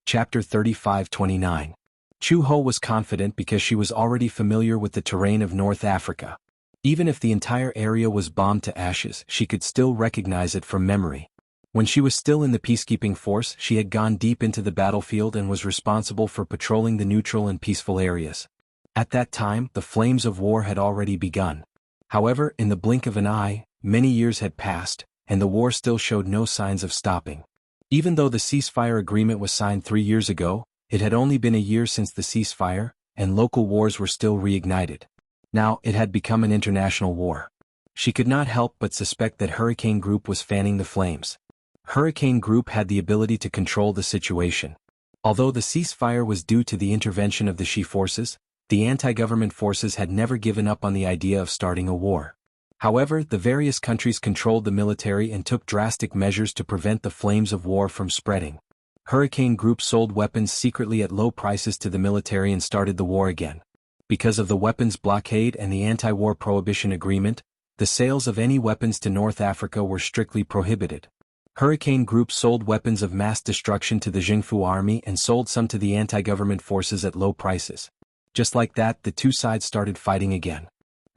Chapter 35-29. Chu Ho was confident because she was already familiar with the terrain of North Africa. Even if the entire area was bombed to ashes, she could still recognize it from memory. When she was still in the peacekeeping force, she had gone deep into the battlefield and was responsible for patrolling the neutral and peaceful areas. At that time, the flames of war had already begun. However, in the blink of an eye, many years had passed, and the war still showed no signs of stopping. Even though the ceasefire agreement was signed 3 years ago, it had only been a year since the ceasefire, and local wars were still reignited. Now, it had become an international war. She could not help but suspect that Hurricane Group was fanning the flames. Hurricane Group had the ability to control the situation. Although the ceasefire was due to the intervention of the Xi forces, the anti-government forces had never given up on the idea of starting a war. However, the various countries controlled the military and took drastic measures to prevent the flames of war from spreading. Hurricane Group sold weapons secretly at low prices to the military and started the war again. Because of the weapons blockade and the anti-war prohibition agreement, the sales of any weapons to North Africa were strictly prohibited. Hurricane Group sold weapons of mass destruction to the Jingfu army and sold some to the anti-government forces at low prices. Just like that, the two sides started fighting again.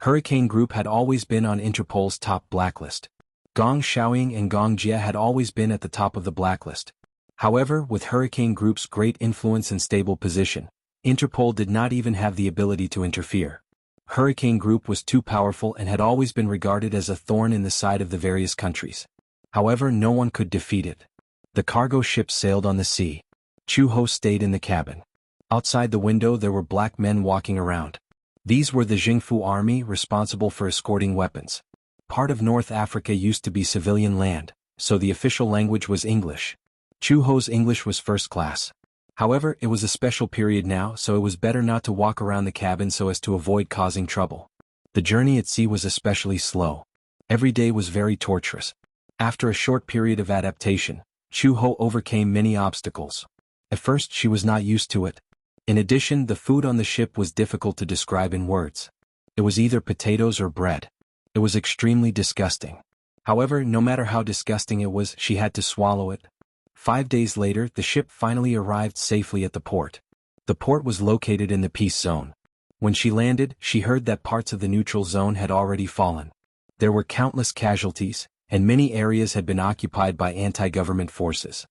Hurricane Group had always been on Interpol's top blacklist. Gong Xiaoying and Gong Jie had always been at the top of the blacklist. However, with Hurricane Group's great influence and stable position, Interpol did not even have the ability to interfere. Hurricane Group was too powerful and had always been regarded as a thorn in the side of the various countries. However, no one could defeat it. The cargo ship sailed on the sea. Chu Ho stayed in the cabin. Outside the window there were black men walking around. These were the Jingfu army responsible for escorting weapons. Part of North Africa used to be civilian land, so the official language was English. Chu Ho's English was first class. However, it was a special period now, so it was better not to walk around the cabin so as to avoid causing trouble. The journey at sea was especially slow. Every day was very torturous. After a short period of adaptation, Chu Ho overcame many obstacles. At first she was not used to it. In addition, the food on the ship was difficult to describe in words. It was either potatoes or bread. It was extremely disgusting. However, no matter how disgusting it was, she had to swallow it. 5 days later, the ship finally arrived safely at the port. The port was located in the peace zone. When she landed, she heard that parts of the neutral zone had already fallen. There were countless casualties, and many areas had been occupied by anti-government forces.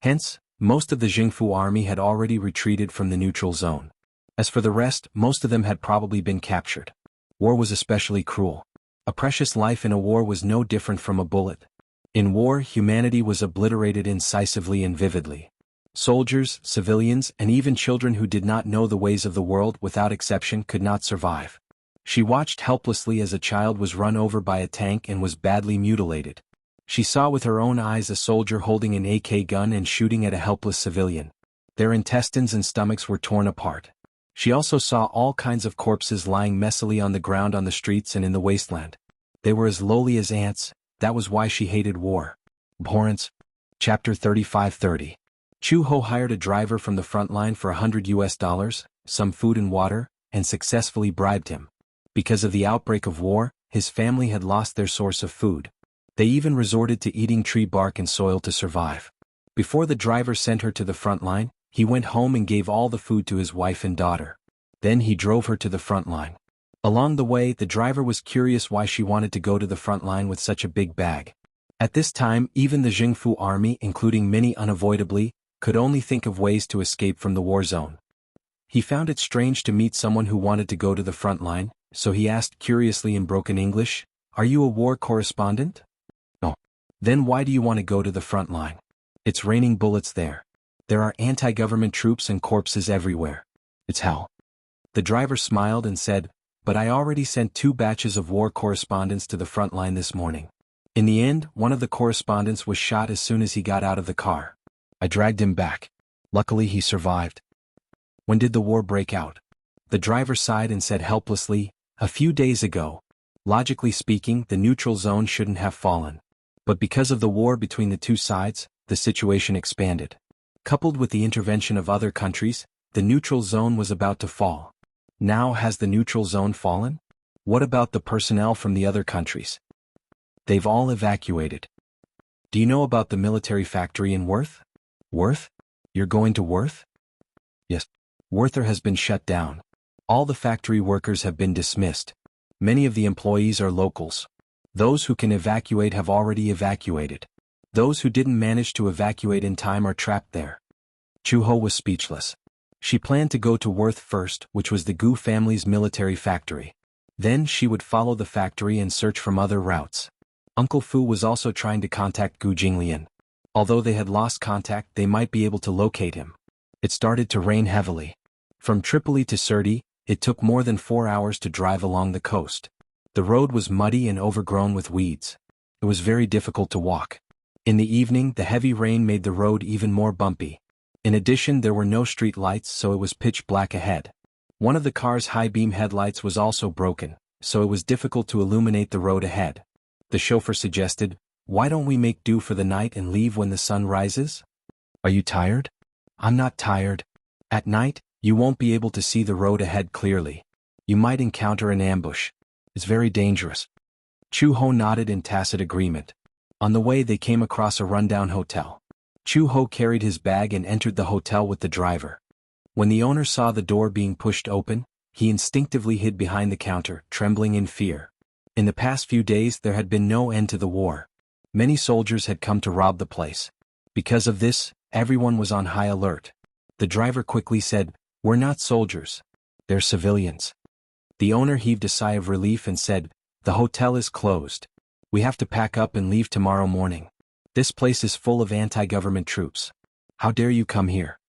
Hence, most of the Jingfu army had already retreated from the neutral zone. As for the rest, most of them had probably been captured. War was especially cruel. A precious life in a war was no different from a bullet. In war, humanity was obliterated incisively and vividly. Soldiers, civilians, and even children who did not know the ways of the world without exception could not survive. She watched helplessly as a child was run over by a tank and was badly mutilated. She saw with her own eyes a soldier holding an AK gun and shooting at a helpless civilian. Their intestines and stomachs were torn apart. She also saw all kinds of corpses lying messily on the ground on the streets and in the wasteland. They were as lowly as ants. That was why she hated war. Abhorrence. Chapter 35-30. Chu Ho hired a driver from the front line for $100, some food and water, and successfully bribed him. Because of the outbreak of war, his family had lost their source of food. They even resorted to eating tree bark and soil to survive. Before the driver sent her to the front line, he went home and gave all the food to his wife and daughter. Then he drove her to the front line. Along the way, the driver was curious why she wanted to go to the front line with such a big bag. At this time, even the Jingfu army, including many unavoidably, could only think of ways to escape from the war zone. He found it strange to meet someone who wanted to go to the front line, so he asked curiously in broken English, "Are you a war correspondent?" "No." "Then why do you want to go to the front line?" "It's raining bullets there. There are anti-government troops and corpses everywhere. It's hell." The driver smiled and said, "But I already sent 2 batches of war correspondents to the front line this morning. In the end, one of the correspondents was shot as soon as he got out of the car. I dragged him back. Luckily he survived." "When did the war break out?" The driver sighed and said helplessly, "A few days ago. Logically speaking, the neutral zone shouldn't have fallen. But because of the war between the two sides, the situation expanded. Coupled with the intervention of other countries, the neutral zone was about to fall. Now has the neutral zone fallen? What about the personnel from the other countries? They've all evacuated. Do you know about the military factory in Worth?" "Worth?" You're going to Worth? Yes. Werther has been shut down. All the factory workers have been dismissed. Many of the employees are locals. Those who can evacuate have already evacuated. Those who didn't manage to evacuate in time are trapped there. Chu-ho was speechless. She planned to go to Worth first, which was the Gu family's military factory. Then she would follow the factory and search from other routes. Uncle Fu was also trying to contact Gu Jinglian. Although they had lost contact, they might be able to locate him. It started to rain heavily. From Tripoli to Sirte, it took more than 4 hours to drive along the coast. The road was muddy and overgrown with weeds. It was very difficult to walk. In the evening, the heavy rain made the road even more bumpy. In addition, there were no street lights, so it was pitch black ahead. One of the car's high-beam headlights was also broken, so it was difficult to illuminate the road ahead. The chauffeur suggested, "Why don't we make do for the night and leave when the sun rises?" "Are you tired?" "I'm not tired. At night, you won't be able to see the road ahead clearly. You might encounter an ambush. It's very dangerous." Chu-ho nodded in tacit agreement. On the way they came across a rundown hotel. Chu-ho carried his bag and entered the hotel with the driver. When the owner saw the door being pushed open, he instinctively hid behind the counter, trembling in fear. In the past few days there had been no end to the war. Many soldiers had come to rob the place. Because of this, everyone was on high alert. The driver quickly said, "We're not soldiers. They're civilians." The owner heaved a sigh of relief and said, "The hotel is closed. We have to pack up and leave tomorrow morning. This place is full of anti-government troops. How dare you come here?"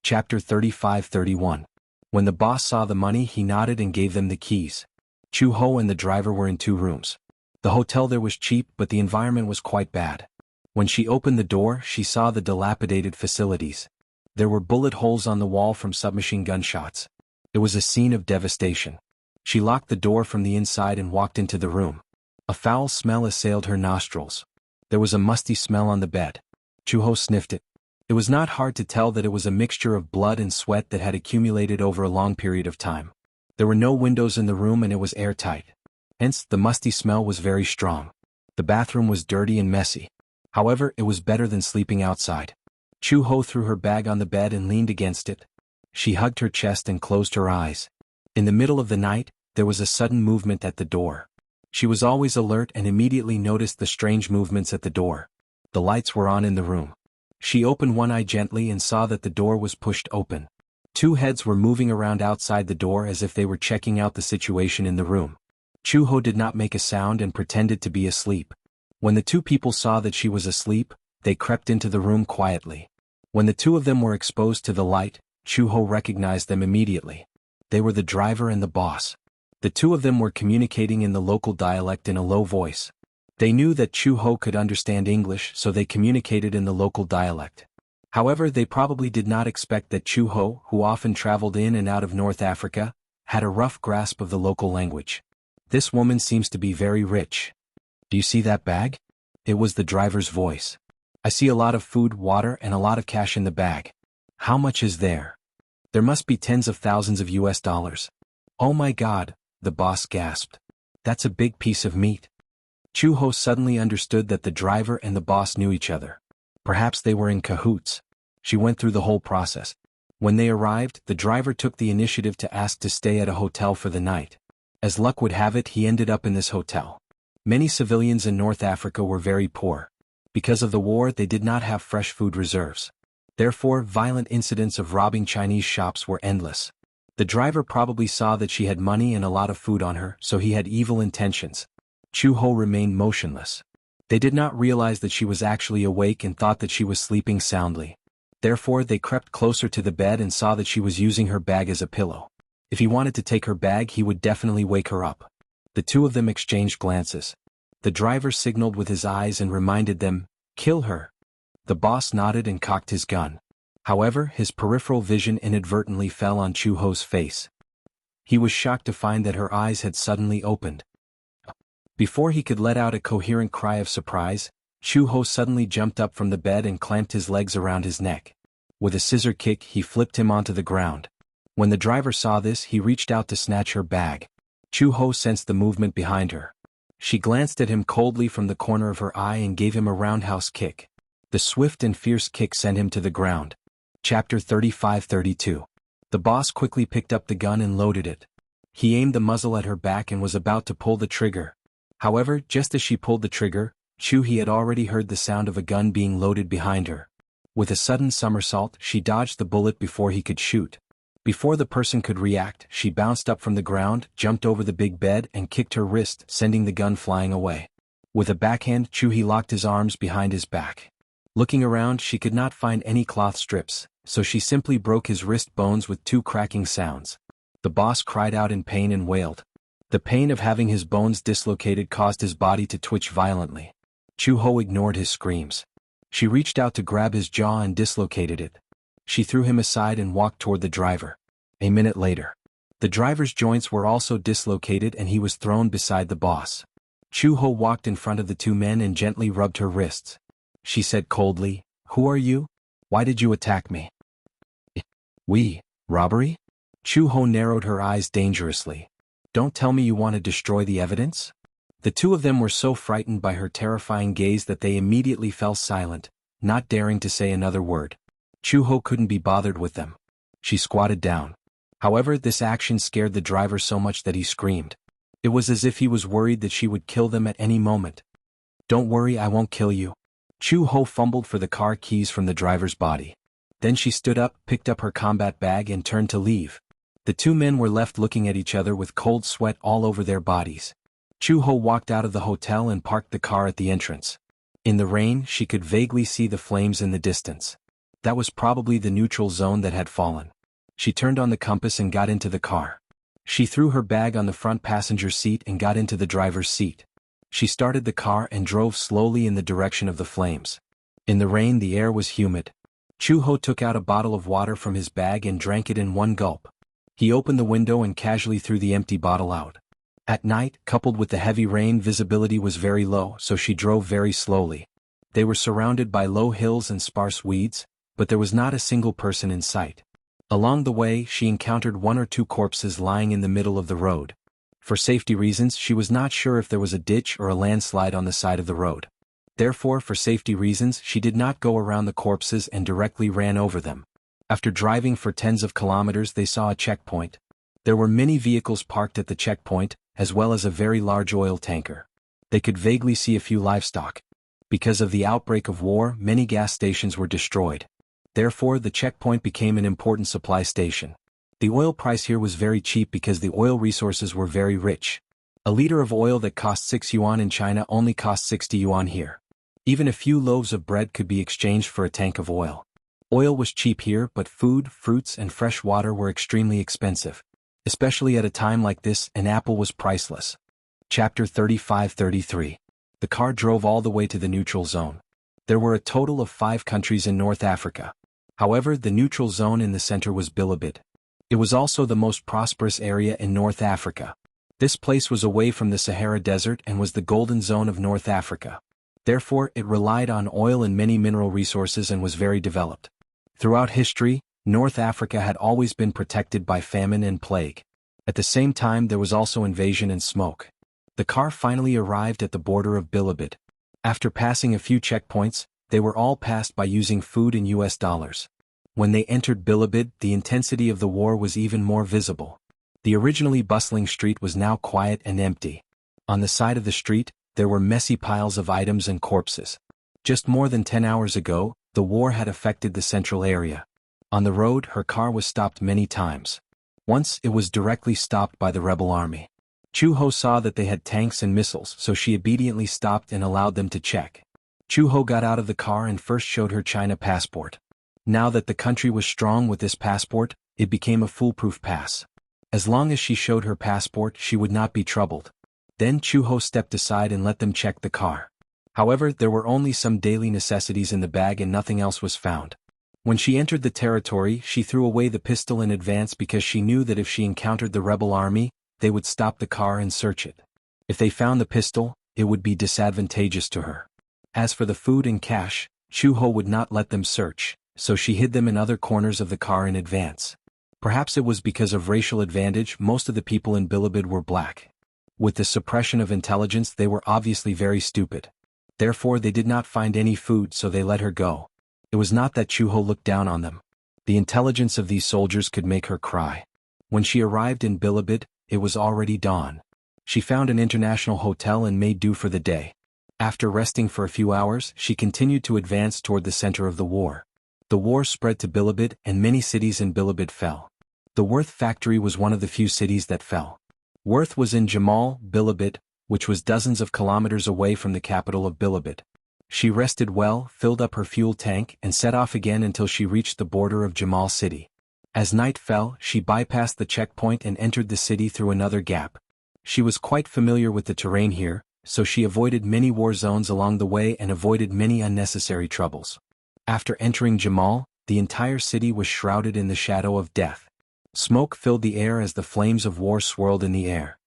Chapter 35-31. When the boss saw the money, he nodded and gave them the keys. Chu-ho and the driver were in 2 rooms. The hotel there was cheap, but the environment was quite bad. When she opened the door, she saw the dilapidated facilities. There were bullet holes on the wall from submachine gun shots. It was a scene of devastation. She locked the door from the inside and walked into the room. A foul smell assailed her nostrils. There was a musty smell on the bed. Chu-ho sniffed it. It was not hard to tell that it was a mixture of blood and sweat that had accumulated over a long period of time. There were no windows in the room and it was airtight. Hence, the musty smell was very strong. The bathroom was dirty and messy. However, it was better than sleeping outside. Chu-ho threw her bag on the bed and leaned against it. She hugged her chest and closed her eyes. In the middle of the night, there was a sudden movement at the door. She was always alert and immediately noticed the strange movements at the door. The lights were on in the room. She opened one eye gently and saw that the door was pushed open. 2 heads were moving around outside the door as if they were checking out the situation in the room. Chu-ho did not make a sound and pretended to be asleep. When the 2 people saw that she was asleep, they crept into the room quietly. When the 2 of them were exposed to the light, Chu-ho recognized them immediately. They were the driver and the boss. The 2 of them were communicating in the local dialect in a low voice. They knew that Chu-ho could understand English, so they communicated in the local dialect. However, they probably did not expect that Chu-ho, who often traveled in and out of North Africa, had a rough grasp of the local language. "This woman seems to be very rich. Do you see that bag?" It was the driver's voice. "I see a lot of food, water, and a lot of cash in the bag. How much is there?" "There must be tens of thousands of US dollars. "Oh my God," the boss gasped. "That's a big piece of meat." Chu-ho suddenly understood that the driver and the boss knew each other. Perhaps they were in cahoots. She went through the whole process. When they arrived, the driver took the initiative to ask to stay at a hotel for the night. As luck would have it, he ended up in this hotel. Many civilians in North Africa were very poor. Because of the war, they did not have fresh food reserves. Therefore, violent incidents of robbing Chinese shops were endless. The driver probably saw that she had money and a lot of food on her, so he had evil intentions. Chu-ho remained motionless. They did not realize that she was actually awake and thought that she was sleeping soundly. Therefore, they crept closer to the bed and saw that she was using her bag as a pillow. If he wanted to take her bag, he would definitely wake her up. The 2 of them exchanged glances. The driver signaled with his eyes and reminded them, "Kill her." The boss nodded and cocked his gun. However, his peripheral vision inadvertently fell on Chu-ho's face. He was shocked to find that her eyes had suddenly opened. Before he could let out a coherent cry of surprise, Chu-ho suddenly jumped up from the bed and clamped his legs around his neck. With a scissor kick, he flipped him onto the ground. When the driver saw this, he reached out to snatch her bag. Chu-ho sensed the movement behind her. She glanced at him coldly from the corner of her eye and gave him a roundhouse kick. The swift and fierce kick sent him to the ground. Chapter 35-32. The boss quickly picked up the gun and loaded it. He aimed the muzzle at her back and was about to pull the trigger. However, just as she pulled the trigger, He had already heard the sound of a gun being loaded behind her. With a sudden somersault, she dodged the bullet before he could shoot. Before the person could react, she bounced up from the ground, jumped over the big bed and kicked her wrist, sending the gun flying away. With a backhand, He locked his arms behind his back. Looking around, she could not find any cloth strips, so she simply broke his wrist bones with 2 cracking sounds. The boss cried out in pain and wailed. The pain of having his bones dislocated caused his body to twitch violently. Chu-ho ignored his screams. She reached out to grab his jaw and dislocated it. She threw him aside and walked toward the driver. A minute later, the driver's joints were also dislocated and he was thrown beside the boss. Chu-ho walked in front of the 2 men and gently rubbed her wrists. She said coldly, "Who are you? Why did you attack me?" Robbery? Chu-ho narrowed her eyes dangerously. "Don't tell me you want to destroy the evidence?" The 2 of them were so frightened by her terrifying gaze that they immediately fell silent, not daring to say another word. Chu-ho couldn't be bothered with them. She squatted down. However, this action scared the driver so much that he screamed. It was as if he was worried that she would kill them at any moment. "Don't worry, I won't kill you." Chu-ho fumbled for the car keys from the driver's body. Then she stood up, picked up her combat bag and turned to leave. The 2 men were left looking at each other with cold sweat all over their bodies. Chu-ho walked out of the hotel and parked the car at the entrance. In the rain, she could vaguely see the flames in the distance. That was probably the neutral zone that had fallen. She turned on the compass and got into the car. She threw her bag on the front passenger seat and got into the driver's seat. She started the car and drove slowly in the direction of the flames. In the rain, the air was humid. Chu-ho took out a bottle of water from his bag and drank it in one gulp. He opened the window and casually threw the empty bottle out. At night, coupled with the heavy rain, visibility was very low, so she drove very slowly. They were surrounded by low hills and sparse weeds, but there was not a single person in sight. Along the way, she encountered 1 or 2 corpses lying in the middle of the road. For safety reasons, she was not sure if there was a ditch or a landslide on the side of the road. Therefore, for safety reasons, she did not go around the corpses and directly ran over them. After driving for tens of kilometers, they saw a checkpoint. There were many vehicles parked at the checkpoint, as well as a very large oil tanker. They could vaguely see a few livestock. Because of the outbreak of war, many gas stations were destroyed. Therefore, the checkpoint became an important supply station. The oil price here was very cheap because the oil resources were very rich. A liter of oil that cost 6 yuan in China only cost 60 yuan here. Even a few loaves of bread could be exchanged for a tank of oil. Oil was cheap here, but food, fruits, and fresh water were extremely expensive. Especially at a time like this, an apple was priceless. Chapter 35-33. The car drove all the way to the neutral zone. There were a total of 5 countries in North Africa. However, the neutral zone in the center was Bilibid. It was also the most prosperous area in North Africa. This place was away from the Sahara Desert and was the golden zone of North Africa. Therefore, it relied on oil and many mineral resources and was very developed. Throughout history, North Africa had always been protected by famine and plague. At the same time, there was also invasion and smoke. The car finally arrived at the border of Bilibid. After passing a few checkpoints, they were all passed by using food in US dollars. When they entered Bilibid, the intensity of the war was even more visible. The originally bustling street was now quiet and empty. On the side of the street, there were messy piles of items and corpses. Just more than 10 hours ago, the war had affected the central area. On the road, her car was stopped many times. Once, it was directly stopped by the rebel army. Chu-ho saw that they had tanks and missiles, so she obediently stopped and allowed them to check. Chu-ho got out of the car and first showed her China passport. Now that the country was strong with this passport, it became a foolproof pass. As long as she showed her passport, she would not be troubled. Then Chu-ho stepped aside and let them check the car. However, there were only some daily necessities in the bag and nothing else was found. When she entered the territory, she threw away the pistol in advance because she knew that if she encountered the rebel army, they would stop the car and search it. If they found the pistol, it would be disadvantageous to her. As for the food and cash, Chu-ho would not let them search, so she hid them in other corners of the car in advance. Perhaps it was because of racial advantage, most of the people in Bilibid were black. With the suppression of intelligence, they were obviously very stupid. Therefore, they did not find any food, so they let her go. It was not that Chu-ho looked down on them. The intelligence of these soldiers could make her cry. When she arrived in Bilibid, it was already dawn. She found an international hotel and made do for the day. After resting for a few hours, she continued to advance toward the center of the war. The war spread to Bilibid and many cities in Bilibid fell. The Worth factory was one of the few cities that fell. Worth was in Jamal, Bilibid, which was dozens of kilometers away from the capital of Bilibid. She rested well, filled up her fuel tank, and set off again until she reached the border of Jamal city. As night fell, she bypassed the checkpoint and entered the city through another gap. She was quite familiar with the terrain here, so she avoided many war zones along the way and avoided many unnecessary troubles. After entering Jamal, the entire city was shrouded in the shadow of death. Smoke filled the air as the flames of war swirled in the air.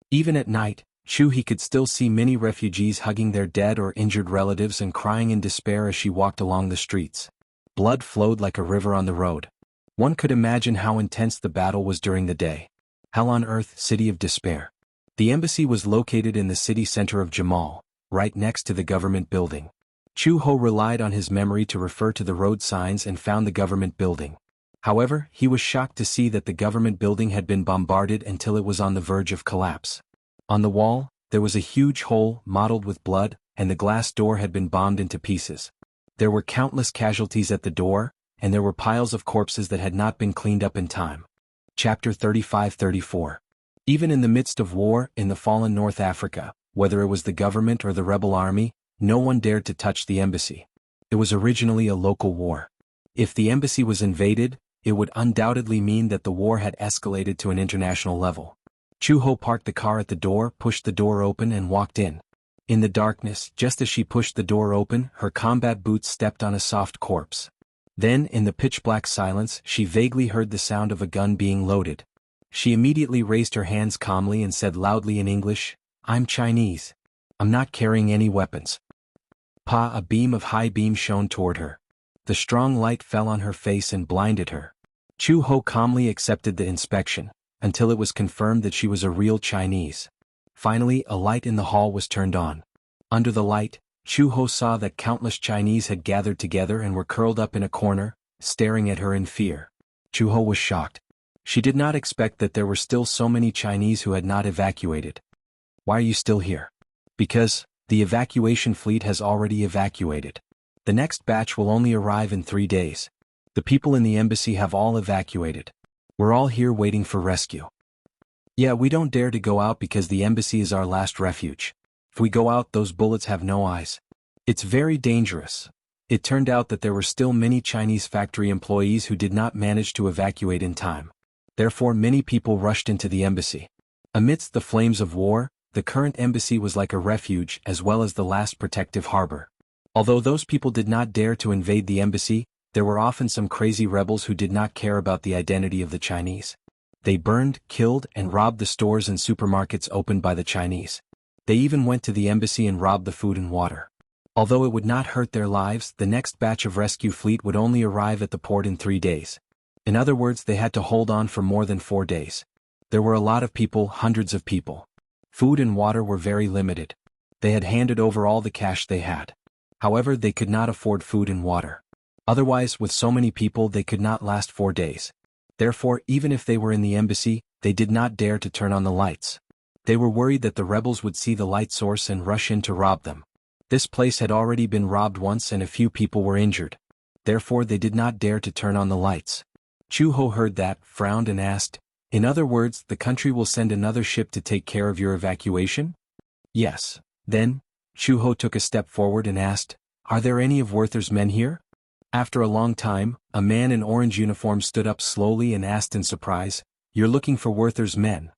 Even at night, He could still see many refugees hugging their dead or injured relatives and crying in despair as she walked along the streets. Blood flowed like a river on the road. One could imagine how intense the battle was during the day. Hell on earth, city of despair. The embassy was located in the city center of Jamal, right next to the government building. Chu Ho relied on his memory to refer to the road signs and found the government building. However, he was shocked to see that the government building had been bombarded until it was on the verge of collapse. On the wall, there was a huge hole mottled with blood, and the glass door had been bombed into pieces. There were countless casualties at the door, and there were piles of corpses that had not been cleaned up in time. Chapter 35-34. Even in the midst of war in the fallen North Africa, whether it was the government or the rebel army, no one dared to touch the embassy. It was originally a local war. If the embassy was invaded, it would undoubtedly mean that the war had escalated to an international level. Chu Ho parked the car at the door, pushed the door open and walked in. In the darkness, just as she pushed the door open, her combat boots stepped on a soft corpse. Then, in the pitch-black silence, she vaguely heard the sound of a gun being loaded. She immediately raised her hands calmly and said loudly in English, "I'm Chinese. I'm not carrying any weapons." A beam of high beam shone toward her. The strong light fell on her face and blinded her. Chu Ho calmly accepted the inspection, until it was confirmed that she was a real Chinese. Finally, a light in the hall was turned on. Under the light, Chu Ho saw that countless Chinese had gathered together and were curled up in a corner, staring at her in fear. Chu Ho was shocked. She did not expect that there were still so many Chinese who had not evacuated. "Why are you still here?" "Because the evacuation fleet has already evacuated. The next batch will only arrive in 3 days. The people in the embassy have all evacuated. We're all here waiting for rescue." "Yeah, we don't dare to go out because the embassy is our last refuge. If we go out, those bullets have no eyes. It's very dangerous." It turned out that there were still many Chinese factory employees who did not manage to evacuate in time. Therefore, many people rushed into the embassy. Amidst the flames of war, the current embassy was like a refuge as well as the last protective harbor. Although those people did not dare to invade the embassy, there were often some crazy rebels who did not care about the identity of the Chinese. They burned, killed, and robbed the stores and supermarkets opened by the Chinese. They even went to the embassy and robbed the food and water. Although it would not hurt their lives, the next batch of rescue fleet would only arrive at the port in 3 days. In other words, they had to hold on for more than 4 days. There were a lot of people, hundreds of people. Food and water were very limited. They had handed over all the cash they had. However, they could not afford food and water. Otherwise, with so many people, they could not last 4 days. Therefore, even if they were in the embassy, they did not dare to turn on the lights. They were worried that the rebels would see the light source and rush in to rob them. This place had already been robbed once and a few people were injured. Therefore, they did not dare to turn on the lights. Chu Ho heard that, frowned and asked, "In other words, the country will send another ship to take care of your evacuation?" "Yes." Then, Chu Ho took a step forward and asked, "Are there any of Werther's men here?" After a long time, a man in orange uniform stood up slowly and asked in surprise, "You're looking for Werther's men?"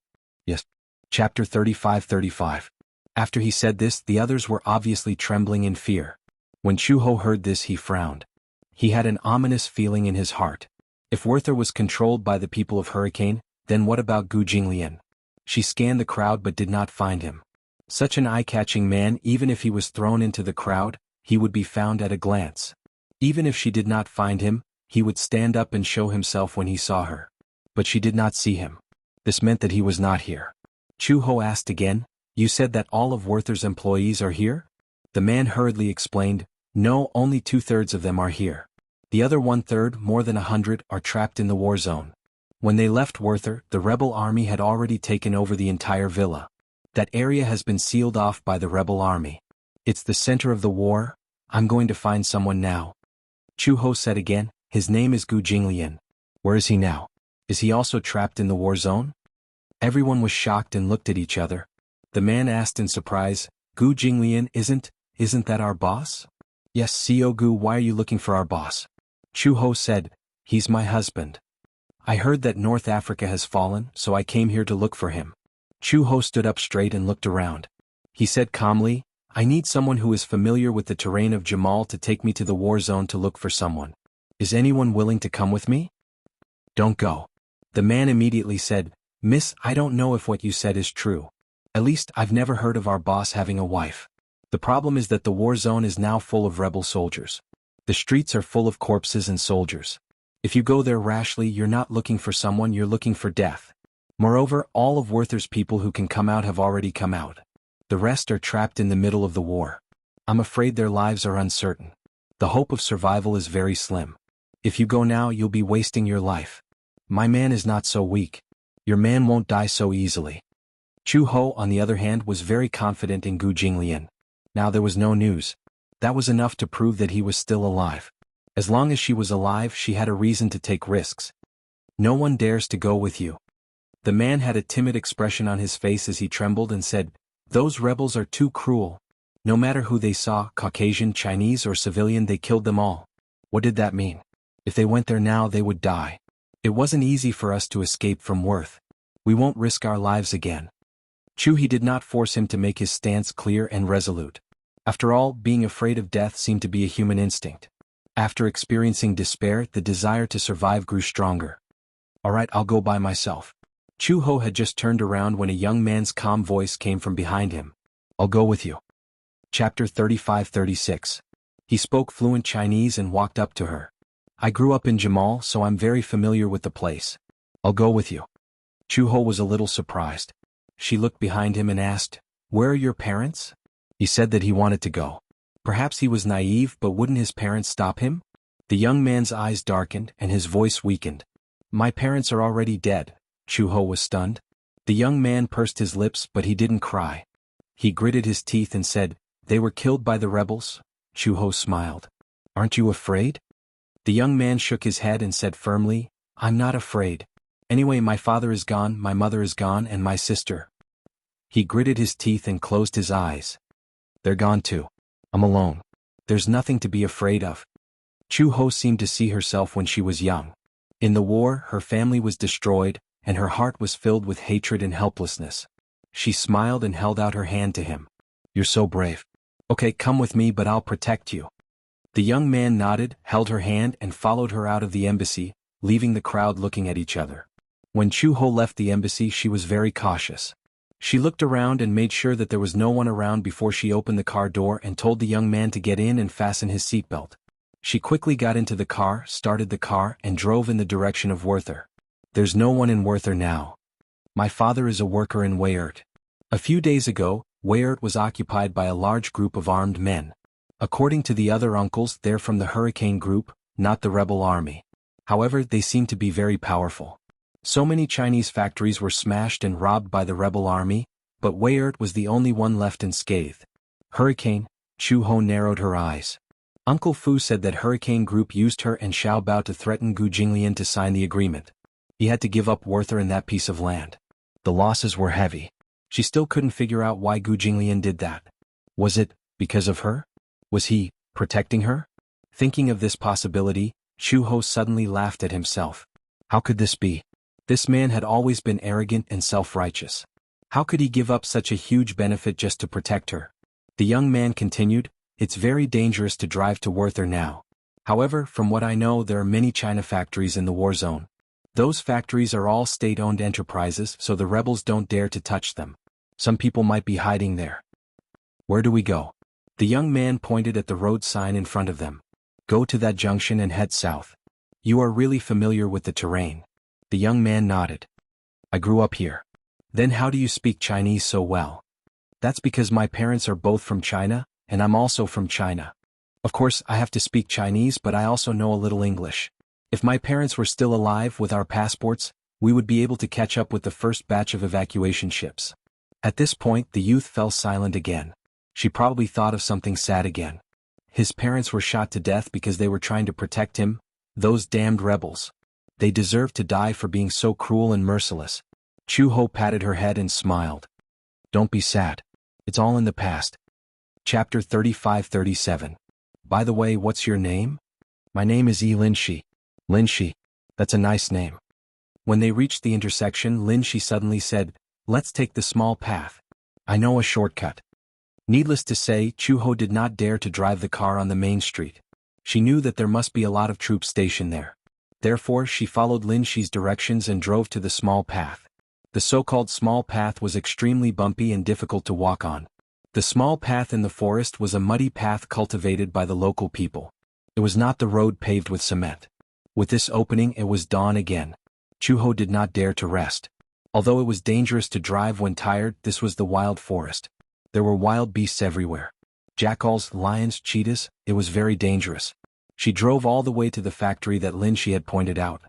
"Yes." Chapter 35-35. After he said this, the others were obviously trembling in fear. When Chu Ho heard this, he frowned. He had an ominous feeling in his heart. If Werther was controlled by the people of Hurricane, then what about Gu Jinglian? She scanned the crowd but did not find him. Such an eye-catching man, even if he was thrown into the crowd, he would be found at a glance. Even if she did not find him, he would stand up and show himself when he saw her. But she did not see him. This meant that he was not here. Chu Ho asked again, "You said that all of Werther's employees are here?" The man hurriedly explained, "No, only 2/3 of them are here. The other one-third, more than 100, are trapped in the war zone. When they left Werther, the rebel army had already taken over the entire villa. That area has been sealed off by the rebel army. It's the center of the war. I'm going to find someone now. Chu Ho said again. His name is Gu Jinglian. Where is he now? Is he also trapped in the war zone? Everyone was shocked and looked at each other. The man asked in surprise, Gu Jinglian isn't that our boss? Yes, Seo Gu, why are you looking for our boss? Chu Ho said, he's my husband. I heard that North Africa has fallen, so I came here to look for him. Chu Ho stood up straight and looked around. He said calmly, I need someone who is familiar with the terrain of Jamal to take me to the war zone to look for someone. Is anyone willing to come with me? Don't go. The man immediately said, Miss, I don't know if what you said is true. At least I've never heard of our boss having a wife. The problem is that the war zone is now full of rebel soldiers. The streets are full of corpses and soldiers. If you go there rashly, you're not looking for someone, you're looking for death. Moreover, all of Werther's people who can come out have already come out. The rest are trapped in the middle of the war. I'm afraid their lives are uncertain. The hope of survival is very slim. If you go now, you'll be wasting your life. My man is not so weak. Your man won't die so easily. Chu Ho, on the other hand, was very confident in Gu Jinglian. Now there was no news. That was enough to prove that he was still alive. As long as she was alive, she had a reason to take risks. No one dares to go with you. The man had a timid expression on his face as he trembled and said, Those rebels are too cruel. No matter who they saw, Caucasian, Chinese, or civilian, they killed them all. What did that mean? If they went there now, they would die. It wasn't easy for us to escape from Worth. We won't risk our lives again. He did not force him to make his stance clear and resolute. After all, being afraid of death seemed to be a human instinct. After experiencing despair, the desire to survive grew stronger. All right, I'll go by myself. Chu Ho had just turned around when a young man's calm voice came from behind him. I'll go with you. Chapter 35-36. He spoke fluent Chinese and walked up to her. I grew up in Jamal, so I'm very familiar with the place. I'll go with you. Chu Ho was a little surprised. She looked behind him and asked, Where are your parents? He said that he wanted to go. Perhaps he was naive, but wouldn't his parents stop him? The young man's eyes darkened and his voice weakened. My parents are already dead. Chu Ho was stunned. The young man pursed his lips, but he didn't cry. He gritted his teeth and said, They were killed by the rebels? Chu Ho smiled. Aren't you afraid? The young man shook his head and said firmly, I'm not afraid. Anyway, my father is gone, my mother is gone, and my sister. He gritted his teeth and closed his eyes. They're gone too. I'm alone. There's nothing to be afraid of. Chu Ho seemed to see herself when she was young. In the war, her family was destroyed, and her heart was filled with hatred and helplessness. She smiled and held out her hand to him. You're so brave. Okay, come with me, but I'll protect you. The young man nodded, held her hand, and followed her out of the embassy, leaving the crowd looking at each other. When Chu Ho left the embassy, she was very cautious. She looked around and made sure that there was no one around before she opened the car door and told the young man to get in and fasten his seatbelt. She quickly got into the car, started the car, and drove in the direction of Werther. There's no one in Werther now. My father is a worker in Weyert. A few days ago, Weyert was occupied by a large group of armed men. According to the other uncles, they're from the Hurricane Group, not the rebel army. However, they seem to be very powerful. So many Chinese factories were smashed and robbed by the rebel army, but Weyert was the only one left unscathed. Hurricane, Chu Ho narrowed her eyes. Uncle Fu said that Hurricane Group used her and Xiao Bao to threaten Gu Jinglian to sign the agreement. He had to give up Werther and that piece of land. The losses were heavy. She still couldn't figure out why Gu Jinglian did that. Was it because of her? Was he protecting her? Thinking of this possibility, Chu Ho suddenly laughed at himself. How could this be? This man had always been arrogant and self-righteous. How could he give up such a huge benefit just to protect her? The young man continued, It's very dangerous to drive to Werther now. However, from what I know, there are many China factories in the war zone. Those factories are all state-owned enterprises, so the rebels don't dare to touch them. Some people might be hiding there. Where do we go? The young man pointed at the road sign in front of them. Go to that junction and head south. You are really familiar with the terrain. The young man nodded. I grew up here. Then how do you speak Chinese so well? That's because my parents are both from China, and I'm also from China. Of course, I have to speak Chinese, but I also know a little English. If my parents were still alive with our passports, we would be able to catch up with the first batch of evacuation ships. At this point, the youth fell silent again. She probably thought of something sad again. His parents were shot to death because they were trying to protect him, those damned rebels. They deserved to die for being so cruel and merciless. Chu-ho patted her head and smiled. Don't be sad. It's all in the past. Chapter 35-37. By the way, what's your name? My name is Lin-shi. Lin-shi. That's a nice name. When they reached the intersection, Lin-shi suddenly said, let's take the small path. I know a shortcut. Needless to say, Chu-ho did not dare to drive the car on the main street. She knew that there must be a lot of troops stationed there. Therefore, she followed Lin-shi's directions and drove to the small path. The so-called small path was extremely bumpy and difficult to walk on. The small path in the forest was a muddy path cultivated by the local people. It was not the road paved with cement. With this opening, it was dawn again. Chu-ho did not dare to rest. Although it was dangerous to drive when tired, this was the wild forest. There were wild beasts everywhere. Jackals, lions, cheetahs, it was very dangerous. She drove all the way to the factory that Lin-shi had pointed out.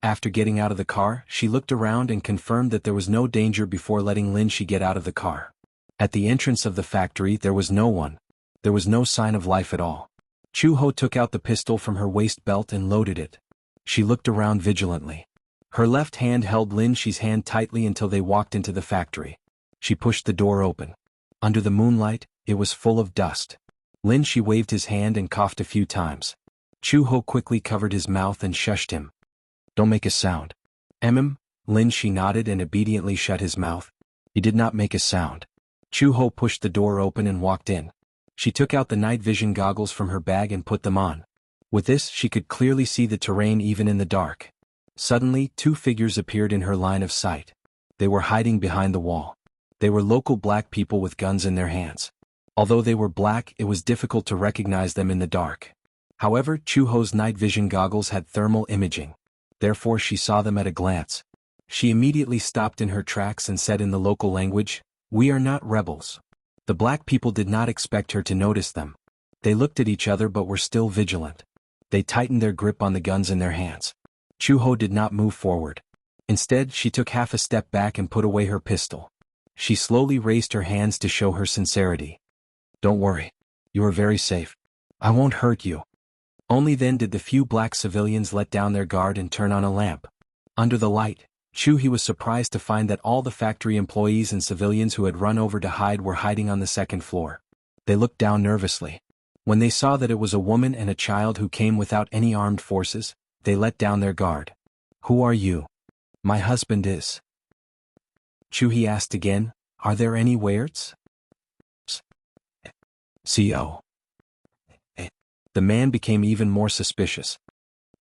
After getting out of the car, she looked around and confirmed that there was no danger before letting Lin-shi get out of the car. At the entrance of the factory, there was no one. There was no sign of life at all. Chu-ho took out the pistol from her waist belt and loaded it. She looked around vigilantly. Her left hand held Lin-shi's hand tightly until they walked into the factory. She pushed the door open. Under the moonlight, it was full of dust. Lin-shi waved his hand and coughed a few times. Chu-ho quickly covered his mouth and shushed him. Don't make a sound. Lin-shi nodded and obediently shut his mouth. He did not make a sound. Chu-ho pushed the door open and walked in. She took out the night vision goggles from her bag and put them on. With this, she could clearly see the terrain even in the dark. Suddenly, two figures appeared in her line of sight. They were hiding behind the wall. They were local black people with guns in their hands. Although they were black, it was difficult to recognize them in the dark. However, Chu-ho's night vision goggles had thermal imaging. Therefore, she saw them at a glance. She immediately stopped in her tracks and said in the local language, "We are not rebels." The black people did not expect her to notice them. They looked at each other but were still vigilant. They tightened their grip on the guns in their hands. Chu-ho did not move forward. Instead, she took half a step back and put away her pistol. She slowly raised her hands to show her sincerity. Don't worry. You are very safe. I won't hurt you. Only then did the few black civilians let down their guard and turn on a lamp. Under the light, Chu-he was surprised to find that all the factory employees and civilians who had run over to hide were hiding on the second floor. They looked down nervously. When they saw that it was a woman and a child who came without any armed forces, they let down their guard. Who are you? My husband is. Chu-he asked again, are there any Weirds? Co. The man became even more suspicious.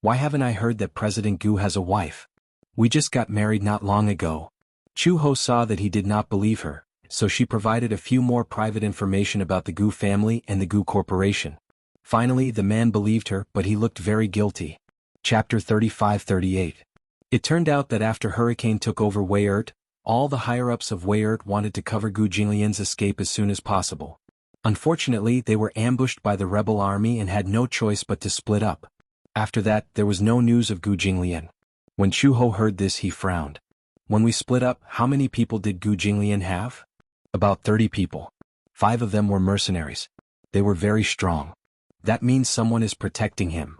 Why haven't I heard that President Gu has a wife? We just got married not long ago. Chu-ho saw that he did not believe her, so she provided a few more private information about the Gu family and the Gu Corporation. Finally, the man believed her, but he looked very guilty. Chapter 35-38. It turned out that after Hurricane took over Weird, all the higher-ups of Weird wanted to cover Gu Jinglian's escape as soon as possible. Unfortunately, they were ambushed by the rebel army and had no choice but to split up. After that, there was no news of Gu Jinglian. When Chu-ho heard this, he frowned. When we split up, how many people did Gu Jinglian have? About 30 people. 5 of them were mercenaries. They were very strong. That means someone is protecting him.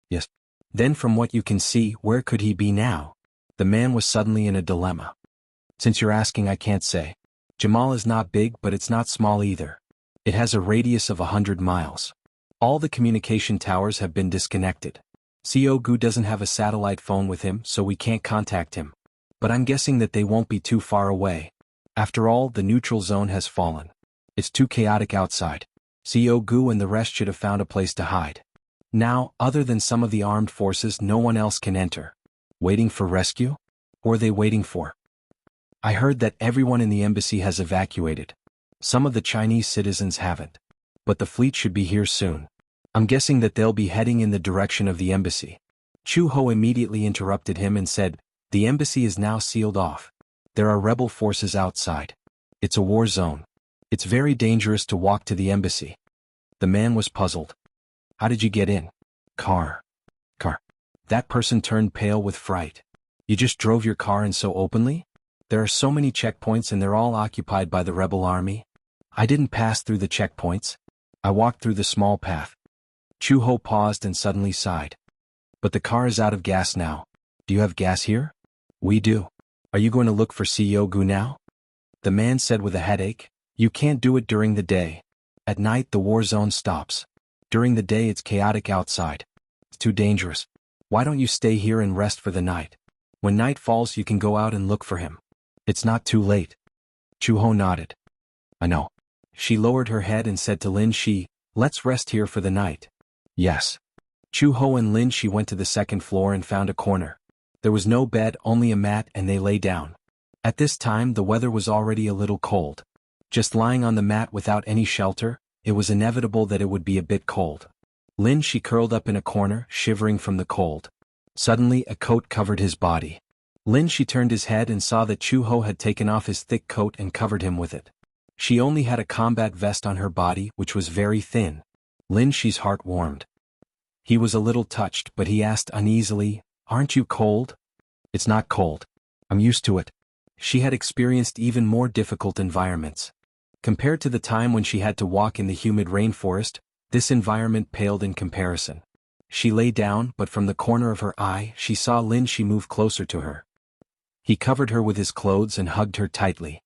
Yes. Then from what you can see, where could he be now? The man was suddenly in a dilemma. Since you're asking, I can't say. Jamal is not big, but it's not small either. It has a radius of 100 miles. All the communication towers have been disconnected. Co Gu doesn't have a satellite phone with him, so we can't contact him. But I'm guessing that they won't be too far away. After all, the neutral zone has fallen. It's too chaotic outside. Co Gu and the rest should have found a place to hide. Now, other than some of the armed forces, no one else can enter. Waiting for rescue? Who are they waiting for? I heard that everyone in the embassy has evacuated. Some of the Chinese citizens haven't. But the fleet should be here soon. I'm guessing that they'll be heading in the direction of the embassy. Chu-ho immediately interrupted him and said, the embassy is now sealed off. There are rebel forces outside. It's a war zone. It's very dangerous to walk to the embassy. The man was puzzled. How did you get in? Car. Car. That person turned pale with fright. You just drove your car in so openly? There are so many checkpoints and they're all occupied by the rebel army. I didn't pass through the checkpoints. I walked through the small path. Chu-ho paused and suddenly sighed. But the car is out of gas now. Do you have gas here? We do. Are you going to look for CEO Gu now? The man said with a headache. You can't do it during the day. At night the war zone stops. During the day it's chaotic outside. It's too dangerous. Why don't you stay here and rest for the night? When night falls you can go out and look for him. It's not too late. Chu-ho nodded. I know. She lowered her head and said to Lin Shi, let's rest here for the night. Yes. Chu-ho and Lin Shi went to the second floor and found a corner. There was no bed, only a mat, and they lay down. At this time the weather was already a little cold. Just lying on the mat without any shelter, it was inevitable that it would be a bit cold. Lin Shi curled up in a corner, shivering from the cold. Suddenly a coat covered his body. Lin Shi turned his head and saw that Chu-ho had taken off his thick coat and covered him with it. She only had a combat vest on her body, which was very thin. Lin Shi's heart warmed. He was a little touched, but he asked uneasily, aren't you cold? It's not cold. I'm used to it. She had experienced even more difficult environments. Compared to the time when she had to walk in the humid rainforest, this environment paled in comparison. She lay down, but from the corner of her eye she saw Lin Shi move closer to her. He covered her with his clothes and hugged her tightly.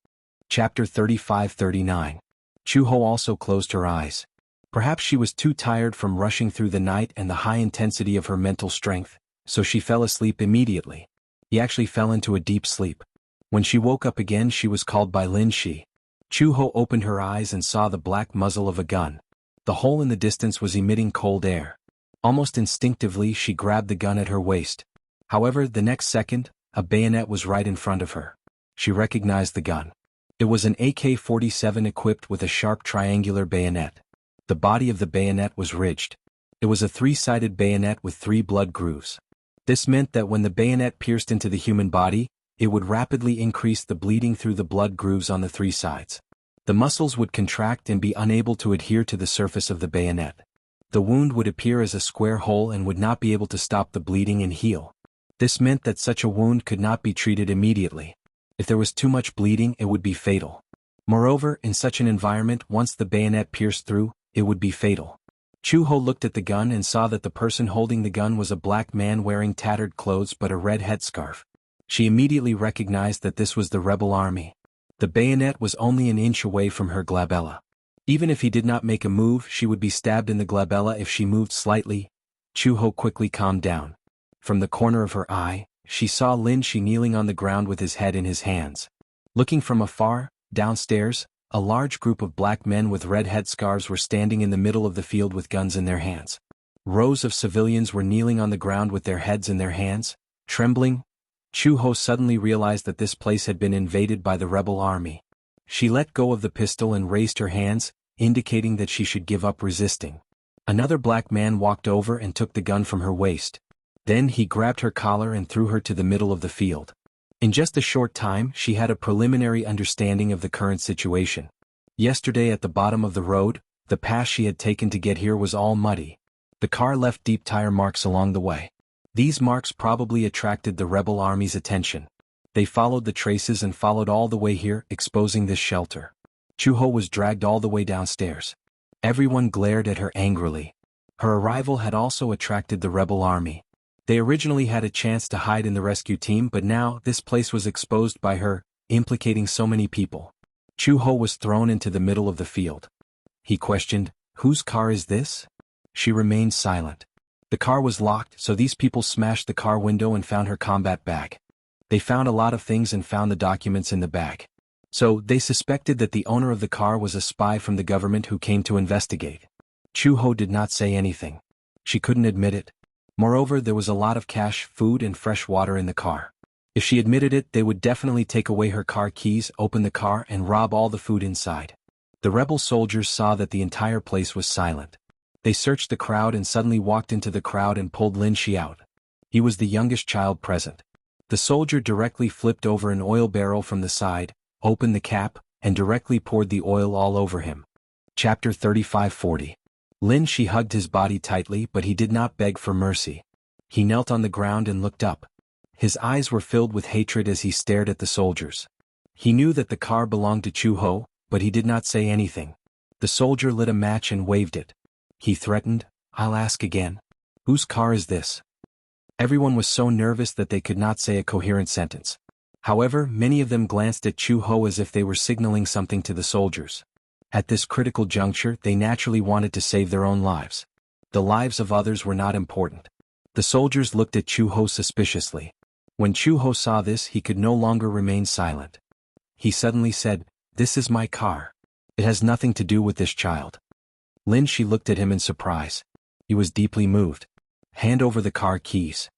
Chapter 35-39. Chu-ho also closed her eyes. Perhaps she was too tired from rushing through the night and the high intensity of her mental strength, so she fell asleep immediately. He actually fell into a deep sleep. When she woke up again she was called by Lin Shi. Chu-ho opened her eyes and saw the black muzzle of a gun. The hole in the distance was emitting cold air. Almost instinctively she grabbed the gun at her waist. However, the next second, a bayonet was right in front of her. She recognized the gun. It was an AK-47 equipped with a sharp triangular bayonet. The body of the bayonet was ridged. It was a three-sided bayonet with 3 blood grooves. This meant that when the bayonet pierced into the human body, it would rapidly increase the bleeding through the blood grooves on the 3 sides. The muscles would contract and be unable to adhere to the surface of the bayonet. The wound would appear as a square hole and would not be able to stop the bleeding and heal. This meant that such a wound could not be treated immediately. If there was too much bleeding, it would be fatal. Moreover, in such an environment, once the bayonet pierced through, it would be fatal. Chu-ho looked at the gun and saw that the person holding the gun was a black man wearing tattered clothes but a red headscarf. She immediately recognized that this was the rebel army. The bayonet was only an inch away from her glabella. Even if he did not make a move, she would be stabbed in the glabella if she moved slightly. Chu-ho quickly calmed down. From the corner of her eye, she saw Lin Shi kneeling on the ground with his head in his hands. Looking from afar, downstairs, a large group of black men with red headscarves were standing in the middle of the field with guns in their hands. Rows of civilians were kneeling on the ground with their heads in their hands, trembling. Chu-ho suddenly realized that this place had been invaded by the rebel army. She let go of the pistol and raised her hands, indicating that she should give up resisting. Another black man walked over and took the gun from her waist. Then he grabbed her collar and threw her to the middle of the field. In just a short time she had a preliminary understanding of the current situation. Yesterday at the bottom of the road, the path she had taken to get here was all muddy. The car left deep tire marks along the way. These marks probably attracted the rebel army's attention. They followed the traces and followed all the way here, exposing this shelter. Chu-ho was dragged all the way downstairs. Everyone glared at her angrily. Her arrival had also attracted the rebel army. They originally had a chance to hide in the rescue team, but now this place was exposed by her, implicating so many people. Chu-ho was thrown into the middle of the field. He questioned, "Whose car is this?" She remained silent. The car was locked, so these people smashed the car window and found her combat bag. They found a lot of things and found the documents in the bag. So they suspected that the owner of the car was a spy from the government who came to investigate. Chu-ho did not say anything. She couldn't admit it. Moreover, there was a lot of cash, food and fresh water in the car. If she admitted it, they would definitely take away her car keys, open the car and rob all the food inside. The rebel soldiers saw that the entire place was silent. They searched the crowd and suddenly walked into the crowd and pulled Lin Shi out. He was the youngest child present. The soldier directly flipped over an oil barrel from the side, opened the cap, and directly poured the oil all over him. Chapter 35-40. Lin Shi hugged his body tightly, but he did not beg for mercy. He knelt on the ground and looked up. His eyes were filled with hatred as he stared at the soldiers. He knew that the car belonged to Chu Ho, but he did not say anything. The soldier lit a match and waved it. He threatened, "I'll ask again. Whose car is this?" Everyone was so nervous that they could not say a coherent sentence. However, many of them glanced at Chu Ho as if they were signaling something to the soldiers. At this critical juncture, they naturally wanted to save their own lives. The lives of others were not important. The soldiers looked at Chu Ho suspiciously. When Chu Ho saw this, he could no longer remain silent. He suddenly said, "This is my car. It has nothing to do with this child." Lin Shi looked at him in surprise. He was deeply moved. "Hand over the car keys."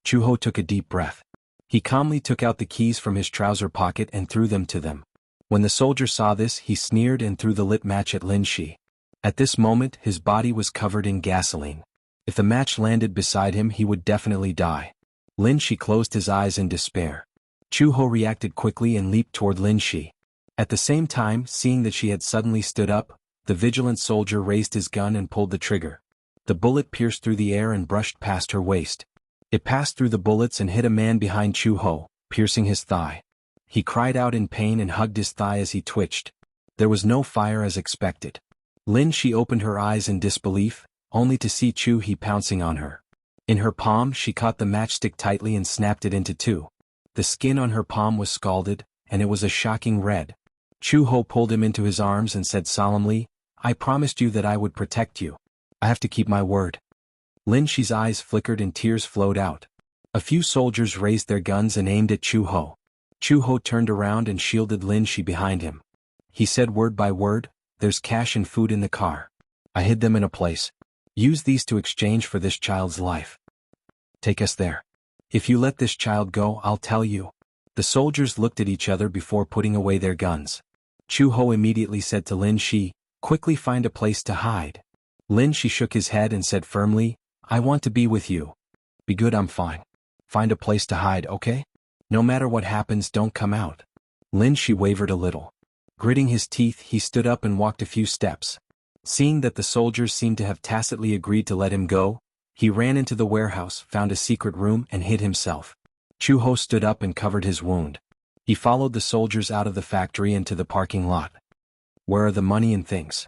Chu Ho took a deep breath. He calmly took out the keys from his trouser pocket and threw them to them. When the soldier saw this, he sneered and threw the lit match at Lin Shi. At this moment, his body was covered in gasoline. If the match landed beside him, he would definitely die. Lin Shi closed his eyes in despair. Chu Ho reacted quickly and leaped toward Lin Shi. At the same time, seeing that she had suddenly stood up, the vigilant soldier raised his gun and pulled the trigger. The bullet pierced through the air and brushed past her waist. It passed through the bullets and hit a man behind Chu Ho, piercing his thigh. He cried out in pain and hugged his thigh as he twitched. There was no fire as expected. Lin Shi opened her eyes in disbelief, only to see Chu He pouncing on her. In her palm, she caught the matchstick tightly and snapped it into two. The skin on her palm was scalded, and it was a shocking red. Chu Ho pulled him into his arms and said solemnly, "I promised you that I would protect you. I have to keep my word." Lin Shi's eyes flickered and tears flowed out. A few soldiers raised their guns and aimed at Chu Ho. Chu Ho turned around and shielded Lin Shi behind him. He said word by word, "There's cash and food in the car. I hid them in a place. Use these to exchange for this child's life. Take us there. If you let this child go, I'll tell you." The soldiers looked at each other before putting away their guns. Chu Ho immediately said to Lin Shi, "Quickly find a place to hide." Lin Shi shook his head and said firmly, "I want to be with you." "Be good, I'm fine. Find a place to hide, okay? No matter what happens, don't come out." Lin Shi wavered a little. Gritting his teeth, he stood up and walked a few steps. Seeing that the soldiers seemed to have tacitly agreed to let him go, he ran into the warehouse, found a secret room, and hid himself. Chu Ho stood up and covered his wound. He followed the soldiers out of the factory and to the parking lot. "Where are the money and things?"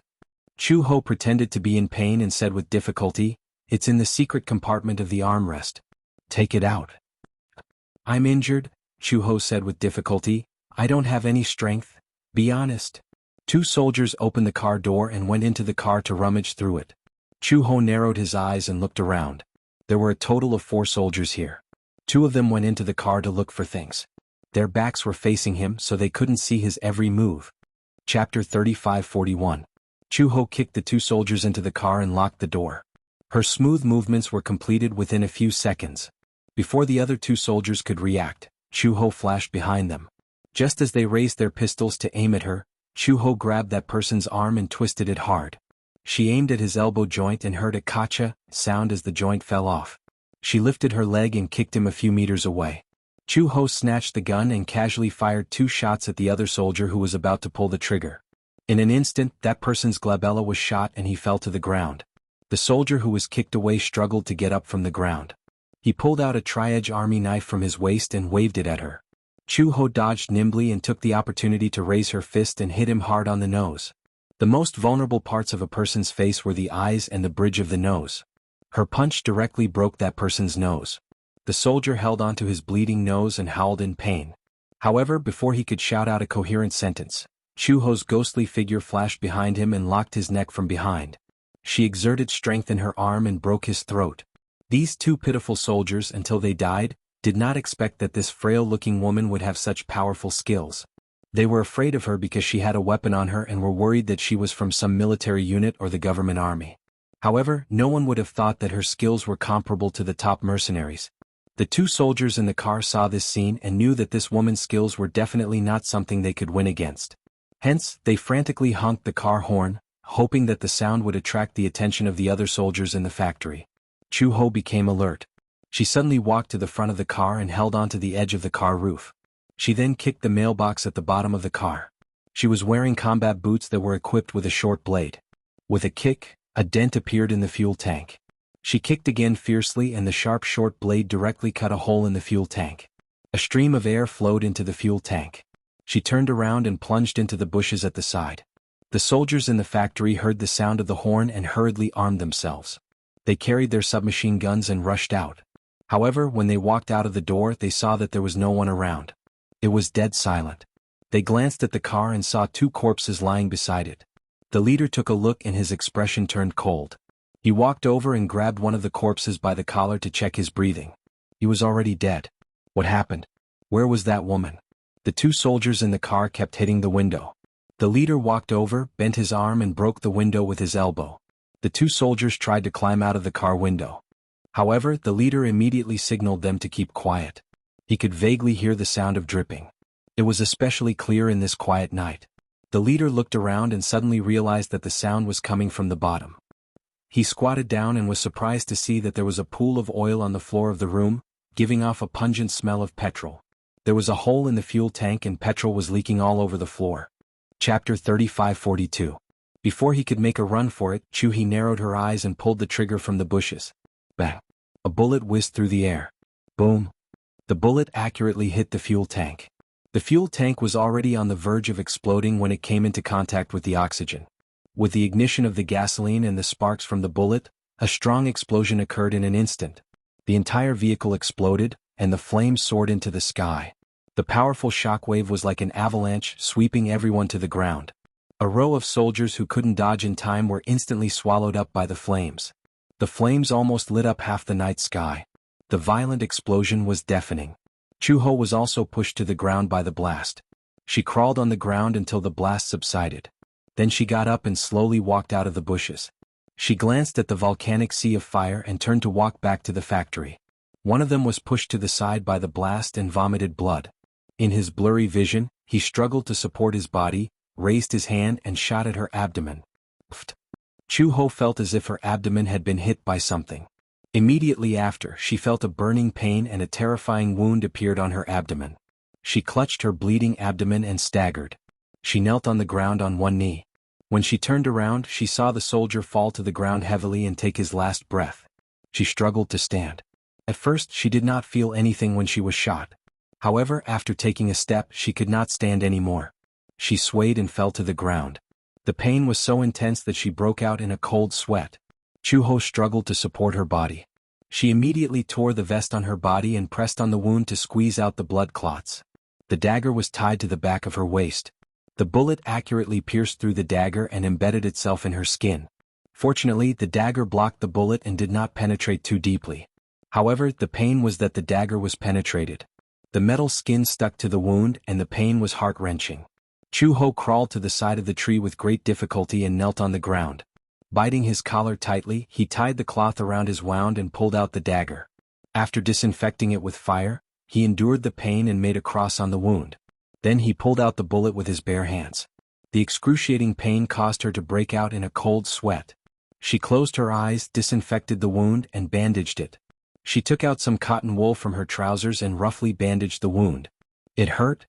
Chu Ho pretended to be in pain and said with difficulty, "It's in the secret compartment of the armrest. Take it out." "I'm injured," Chu Ho said with difficulty. "I don't have any strength. Be honest." Two soldiers opened the car door and went into the car to rummage through it. Chu Ho narrowed his eyes and looked around. There were a total of 4 soldiers here. 2 of them went into the car to look for things. Their backs were facing him so they couldn't see his every move. Chapter 35-41. Chu Ho kicked the 2 soldiers into the car and locked the door. Her smooth movements were completed within a few seconds. Before the other 2 soldiers could react, Chu Ho flashed behind them. Just as they raised their pistols to aim at her, Chu Ho grabbed that person's arm and twisted it hard. She aimed at his elbow joint and heard a "kacha" sound as the joint fell off. She lifted her leg and kicked him a few meters away. Chu Ho snatched the gun and casually fired 2 shots at the other soldier who was about to pull the trigger. In an instant, that person's glabella was shot and he fell to the ground. The soldier who was kicked away struggled to get up from the ground. He pulled out a tri-edge army knife from his waist and waved it at her. Chu Ho dodged nimbly and took the opportunity to raise her fist and hit him hard on the nose. The most vulnerable parts of a person's face were the eyes and the bridge of the nose. Her punch directly broke that person's nose. The soldier held onto his bleeding nose and howled in pain. However, before he could shout out a coherent sentence, Chu Ho's ghostly figure flashed behind him and locked his neck from behind. She exerted strength in her arm and broke his throat. These 2 pitiful soldiers, until they died, did not expect that this frail-looking woman would have such powerful skills. They were afraid of her because she had a weapon on her and were worried that she was from some military unit or the government army. However, no one would have thought that her skills were comparable to the top mercenaries. The 2 soldiers in the car saw this scene and knew that this woman's skills were definitely not something they could win against. Hence, they frantically honked the car horn, hoping that the sound would attract the attention of the other soldiers in the factory. Chu Ho became alert. She suddenly walked to the front of the car and held onto the edge of the car roof. She then kicked the mailbox at the bottom of the car. She was wearing combat boots that were equipped with a short blade. With a kick, A dent appeared in the fuel tank. She kicked again fiercely and the sharp short blade directly cut a hole in the fuel tank. A stream of air flowed into the fuel tank. She turned around and plunged into the bushes at the side. The soldiers in the factory heard the sound of the horn and hurriedly armed themselves. They carried their submachine guns and rushed out. However, when they walked out of the door, they saw that there was no one around. It was dead silent. They glanced at the car and saw 2 corpses lying beside it. The leader took a look and his expression turned cold. He walked over and grabbed one of the corpses by the collar to check his breathing. He was already dead. What happened? Where was that woman? The 2 soldiers in the car kept hitting the window. The leader walked over, bent his arm and broke the window with his elbow. The 2 soldiers tried to climb out of the car window. However, the leader immediately signaled them to keep quiet. He could vaguely hear the sound of dripping. It was especially clear in this quiet night. The leader looked around and suddenly realized that the sound was coming from the bottom. He squatted down and was surprised to see that there was a pool of oil on the floor of the room, giving off a pungent smell of petrol. There was a hole in the fuel tank and petrol was leaking all over the floor. Chapter 35:42. Before he could make a run for it, Chu-hee narrowed her eyes and pulled the trigger from the bushes. Bang! A bullet whizzed through the air. Boom! The bullet accurately hit the fuel tank. The fuel tank was already on the verge of exploding when it came into contact with the oxygen. With the ignition of the gasoline and the sparks from the bullet, a strong explosion occurred in an instant. The entire vehicle exploded, and the flames soared into the sky. The powerful shockwave was like an avalanche, sweeping everyone to the ground. A row of soldiers who couldn't dodge in time were instantly swallowed up by the flames. The flames almost lit up half the night sky. The violent explosion was deafening. Chu-ho was also pushed to the ground by the blast. She crawled on the ground until the blast subsided. Then she got up and slowly walked out of the bushes. She glanced at the volcanic sea of fire and turned to walk back to the factory. One of them was pushed to the side by the blast and vomited blood. In his blurry vision, he struggled to support his body, raised his hand and shot at her abdomen. Pfft. Chu-ho felt as if her abdomen had been hit by something. Immediately after, she felt a burning pain and a terrifying wound appeared on her abdomen. She clutched her bleeding abdomen and staggered. She knelt on the ground on one knee. When she turned around, she saw the soldier fall to the ground heavily and take his last breath. She struggled to stand. At first, she did not feel anything when she was shot. However, after taking a step, she could not stand anymore. She swayed and fell to the ground. The pain was so intense that she broke out in a cold sweat. Chu-ho struggled to support her body. She immediately tore the vest on her body and pressed on the wound to squeeze out the blood clots. The dagger was tied to the back of her waist. The bullet accurately pierced through the dagger and embedded itself in her skin. Fortunately, the dagger blocked the bullet and did not penetrate too deeply. However, the pain was that the dagger was penetrated. The metal skin stuck to the wound and the pain was heart-wrenching. Chu-ho crawled to the side of the tree with great difficulty and knelt on the ground. Biting his collar tightly, he tied the cloth around his wound and pulled out the dagger. After disinfecting it with fire, he endured the pain and made a cross on the wound. Then he pulled out the bullet with his bare hands. The excruciating pain caused her to break out in a cold sweat. She closed her eyes, disinfected the wound, and bandaged it. She took out some cotton wool from her trousers and roughly bandaged the wound. It hurt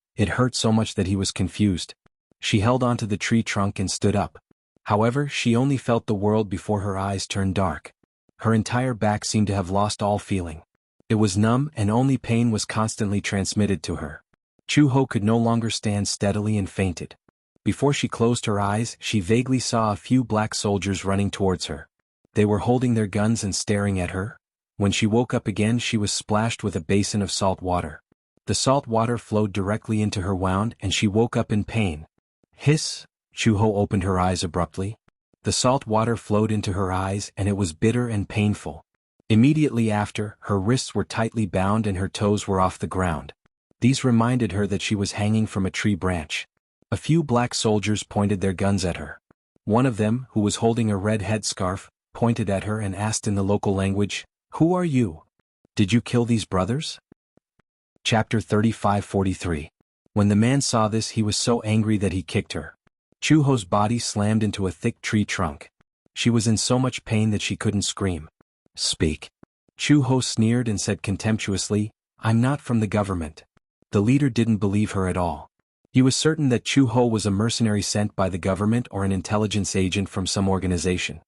so much that he was confused. She held onto the tree trunk and stood up. However, she only felt the world before her eyes turned dark. Her entire back seemed to have lost all feeling. It was numb and only pain was constantly transmitted to her. Chu-ho could no longer stand steadily and fainted. Before she closed her eyes, she vaguely saw a few black soldiers running towards her. They were holding their guns and staring at her. When she woke up again, she was splashed with a basin of salt water. The salt water flowed directly into her wound and she woke up in pain. Hiss! Chu-ho opened her eyes abruptly. The salt water flowed into her eyes and it was bitter and painful. Immediately after, her wrists were tightly bound and her toes were off the ground. These reminded her that she was hanging from a tree branch. A few black soldiers pointed their guns at her. One of them, who was holding a red headscarf, pointed at her and asked in the local language, "Who are you? Did you kill these brothers?" Chapter 35:43. When the man saw this, he was so angry that he kicked her. Chu-ho's body slammed into a thick tree trunk. She was in so much pain that she couldn't scream. "Speak." Chu-ho sneered and said contemptuously, "I'm not from the government." The leader didn't believe her at all. He was certain that Chu-ho was a mercenary sent by the government or an intelligence agent from some organization.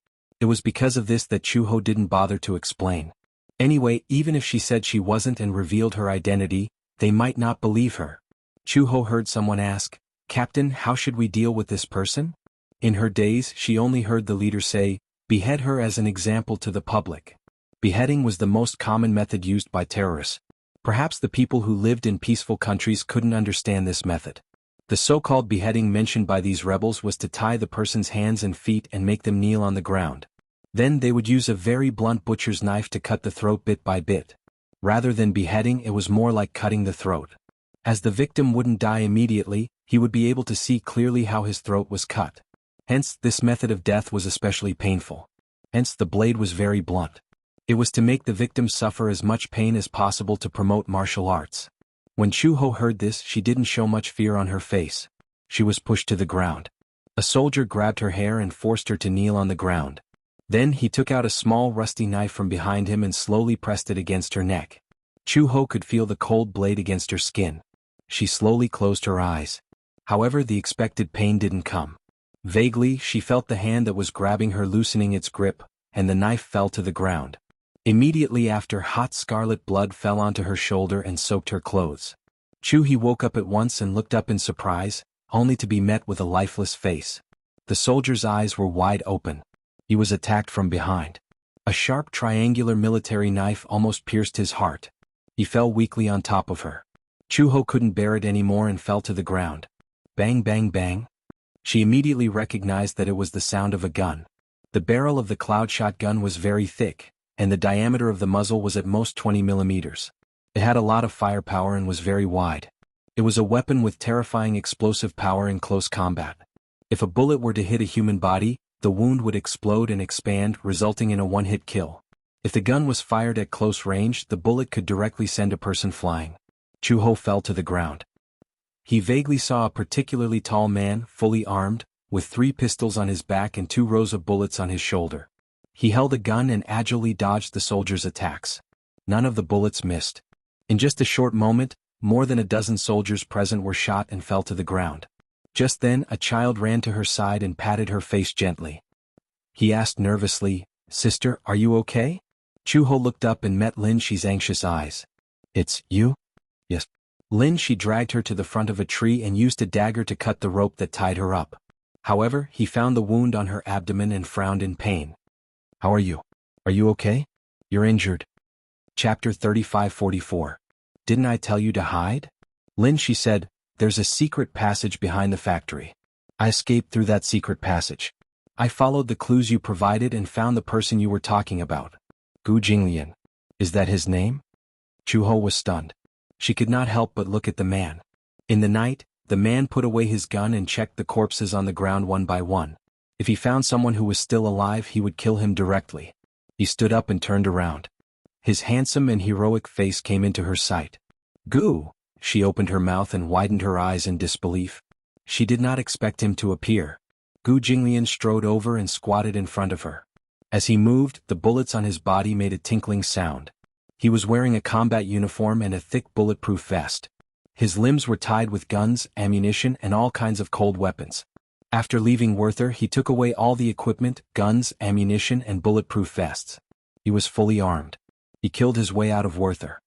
It was because of this that Chu Ho didn't bother to explain. Anyway, even if she said she wasn't and revealed her identity, they might not believe her. Chu Ho heard someone ask, "Captain, how should we deal with this person?" In her days, she only heard the leader say, "Behead her as an example to the public." Beheading was the most common method used by terrorists. Perhaps the people who lived in peaceful countries couldn't understand this method. The so-called beheading mentioned by these rebels was to tie the person's hands and feet and make them kneel on the ground. Then they would use a very blunt butcher's knife to cut the throat bit by bit. Rather than beheading, it was more like cutting the throat. As the victim wouldn't die immediately, he would be able to see clearly how his throat was cut. Hence, this method of death was especially painful. Hence, the blade was very blunt. It was to make the victim suffer as much pain as possible to promote martial arts. When Chu Ho heard this, she didn't show much fear on her face. She was pushed to the ground. A soldier grabbed her hair and forced her to kneel on the ground. Then he took out a small rusty knife from behind him and slowly pressed it against her neck. Chu Ho could feel the cold blade against her skin. She slowly closed her eyes. However, the expected pain didn't come. Vaguely, she felt the hand that was grabbing her loosening its grip, and the knife fell to the ground. Immediately after, hot scarlet blood fell onto her shoulder and soaked her clothes. Chu He woke up at once and looked up in surprise, only to be met with a lifeless face. The soldier's eyes were wide open. He was attacked from behind. A sharp triangular military knife almost pierced his heart. He fell weakly on top of her. Chu Ho couldn't bear it anymore and fell to the ground. Bang bang bang. She immediately recognized that it was the sound of a gun. The barrel of the cloud shotgun was very thick, and the diameter of the muzzle was at most 20 millimeters. It had a lot of firepower and was very wide. It was a weapon with terrifying explosive power in close combat. If a bullet were to hit a human body, the wound would explode and expand, resulting in a one-hit kill. If the gun was fired at close range, the bullet could directly send a person flying. Chu Ho fell to the ground. He vaguely saw a particularly tall man, fully armed, with 3 pistols on his back and 2 rows of bullets on his shoulder. He held a gun and agilely dodged the soldiers' attacks. None of the bullets missed. In just a short moment, more than a dozen soldiers present were shot and fell to the ground. Just then, a child ran to her side and patted her face gently. He asked nervously, "Sister, are you okay?" Chu Ho looked up and met Lin Shi's anxious eyes. "It's you?" "Yes." Lin Shi dragged her to the front of a tree and used a dagger to cut the rope that tied her up. However, he found the wound on her abdomen and frowned in pain. "How are you? Are you okay? You're injured." Chapter 35-44. "Didn't I tell you to hide?" Lin Shi said, "There's a secret passage behind the factory. I escaped through that secret passage. I followed the clues you provided and found the person you were talking about. Gu Jinglian. Is that his name?" Chu Ho was stunned. She could not help but look at the man. In the night, the man put away his gun and checked the corpses on the ground one by one. If he found someone who was still alive, he would kill him directly. He stood up and turned around. His handsome and heroic face came into her sight. "Gu!" She opened her mouth and widened her eyes in disbelief. She did not expect him to appear. Gu Jinglian strode over and squatted in front of her. As he moved, the bullets on his body made a tinkling sound. He was wearing a combat uniform and a thick bulletproof vest. His limbs were tied with guns, ammunition, and all kinds of cold weapons. After leaving Werther, he took away all the equipment, guns, ammunition, and bulletproof vests. He was fully armed. He killed his way out of Werther.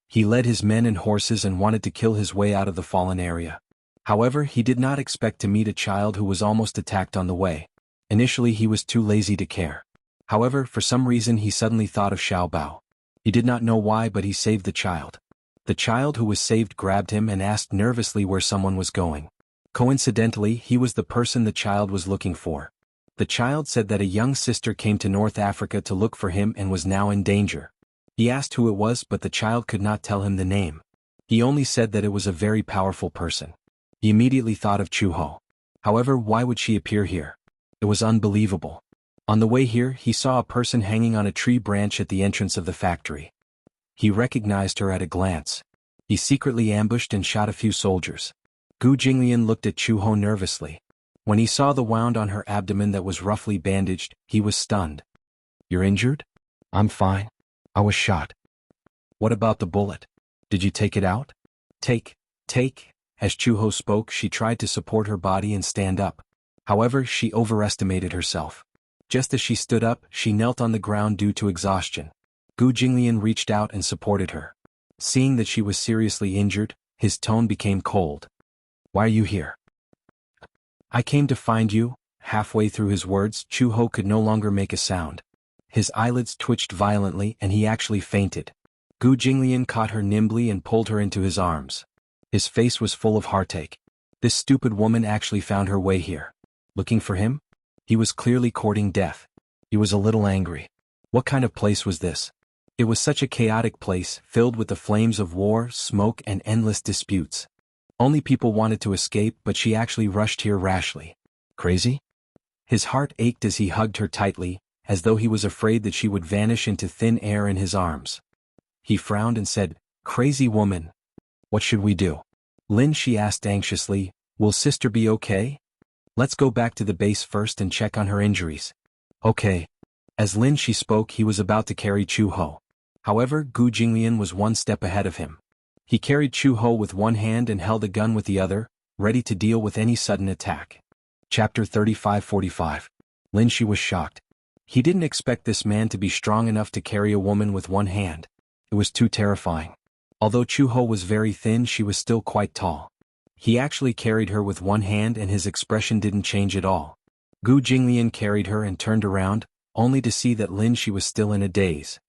He led his men and horses and wanted to kill his way out of the fallen area. However, he did not expect to meet a child who was almost attacked on the way. Initially, he was too lazy to care. However, for some reason he suddenly thought of Xiao Bao. He did not know why, but he saved the child. The child who was saved grabbed him and asked nervously where someone was going. Coincidentally, he was the person the child was looking for. The child said that a young sister came to North Africa to look for him and was now in danger. He asked who it was, but the child could not tell him the name. He only said that it was a very powerful person. He immediately thought of Chu Ho. However, why would she appear here? It was unbelievable. On the way here, he saw a person hanging on a tree branch at the entrance of the factory. He recognized her at a glance. He secretly ambushed and shot a few soldiers. Gu Jinglian looked at Chu Ho nervously. When he saw the wound on her abdomen that was roughly bandaged, he was stunned. "You're injured?" "I'm fine. I was shot." "What about the bullet? Did you take it out?" Take. As Chu Ho spoke, she tried to support her body and stand up. However, she overestimated herself. Just as she stood up, she knelt on the ground due to exhaustion. Gu Jinglian reached out and supported her. Seeing that she was seriously injured, his tone became cold. "Why are you here?" "I came to find you." Halfway through his words, Chu Ho could no longer make a sound. His eyelids twitched violently and he actually fainted. Gu Jinglian caught her nimbly and pulled her into his arms. His face was full of heartache. This stupid woman actually found her way here. Looking for him? He was clearly courting death. He was a little angry. What kind of place was this? It was such a chaotic place, filled with the flames of war, smoke, and endless disputes. Only people wanted to escape, but she actually rushed here rashly. Crazy? His heart ached as he hugged her tightly, as though he was afraid that she would vanish into thin air in his arms. He frowned and said, "Crazy woman. What should we do?" "Lin," she asked anxiously, "will sister be okay? Let's go back to the base first and check on her injuries." "Okay." As Lin she spoke, he was about to carry Chu Ho. However, Gu Jinglian was one step ahead of him. He carried Chu Ho with one hand and held a gun with the other, ready to deal with any sudden attack. Chapter 35-45. Lin Shi was shocked. He didn't expect this man to be strong enough to carry a woman with one hand. It was too terrifying. Although Chu Ho was very thin, she was still quite tall. He actually carried her with one hand and his expression didn't change at all. Gu Jinglian carried her and turned around, only to see that Lin Shi was still in a daze.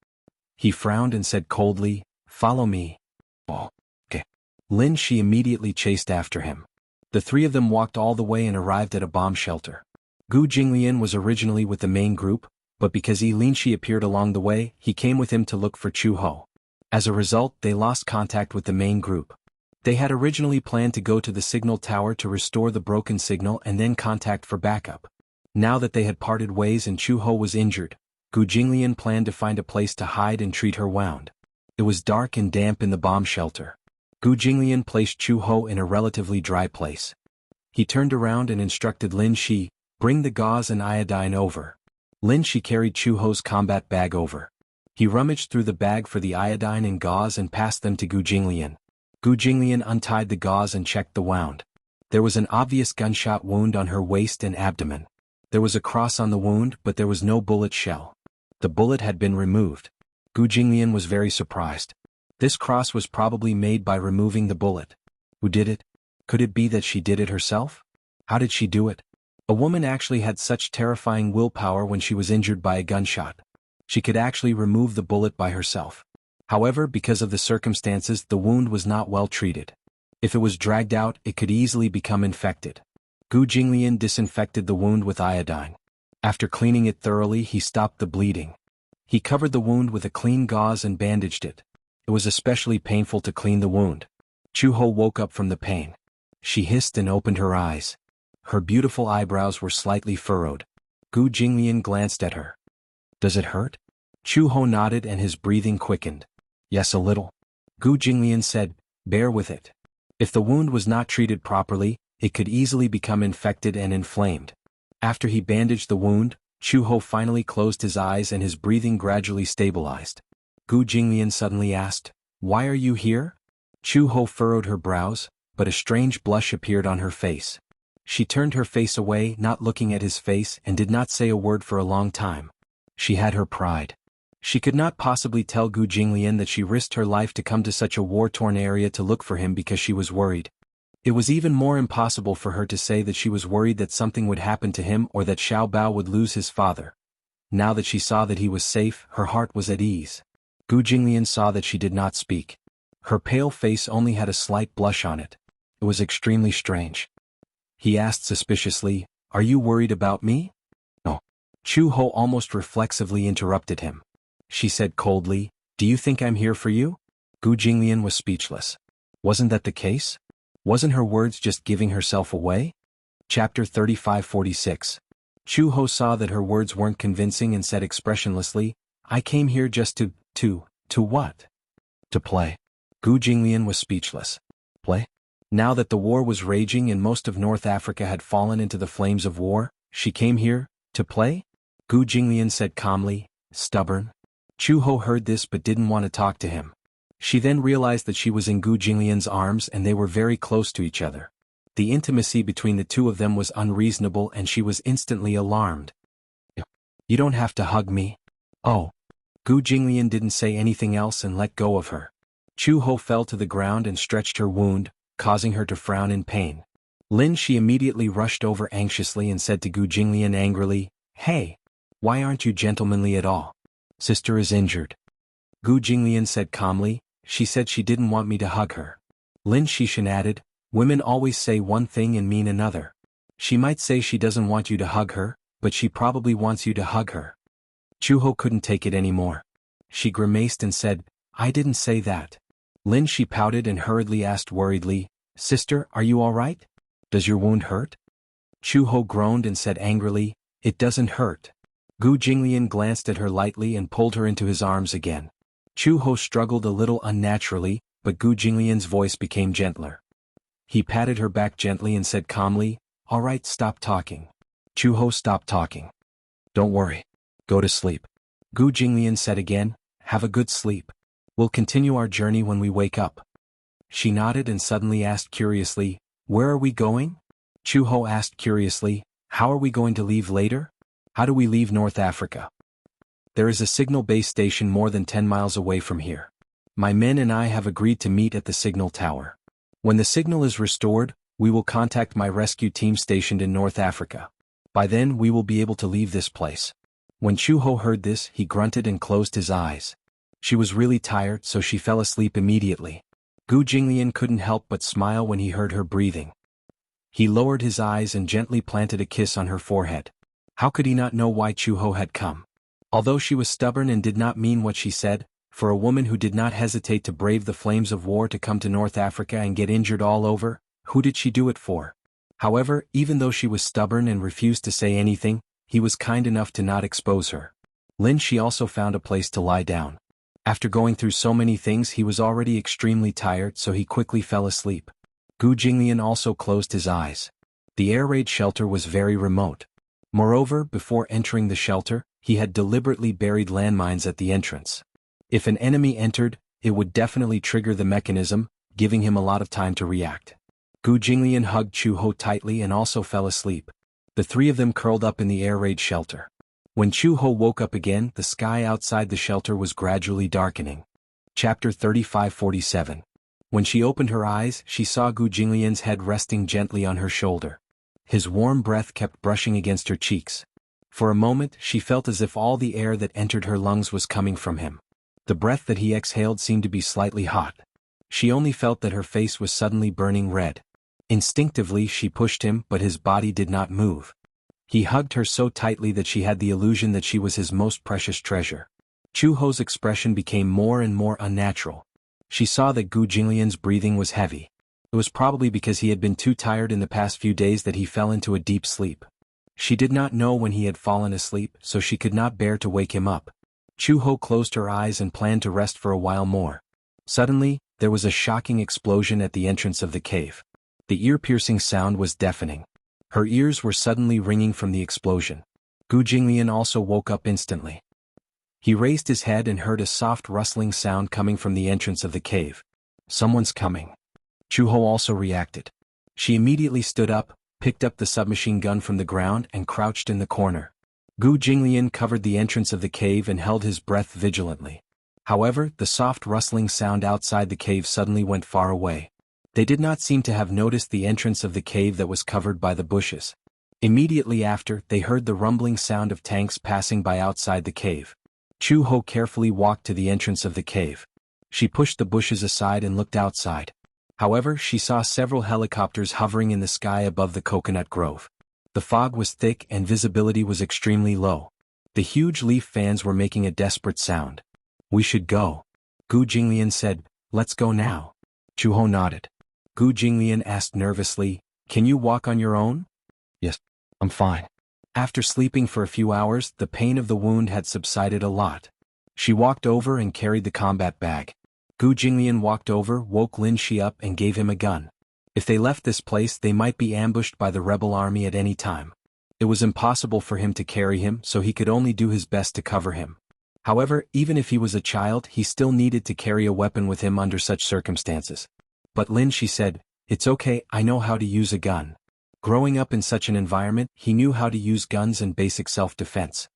He frowned and said coldly, "Follow me." "Oh, okay." Lin Shi immediately chased after him. The three of them walked all the way and arrived at a bomb shelter. Gu Jinglian was originally with the main group, but because Lin Shi appeared along the way, he came with him to look for Chu Ho. As a result, they lost contact with the main group. They had originally planned to go to the signal tower to restore the broken signal and then contact for backup. Now that they had parted ways and Chu Ho was injured, Gu Jinglian planned to find a place to hide and treat her wound. It was dark and damp in the bomb shelter. Gu Jinglian placed Chu Ho in a relatively dry place. He turned around and instructed Lin Shi, "Bring the gauze and iodine over." Lin Shi carried Chu Ho's combat bag over. He rummaged through the bag for the iodine and gauze and passed them to Gu Jinglian. Gu Jinglian untied the gauze and checked the wound. There was an obvious gunshot wound on her waist and abdomen. There was a cross on the wound, but there was no bullet shell. The bullet had been removed. Gu Jinglian was very surprised. This cross was probably made by removing the bullet. Who did it? Could it be that she did it herself? How did she do it? A woman actually had such terrifying willpower when she was injured by a gunshot. She could actually remove the bullet by herself. However, because of the circumstances, the wound was not well treated. If it was dragged out, it could easily become infected. Gu Jinglian disinfected the wound with iodine. After cleaning it thoroughly, he stopped the bleeding. He covered the wound with a clean gauze and bandaged it. It was especially painful to clean the wound. Chu Ho woke up from the pain. She hissed and opened her eyes. Her beautiful eyebrows were slightly furrowed. Gu Jinglian glanced at her. "Does it hurt?" Chu Ho nodded and his breathing quickened. "Yes, a little." Gu Jinglian said, "Bear with it. If the wound was not treated properly, it could easily become infected and inflamed." After he bandaged the wound, Chu Ho finally closed his eyes and his breathing gradually stabilized. Gu Jinglian suddenly asked, "Why are you here?" Chu Ho furrowed her brows, but a strange blush appeared on her face. She turned her face away, not looking at his face, and did not say a word for a long time. She had her pride. She could not possibly tell Gu Jinglian that she risked her life to come to such a war-torn area to look for him because she was worried. It was even more impossible for her to say that she was worried that something would happen to him or that Xiao Bao would lose his father. Now that she saw that he was safe, her heart was at ease. Gu Jinglian saw that she did not speak. Her pale face only had a slight blush on it. It was extremely strange. He asked suspiciously, "Are you worried about me?" "No." Chu Ho almost reflexively interrupted him. She said coldly, "Do you think I'm here for you?" Gu Jinglian was speechless. Wasn't that the case? Wasn't her words just giving herself away? Chapter 35-46. Chu Ho saw that her words weren't convincing and said expressionlessly, "I came here just to what? To play." Gu Jinglian was speechless. Play? Now that the war was raging and most of North Africa had fallen into the flames of war, she came here, to play? Gu Jinglian said calmly, "Stubborn." Chu Ho heard this but didn't want to talk to him. She then realized that she was in Gu Jinglian's arms and they were very close to each other. The intimacy between the two of them was unreasonable and she was instantly alarmed. You don't have to hug me. Oh. Gu Jinglian didn't say anything else and let go of her. Chu Ho fell to the ground and stretched her wound, causing her to frown in pain. Lin Shi immediately rushed over anxiously and said to Gu Jinglian angrily, "Hey! Why aren't you gentlemanly at all? Sister is injured." Gu Jinglian said calmly, "She said she didn't want me to hug her." Lin Shishan added, "Women always say one thing and mean another. She might say she doesn't want you to hug her, but she probably wants you to hug her." Chu Ho couldn't take it anymore. She grimaced and said, "I didn't say that." Lin Shi pouted and hurriedly asked worriedly, "Sister, are you all right? Does your wound hurt?" Chu Ho groaned and said angrily, "It doesn't hurt." Gu Jinglian glanced at her lightly and pulled her into his arms again. Chu Ho struggled a little unnaturally, but Gu Jinglian's voice became gentler. He patted her back gently and said calmly, "All right, stop talking." Chu Ho stopped talking. "Don't worry. Go to sleep." Gu Jinglian said again, "Have a good sleep. We'll continue our journey when we wake up." She nodded and suddenly asked curiously, "Where are we going?" Chu Ho asked curiously, "How are we going to leave later? How do we leave North Africa?" "There is a signal base station more than 10 miles away from here. My men and I have agreed to meet at the signal tower. When the signal is restored, we will contact my rescue team stationed in North Africa. By then we will be able to leave this place." When Chu Ho heard this, he grunted and closed his eyes. She was really tired, so she fell asleep immediately. Gu Jinglian couldn't help but smile when he heard her breathing. He lowered his eyes and gently planted a kiss on her forehead. How could he not know why Chu Ho had come? Although she was stubborn and did not mean what she said, for a woman who did not hesitate to brave the flames of war to come to North Africa and get injured all over, who did she do it for? However, even though she was stubborn and refused to say anything, he was kind enough to not expose her. Lin Shi also found a place to lie down. After going through so many things, he was already extremely tired, so he quickly fell asleep. Gu Jinglian also closed his eyes. The air raid shelter was very remote. Moreover, before entering the shelter, he had deliberately buried landmines at the entrance. If an enemy entered, it would definitely trigger the mechanism, giving him a lot of time to react. Gu Jinglian hugged Chu Ho tightly and also fell asleep. The three of them curled up in the air raid shelter. When Chu Ho woke up again, the sky outside the shelter was gradually darkening. Chapter 35-47. When she opened her eyes, she saw Gu Jinglian's head resting gently on her shoulder. His warm breath kept brushing against her cheeks. For a moment, she felt as if all the air that entered her lungs was coming from him. The breath that he exhaled seemed to be slightly hot. She only felt that her face was suddenly burning red. Instinctively she pushed him, but his body did not move. He hugged her so tightly that she had the illusion that she was his most precious treasure. Chu Ho's expression became more and more unnatural. She saw that Gu Jinglian's breathing was heavy. It was probably because he had been too tired in the past few days that he fell into a deep sleep. She did not know when he had fallen asleep, so she could not bear to wake him up. Chu Ho closed her eyes and planned to rest for a while more. Suddenly, there was a shocking explosion at the entrance of the cave. The ear-piercing sound was deafening. Her ears were suddenly ringing from the explosion. Gu Jinglian also woke up instantly. He raised his head and heard a soft rustling sound coming from the entrance of the cave. Someone's coming. Chu Ho also reacted. She immediately stood up, picked up the submachine gun from the ground and crouched in the corner. Gu Jinglian covered the entrance of the cave and held his breath vigilantly. However, the soft rustling sound outside the cave suddenly went far away. They did not seem to have noticed the entrance of the cave that was covered by the bushes. Immediately after, they heard the rumbling sound of tanks passing by outside the cave. Chu Ho carefully walked to the entrance of the cave. She pushed the bushes aside and looked outside. However, she saw several helicopters hovering in the sky above the coconut grove. The fog was thick and visibility was extremely low. The huge leaf fans were making a desperate sound. "We should go." Gu Jinglian said, "Let's go now." Chu Ho nodded. Gu Jinglian asked nervously, "Can you walk on your own?" "Yes, I'm fine." After sleeping for a few hours, the pain of the wound had subsided a lot. She walked over and carried the combat bag. Gu Jinglian walked over, woke Lin Shi up and gave him a gun. If they left this place, they might be ambushed by the rebel army at any time. It was impossible for him to carry him, so he could only do his best to cover him. However, even if he was a child, he still needed to carry a weapon with him under such circumstances. But Lin Shi said, "It's okay, I know how to use a gun." Growing up in such an environment, he knew how to use guns and basic self-defense.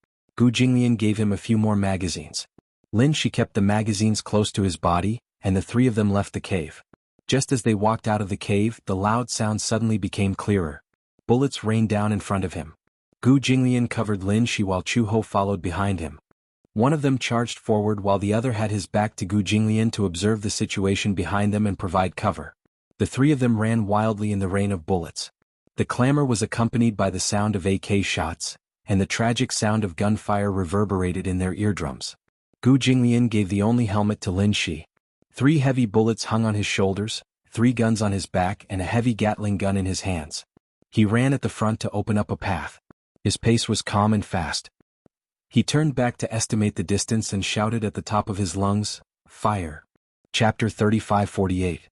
Gu Jinglian gave him a few more magazines. Lin Shi kept the magazines close to his body, and the three of them left the cave. Just as they walked out of the cave, the loud sound suddenly became clearer. Bullets rained down in front of him. Gu Jinglian covered Lin Shi while Chu Ho followed behind him. One of them charged forward while the other had his back to Gu Jinglian to observe the situation behind them and provide cover. The three of them ran wildly in the rain of bullets. The clamor was accompanied by the sound of AK shots, and the tragic sound of gunfire reverberated in their eardrums. Gu Jinglian gave the only helmet to Lin Shi. 3 heavy bullets hung on his shoulders, 3 guns on his back and a heavy Gatling gun in his hands. He ran at the front to open up a path. His pace was calm and fast. He turned back to estimate the distance and shouted at the top of his lungs, "Fire!" Chapter 35-48.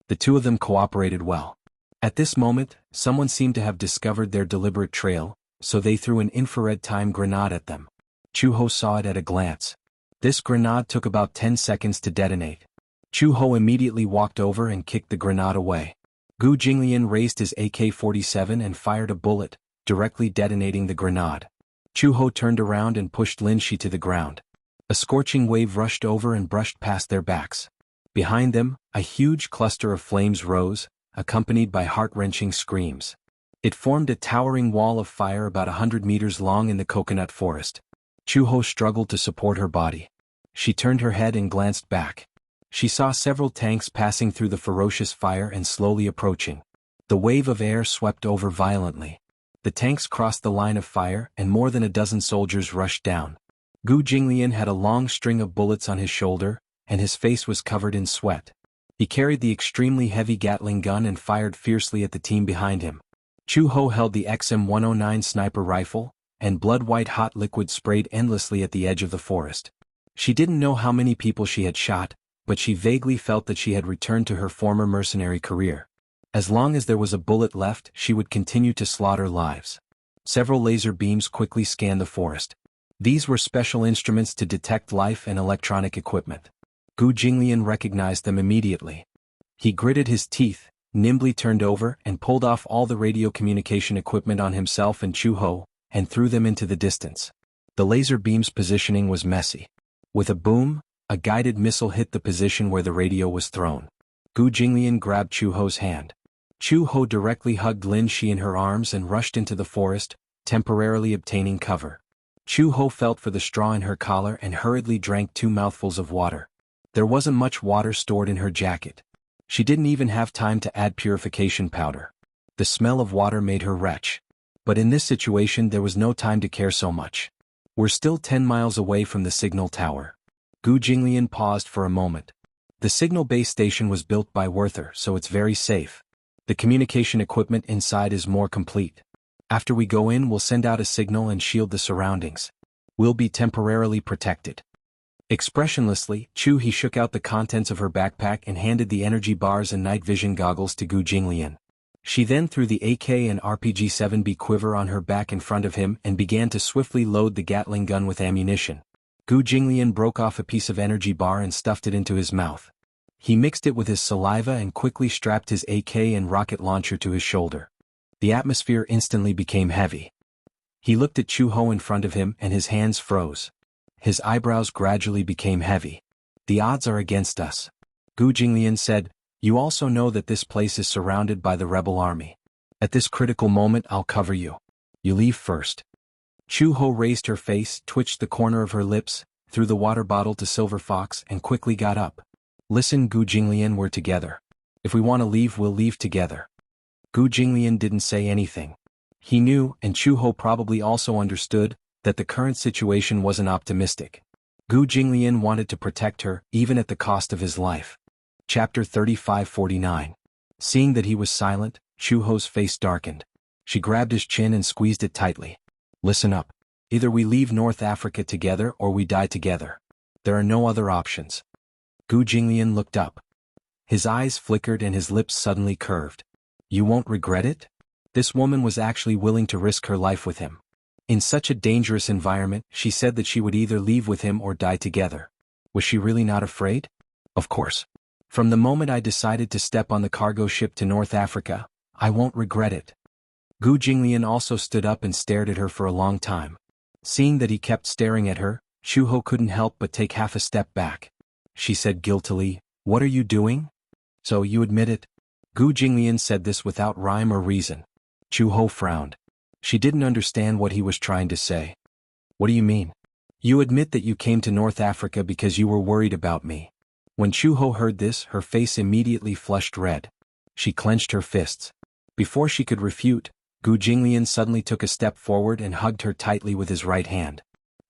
The two of them cooperated well. At this moment, someone seemed to have discovered their deliberate trail, so they threw an infrared time grenade at them. Chu Ho saw it at a glance. This grenade took about 10 seconds to detonate. Chu Ho immediately walked over and kicked the grenade away. Gu Jinglian raised his AK-47 and fired a bullet, directly detonating the grenade. Chu Ho turned around and pushed Lin Shi to the ground. A scorching wave rushed over and brushed past their backs. Behind them, a huge cluster of flames rose, accompanied by heart-wrenching screams. It formed a towering wall of fire about 100 meters long in the coconut forest. Chu Ho struggled to support her body. She turned her head and glanced back. She saw several tanks passing through the ferocious fire and slowly approaching. The wave of air swept over violently. The tanks crossed the line of fire and more than a dozen soldiers rushed down. Gu Jinglian had a long string of bullets on his shoulder, and his face was covered in sweat. He carried the extremely heavy Gatling gun and fired fiercely at the team behind him. Chu Ho held the XM-109 sniper rifle, and blood-white hot liquid sprayed endlessly at the edge of the forest. She didn't know how many people she had shot, but she vaguely felt that she had returned to her former mercenary career. As long as there was a bullet left, she would continue to slaughter lives. Several laser beams quickly scanned the forest. These were special instruments to detect life and electronic equipment. Gu Jinglian recognized them immediately. He gritted his teeth, nimbly turned over and pulled off all the radio communication equipment on himself and Chu Ho, and threw them into the distance. The laser beam's positioning was messy. With a boom, a guided missile hit the position where the radio was thrown. Gu Jinglian grabbed Chu Ho's hand. Chu Ho directly hugged Lin Shi in her arms and rushed into the forest, temporarily obtaining cover. Chu Ho felt for the straw in her collar and hurriedly drank 2 mouthfuls of water. There wasn't much water stored in her jacket. She didn't even have time to add purification powder. The smell of water made her retch. But in this situation there was no time to care so much. We're still 10 miles away from the signal tower. Gu Jinglian paused for a moment. The signal base station was built by Werther, so it's very safe. The communication equipment inside is more complete. After we go in, we'll send out a signal and shield the surroundings. We'll be temporarily protected. Expressionlessly, He shook out the contents of her backpack and handed the energy bars and night vision goggles to Gu Jinglian. She then threw the AK and RPG-7B quiver on her back in front of him and began to swiftly load the Gatling gun with ammunition. Gu Jinglian broke off a piece of energy bar and stuffed it into his mouth. He mixed it with his saliva and quickly strapped his AK and rocket launcher to his shoulder. The atmosphere instantly became heavy. He looked at Chu Ho in front of him and his hands froze. His eyebrows gradually became heavy. The odds are against us. Gu Jinglian said, "You also know that this place is surrounded by the rebel army. At this critical moment I'll cover you. You leave first." Chu Ho raised her face, twitched the corner of her lips, threw the water bottle to Silver Fox and quickly got up. "Listen, Gu Jinglian, we're together. If we want to leave, we'll leave together." Gu Jinglian didn't say anything. He knew, and Chu Ho probably also understood, that the current situation wasn't optimistic. Gu Jinglian wanted to protect her, even at the cost of his life. Chapter 35-49. Seeing that he was silent, Chu Ho's face darkened. She grabbed his chin and squeezed it tightly. "Listen up. Either we leave North Africa together or we die together. There are no other options." Gu Jinglian looked up. His eyes flickered and his lips suddenly curved. "You won't regret it?" This woman was actually willing to risk her life with him. In such a dangerous environment, she said that she would either leave with him or die together. Was she really not afraid? Of course. "From the moment I decided to step on the cargo ship to North Africa, I won't regret it." Gu Jinglian also stood up and stared at her for a long time. Seeing that he kept staring at her, Chu-ho couldn't help but take half a step back. She said guiltily, "What are you doing?" "So you admit it?" Gu Jinglian said this without rhyme or reason. Chu-ho frowned. She didn't understand what he was trying to say. "What do you mean?" "You admit that you came to North Africa because you were worried about me." When Chu-ho heard this, her face immediately flushed red. She clenched her fists. Before she could refute, Gu Jinglian suddenly took a step forward and hugged her tightly with his right hand.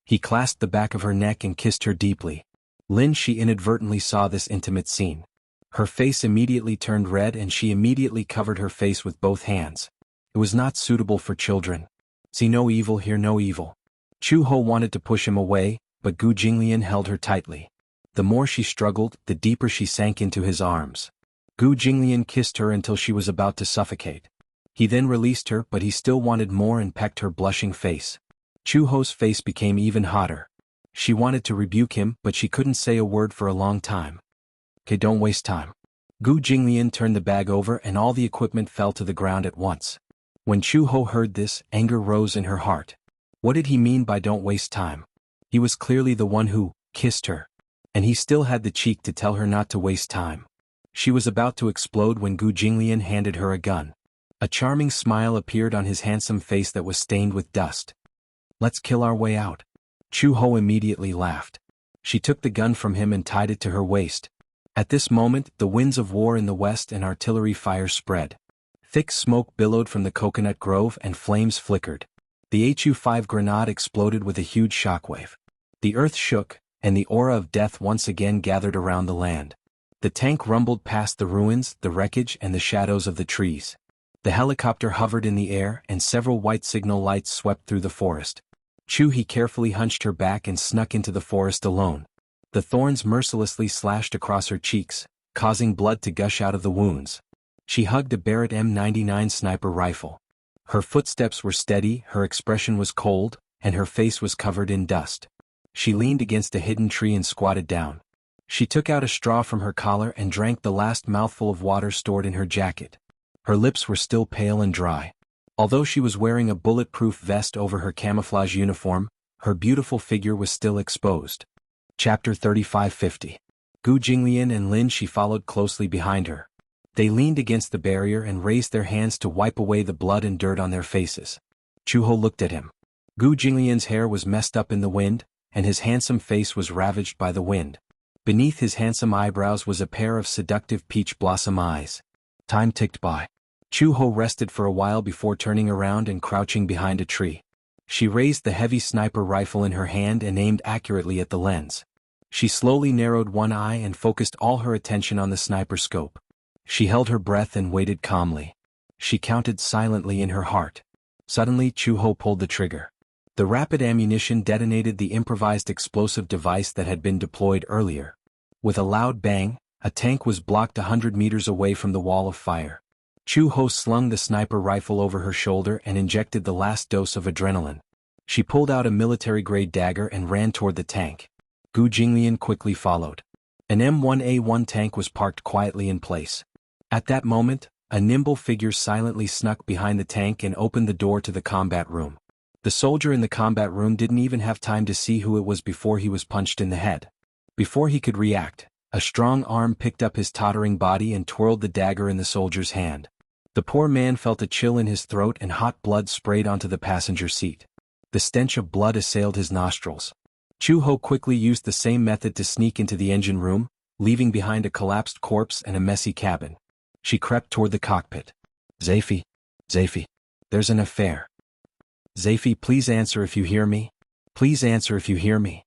He clasped the back of her neck and kissed her deeply. Lin Shi inadvertently saw this intimate scene. Her face immediately turned red and she immediately covered her face with both hands. It was not suitable for children. See no evil, hear no evil. Chu-ho wanted to push him away, but Gu Jinglian held her tightly. The more she struggled, the deeper she sank into his arms. Gu Jinglian kissed her until she was about to suffocate. He then released her, but he still wanted more and pecked her blushing face. Chu-ho's face became even hotter. She wanted to rebuke him, but she couldn't say a word for a long time. "Okay, don't waste time." Gu Jinglian turned the bag over and all the equipment fell to the ground at once. When Chu-ho heard this, anger rose in her heart. What did he mean by "don't waste time"? He was clearly the one who kissed her. And he still had the cheek to tell her not to waste time. She was about to explode when Gu Jinglian handed her a gun. A charming smile appeared on his handsome face that was stained with dust. "Let's kill our way out." Chu-ho immediately laughed. She took the gun from him and tied it to her waist. At this moment, the winds of war in the west and artillery fire spread. Thick smoke billowed from the coconut grove and flames flickered. The HU-5 grenade exploded with a huge shockwave. The earth shook, and the aura of death once again gathered around the land. The tank rumbled past the ruins, the wreckage, and the shadows of the trees. The helicopter hovered in the air, and several white signal lights swept through the forest. He carefully hunched her back and snuck into the forest alone. The thorns mercilessly slashed across her cheeks, causing blood to gush out of the wounds. She hugged a Barrett M99 sniper rifle. Her footsteps were steady, her expression was cold, and her face was covered in dust. She leaned against a hidden tree and squatted down. She took out a straw from her collar and drank the last mouthful of water stored in her jacket. Her lips were still pale and dry. Although she was wearing a bulletproof vest over her camouflage uniform, her beautiful figure was still exposed. Chapter 3550. Gu Jinglian and Lin Shi followed closely behind her. They leaned against the barrier and raised their hands to wipe away the blood and dirt on their faces. Chu-ho looked at him. Gu Jinglian's hair was messed up in the wind, and his handsome face was ravaged by the wind. Beneath his handsome eyebrows was a pair of seductive peach blossom eyes. Time ticked by. Chu-ho rested for a while before turning around and crouching behind a tree. She raised the heavy sniper rifle in her hand and aimed accurately at the lens. She slowly narrowed one eye and focused all her attention on the sniper scope. She held her breath and waited calmly. She counted silently in her heart. Suddenly Chu-ho pulled the trigger. The rapid ammunition detonated the improvised explosive device that had been deployed earlier. With a loud bang, a tank was blocked 100 meters away from the wall of fire. Chu-ho slung the sniper rifle over her shoulder and injected the last dose of adrenaline. She pulled out a military-grade dagger and ran toward the tank. Gu Jinglian quickly followed. An M1A1 tank was parked quietly in place. At that moment, a nimble figure silently snuck behind the tank and opened the door to the combat room. The soldier in the combat room didn't even have time to see who it was before he was punched in the head. Before he could react, a strong arm picked up his tottering body and twirled the dagger in the soldier's hand. The poor man felt a chill in his throat and hot blood sprayed onto the passenger seat. The stench of blood assailed his nostrils. Chu-ho quickly used the same method to sneak into the engine room, leaving behind a collapsed corpse and a messy cabin. She crept toward the cockpit. Zaifi, there's an affair. Zaifi, please answer if you hear me. Please answer if you hear me.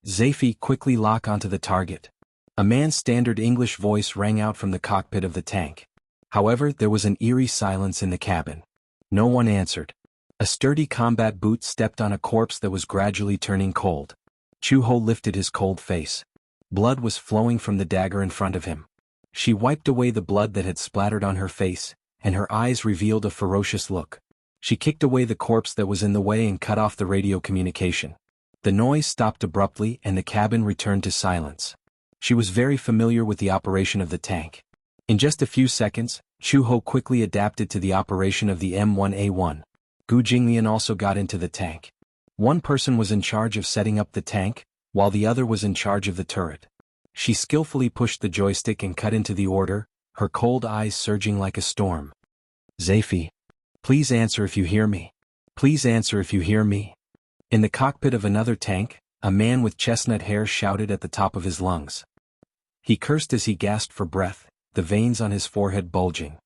Zaifi, quickly lock onto the target. A man's standard English voice rang out from the cockpit of the tank. However, there was an eerie silence in the cabin. No one answered. A sturdy combat boot stepped on a corpse that was gradually turning cold. Chu-ho lifted his cold face. Blood was flowing from the dagger in front of him. She wiped away the blood that had splattered on her face, and her eyes revealed a ferocious look. She kicked away the corpse that was in the way and cut off the radio communication. The noise stopped abruptly and the cabin returned to silence. She was very familiar with the operation of the tank. In just a few seconds, Chu-ho quickly adapted to the operation of the M1A1. Gu Jinglian also got into the tank. One person was in charge of setting up the tank, while the other was in charge of the turret. She skillfully pushed the joystick and cut into the order, her cold eyes surging like a storm. Zephy. Please answer if you hear me. Please answer if you hear me. In the cockpit of another tank, a man with chestnut hair shouted at the top of his lungs. He cursed as he gasped for breath, the veins on his forehead bulging.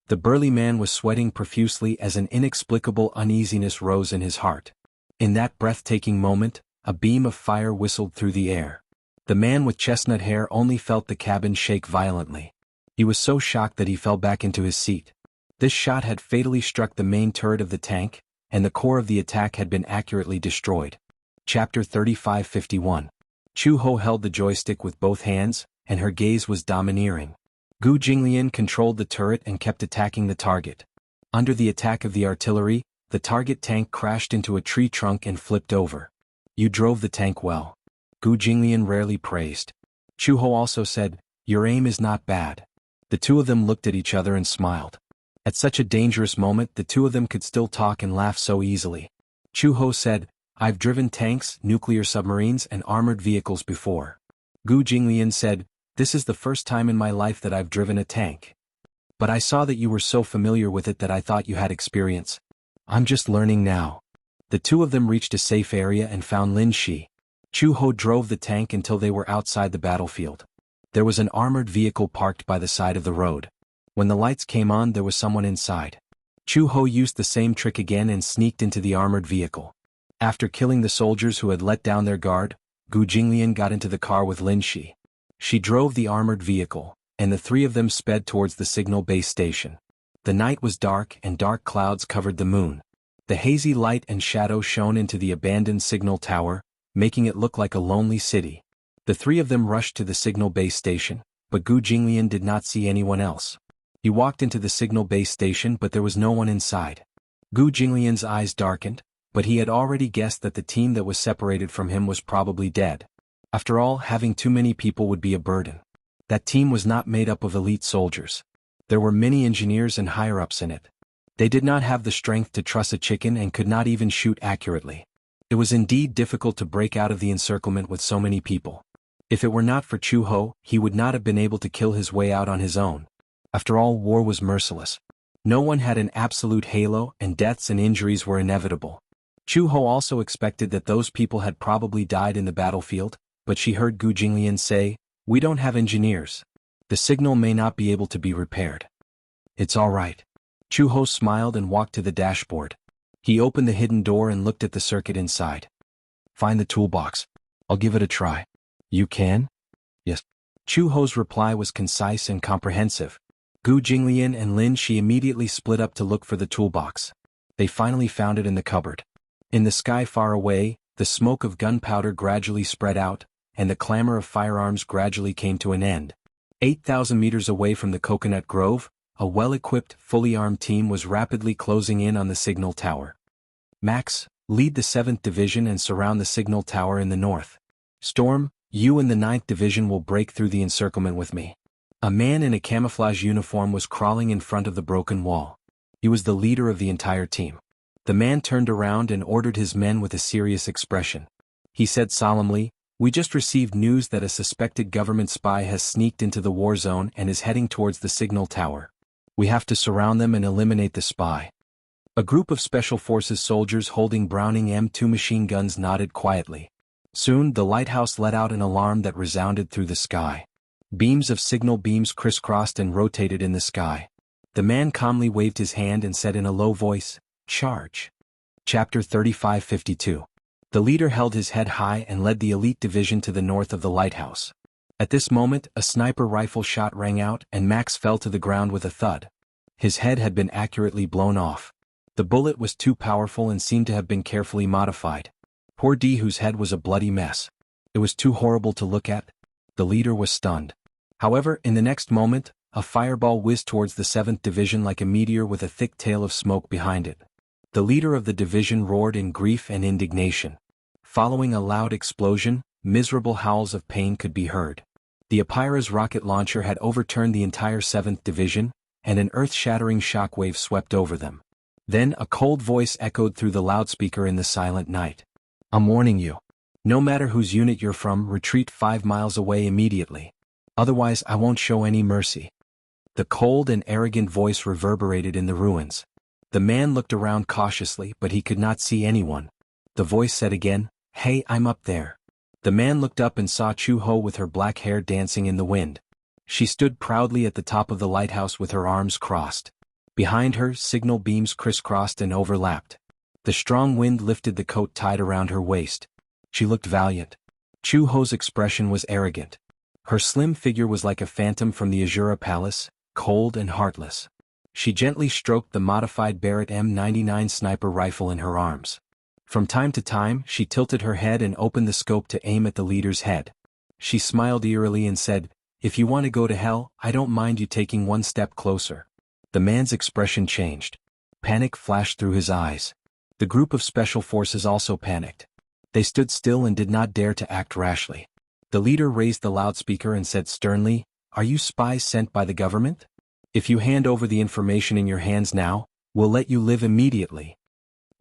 The burly man was sweating profusely as an inexplicable uneasiness rose in his heart. In that breathtaking moment, a beam of fire whistled through the air. The man with chestnut hair only felt the cabin shake violently. He was so shocked that he fell back into his seat. This shot had fatally struck the main turret of the tank, and the core of the attack had been accurately destroyed. Chapter 3551. Chu-Ho held the joystick with both hands, and her gaze was domineering. Gu Jinglian controlled the turret and kept attacking the target. Under the attack of the artillery, the target tank crashed into a tree trunk and flipped over. You drove the tank well. Gu Jinglian rarely praised. Chu-Ho also said, your aim is not bad. The two of them looked at each other and smiled. At such a dangerous moment the two of them could still talk and laugh so easily. Chu-Ho said, I've driven tanks, nuclear submarines and armored vehicles before. Gu Jinglian said, this is the first time in my life that I've driven a tank. But I saw that you were so familiar with it that I thought you had experience. I'm just learning now. The two of them reached a safe area and found Lin Shi. Chu-Ho drove the tank until they were outside the battlefield. There was an armored vehicle parked by the side of the road. When the lights came on there was someone inside. Chu-Ho used the same trick again and sneaked into the armored vehicle. After killing the soldiers who had let down their guard, Gu Jinglian got into the car with Lin Shi. She drove the armored vehicle, and the three of them sped towards the signal base station. The night was dark and dark clouds covered the moon. The hazy light and shadow shone into the abandoned signal tower, making it look like a lonely city. The three of them rushed to the signal base station, but Gu Jinglian did not see anyone else. He walked into the signal base station but there was no one inside. Gu Jinglian's eyes darkened, but he had already guessed that the team that was separated from him was probably dead. After all, having too many people would be a burden. That team was not made up of elite soldiers. There were many engineers and higher-ups in it. They did not have the strength to truss a chicken and could not even shoot accurately. It was indeed difficult to break out of the encirclement with so many people. If it were not for Chu-Ho, he would not have been able to kill his way out on his own. After all, war was merciless. No one had an absolute halo and deaths and injuries were inevitable. Chu-Ho also expected that those people had probably died in the battlefield, but she heard Gu Jinglian say, we don't have engineers. The signal may not be able to be repaired. It's all right. Chu-Ho smiled and walked to the dashboard. He opened the hidden door and looked at the circuit inside. Find the toolbox. I'll give it a try. You can? Yes. Chu-Ho's reply was concise and comprehensive. Gu Jinglian and Lin Shi immediately split up to look for the toolbox. They finally found it in the cupboard. In the sky far away, the smoke of gunpowder gradually spread out, and the clamor of firearms gradually came to an end. 8,000 meters away from the coconut grove, a well-equipped, fully armed team was rapidly closing in on the signal tower. Max, lead the 7th Division and surround the signal tower in the north. Storm, you and the 9th Division will break through the encirclement with me. A man in a camouflage uniform was crawling in front of the broken wall. He was the leader of the entire team. The man turned around and ordered his men with a serious expression. He said solemnly, we just received news that a suspected government spy has sneaked into the war zone and is heading towards the signal tower. We have to surround them and eliminate the spy. A group of Special Forces soldiers holding Browning M2 machine guns nodded quietly. Soon the lighthouse let out an alarm that resounded through the sky. Beams of signal beams crisscrossed and rotated in the sky. The man calmly waved his hand and said in a low voice, charge. Chapter 3552. The leader held his head high and led the elite division to the north of the lighthouse. At this moment, a sniper rifle shot rang out and Max fell to the ground with a thud. His head had been accurately blown off. The bullet was too powerful and seemed to have been carefully modified. Poor D, whose head was a bloody mess. It was too horrible to look at. The leader was stunned. However, in the next moment, a fireball whizzed towards the 7th Division like a meteor with a thick tail of smoke behind it. The leader of the division roared in grief and indignation. Following a loud explosion, miserable howls of pain could be heard. The Apira's rocket launcher had overturned the entire 7th Division, and an earth-shattering shockwave swept over them. Then a cold voice echoed through the loudspeaker in the silent night. I'm warning you. No matter whose unit you're from, retreat 5 miles away immediately. Otherwise, I won't show any mercy. The cold and arrogant voice reverberated in the ruins. The man looked around cautiously, but he could not see anyone. The voice said again, "Hey, I'm up there." The man looked up and saw Chu-ho with her black hair dancing in the wind. She stood proudly at the top of the lighthouse with her arms crossed. Behind her, signal beams crisscrossed and overlapped. The strong wind lifted the coat tied around her waist. She looked valiant. Chu-ho's expression was arrogant. Her slim figure was like a phantom from the Azura Palace, cold and heartless. She gently stroked the modified Barrett M99 sniper rifle in her arms. From time to time, she tilted her head and opened the scope to aim at the leader's head. She smiled eerily and said, "If you want to go to hell, I don't mind you taking one step closer." The man's expression changed. Panic flashed through his eyes. The group of special forces also panicked. They stood still and did not dare to act rashly. The leader raised the loudspeaker and said sternly, "Are you spies sent by the government? If you hand over the information in your hands now, we'll let you live immediately."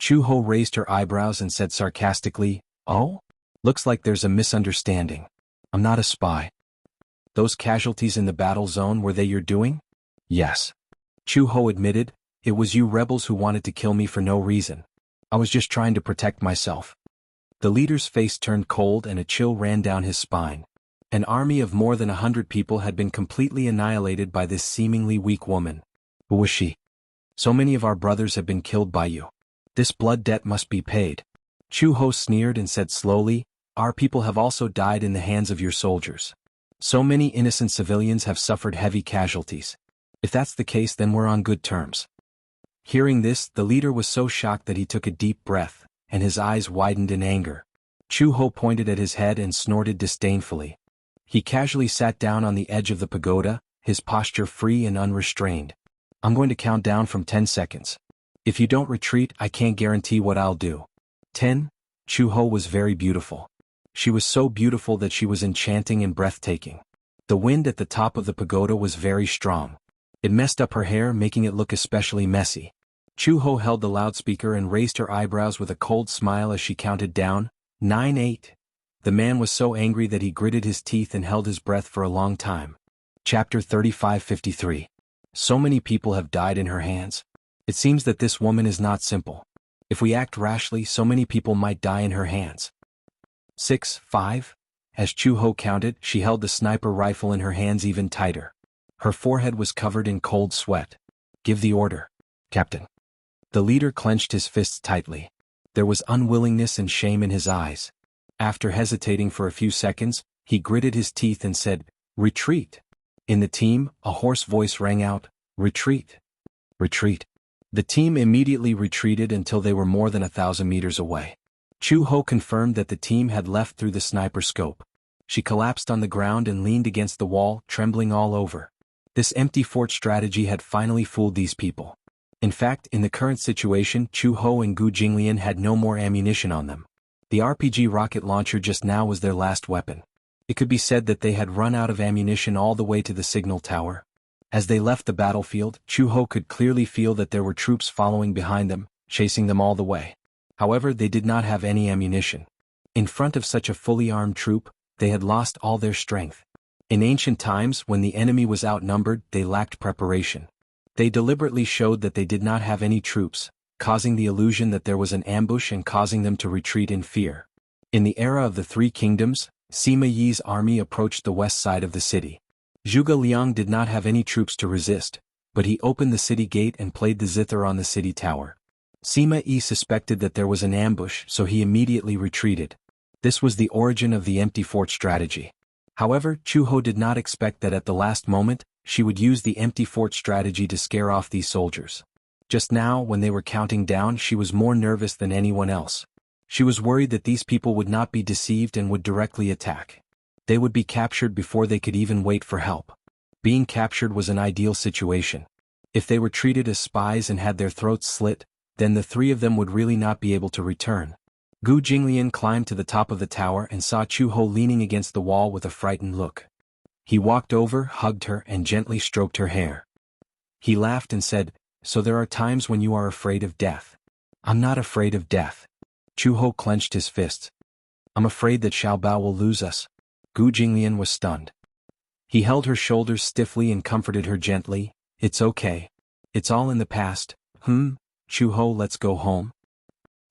Chu-ho raised her eyebrows and said sarcastically, "Oh? Looks like there's a misunderstanding. I'm not a spy." "Those casualties in the battle zone, were they your doing?" "Yes." Chu-ho admitted, "It was you rebels who wanted to kill me for no reason. I was just trying to protect myself." The leader's face turned cold and a chill ran down his spine. An army of more than 100 people had been completely annihilated by this seemingly weak woman. Who was she? "So many of our brothers have been killed by you. This blood debt must be paid." Chu-ho sneered and said slowly, "Our people have also died in the hands of your soldiers. So many innocent civilians have suffered heavy casualties. If that's the case, then we're on good terms." Hearing this, the leader was so shocked that he took a deep breath, and his eyes widened in anger. Chu-ho pointed at his head and snorted disdainfully. He casually sat down on the edge of the pagoda, his posture free and unrestrained. "I'm going to count down from 10 seconds. If you don't retreat, I can't guarantee what I'll do." 10. Chu-ho was very beautiful. She was so beautiful that she was enchanting and breathtaking. The wind at the top of the pagoda was very strong. It messed up her hair, making it look especially messy. Chu-ho held the loudspeaker and raised her eyebrows with a cold smile as she counted down, 9, 8. The man was so angry that he gritted his teeth and held his breath for a long time. Chapter 35:53. So many people have died in her hands. It seems that this woman is not simple. If we act rashly, so many people might die in her hands. 6, 5. As Chu-ho counted, she held the sniper rifle in her hands even tighter. Her forehead was covered in cold sweat. "Give the order, Captain." The leader clenched his fists tightly. There was unwillingness and shame in his eyes. After hesitating for a few seconds, he gritted his teeth and said, "Retreat." In the team, a hoarse voice rang out, "Retreat. Retreat." The team immediately retreated until they were more than 1,000 meters away. Chu-ho confirmed that the team had left through the sniper scope. She collapsed on the ground and leaned against the wall, trembling all over. This empty fort strategy had finally fooled these people. In fact, in the current situation, Chu-ho and Gu Jinglian had no more ammunition on them. The RPG rocket launcher just now was their last weapon. It could be said that they had run out of ammunition all the way to the signal tower. As they left the battlefield, Chu-ho could clearly feel that there were troops following behind them, chasing them all the way. However, they did not have any ammunition. In front of such a fully armed troop, they had lost all their strength. In ancient times, when the enemy was outnumbered, they lacked preparation. They deliberately showed that they did not have any troops, causing the illusion that there was an ambush and causing them to retreat in fear. In the era of the Three Kingdoms, Sima Yi's army approached the west side of the city. Zhuge Liang did not have any troops to resist, but he opened the city gate and played the zither on the city tower. Sima Yi suspected that there was an ambush, so he immediately retreated. This was the origin of the empty fort strategy. However, Chu-ho did not expect that at the last moment, she would use the empty fort strategy to scare off these soldiers. Just now, when they were counting down, she was more nervous than anyone else. She was worried that these people would not be deceived and would directly attack. They would be captured before they could even wait for help. Being captured was an ideal situation. If they were treated as spies and had their throats slit, then the three of them would really not be able to return. Gu Jinglian climbed to the top of the tower and saw Chu-ho leaning against the wall with a frightened look. He walked over, hugged her, and gently stroked her hair. He laughed and said, "So there are times when you are afraid of death." "I'm not afraid of death." Chu Ho clenched his fists. I'm afraid that Xiao Bao will lose us. Gu Jinglian was stunned. He held her shoulders stiffly and comforted her gently. It's okay. It's all in the past. Chu Ho, let's go home.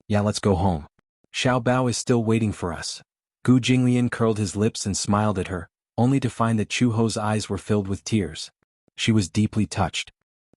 Yeah, let's go home. Xiao Bao is still waiting for us. Gu Jinglian curled his lips and smiled at her, only to find that Chu Ho's eyes were filled with tears. She was deeply touched.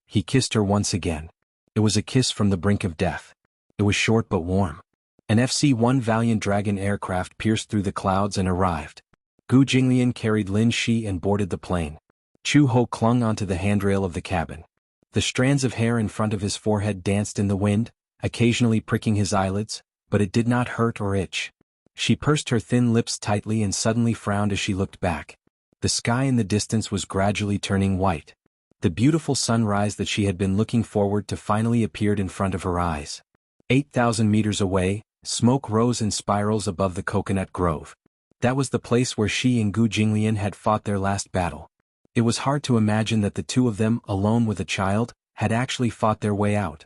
He kissed her once again. It was a kiss from the brink of death. It was short but warm. An FC-1 Valiant Dragon aircraft pierced through the clouds and arrived. Gu Jinglian carried Lin Shi and boarded the plane. Chu Ho clung onto the handrail of the cabin. The strands of hair in front of his forehead danced in the wind, occasionally pricking his eyelids, but it did not hurt or itch. She pursed her thin lips tightly and suddenly frowned as she looked back. The sky in the distance was gradually turning white. The beautiful sunrise that she had been looking forward to finally appeared in front of her eyes. 8,000 meters away, smoke rose in spirals above the coconut grove. That was the place where she and Gu Jinglian had fought their last battle. It was hard to imagine that the two of them, alone with a child, had actually fought their way out.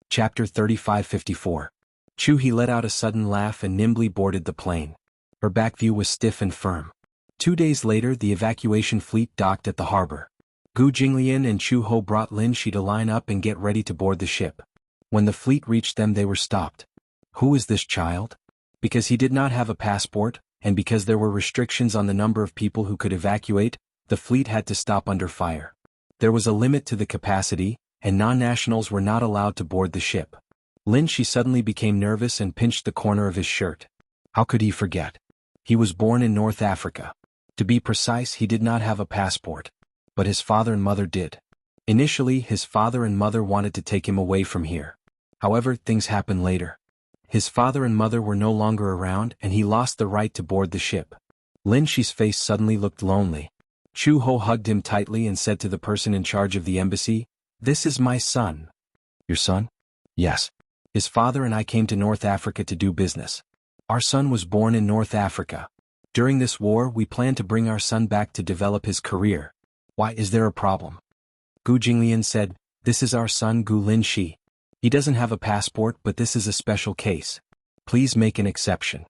Chapter 3554. Chu He let out a sudden laugh and nimbly boarded the plane. Her back view was stiff and firm. 2 days later, the evacuation fleet docked at the harbor. Gu Jinglian and Chu Ho brought Lin Shi to line up and get ready to board the ship. When the fleet reached them, they were stopped. Who is this child? Because he did not have a passport, and because there were restrictions on the number of people who could evacuate, the fleet had to stop under fire. There was a limit to the capacity, and non-nationals were not allowed to board the ship. Lin Shi suddenly became nervous and pinched the corner of his shirt. How could he forget? He was born in North Africa. To be precise, he did not have a passport. But his father and mother did. Initially, his father and mother wanted to take him away from here. However, things happened later. His father and mother were no longer around and he lost the right to board the ship. Lin Shi's face suddenly looked lonely. Chu Ho hugged him tightly and said to the person in charge of the embassy, "This is my son." Your son? Yes. His father and I came to North Africa to do business. Our son was born in North Africa. During this war, we plan to bring our son back to develop his career. Why, is there a problem? Gu Jinglian said, "This is our son Gu Lin Shi. He doesn't have a passport, but this is a special case. Please make an exception."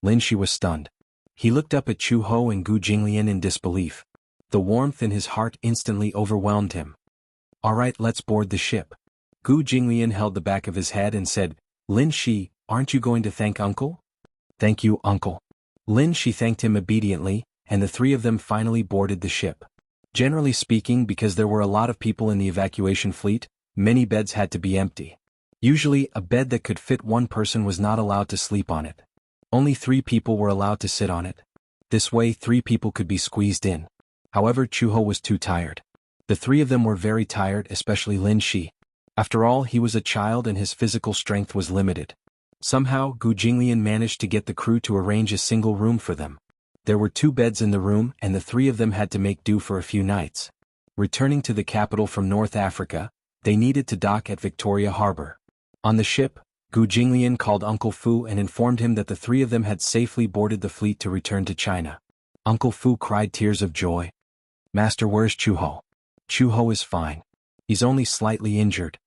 Lin Shi was stunned. He looked up at Chu Ho and Gu Jinglian in disbelief. The warmth in his heart instantly overwhelmed him. "All right, let's board the ship." Gu Jinglian held the back of his head and said, "Lin Shi, aren't you going to thank Uncle?" "Thank you, Uncle." Lin Shi thanked him obediently, and the three of them finally boarded the ship. Generally speaking, because there were a lot of people in the evacuation fleet, many beds had to be empty. Usually, a bed that could fit one person was not allowed to sleep on it. Only 3 people were allowed to sit on it. This way, 3 people could be squeezed in. However, Chu Ho was too tired. The 3 of them were very tired, especially Lin Shi. After all, he was a child and his physical strength was limited. Somehow, Gu Jinglian managed to get the crew to arrange a single room for them. There were 2 beds in the room and the 3 of them had to make do for a few nights. Returning to the capital from North Africa, they needed to dock at Victoria Harbor. On the ship, Gu Jinglian called Uncle Fu and informed him that the 3 of them had safely boarded the fleet to return to China. Uncle Fu cried tears of joy. "Master, where's Chu Ho?" "Chu Ho is fine. He's only slightly injured."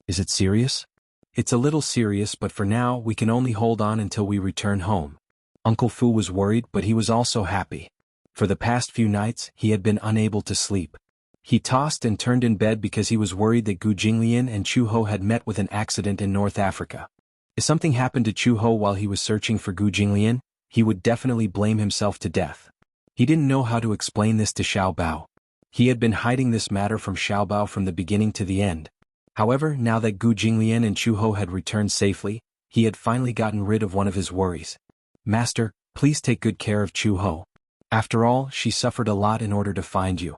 "Is it serious?" "It's a little serious, but for now we can only hold on until we return home." Uncle Fu was worried, but he was also happy. For the past few nights, he had been unable to sleep. He tossed and turned in bed because he was worried that Gu Jinglian and Chu Ho had met with an accident in North Africa. If something happened to Chu Ho while he was searching for Gu Jinglian, he would definitely blame himself to death. He didn't know how to explain this to Xiao Bao. He had been hiding this matter from Xiao Bao from the beginning to the end. However, now that Gu Jinglian and Chu Ho had returned safely, he had finally gotten rid of one of his worries. "Master, please take good care of Chu Ho. After all, she suffered a lot in order to find you."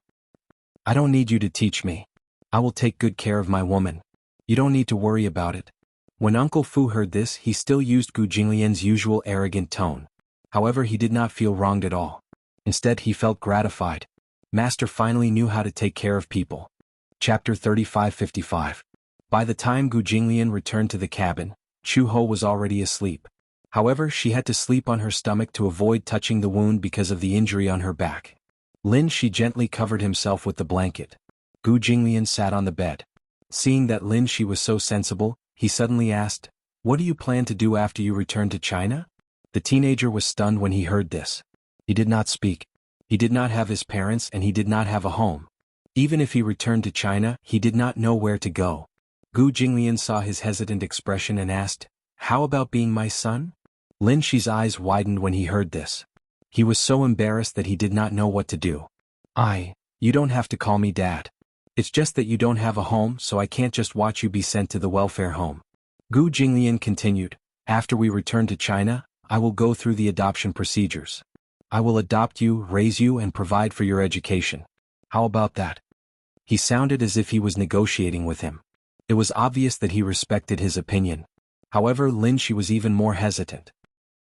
"I don't need you to teach me. I will take good care of my woman. You don't need to worry about it." When Uncle Fu heard this, he still used Gu Jinglian's usual arrogant tone. However, he did not feel wronged at all. Instead, he felt gratified. Master finally knew how to take care of people. Chapter 3555. By the time Gu Jinglian returned to the cabin, Chu Ho was already asleep. However, she had to sleep on her stomach to avoid touching the wound because of the injury on her back. Lin Shi gently covered himself with the blanket. Gu Jinglian sat on the bed. Seeing that Lin Shi was so sensible, he suddenly asked, What do you plan to do after you return to China? The teenager was stunned when he heard this. He did not speak. He did not have his parents and he did not have a home. Even if he returned to China, he did not know where to go. Gu Jinglian saw his hesitant expression and asked, "How about being my son?" Lin Shi's eyes widened when he heard this. He was so embarrassed that he did not know what to do. You don't have to call me Dad. It's just that you don't have a home, so I can't just watch you be sent to the welfare home. Gu Jinglian continued, "After we return to China, I will go through the adoption procedures. I will adopt you, raise you and provide for your education. How about that?" He sounded as if he was negotiating with him. It was obvious that he respected his opinion. However, Lin Shi was even more hesitant.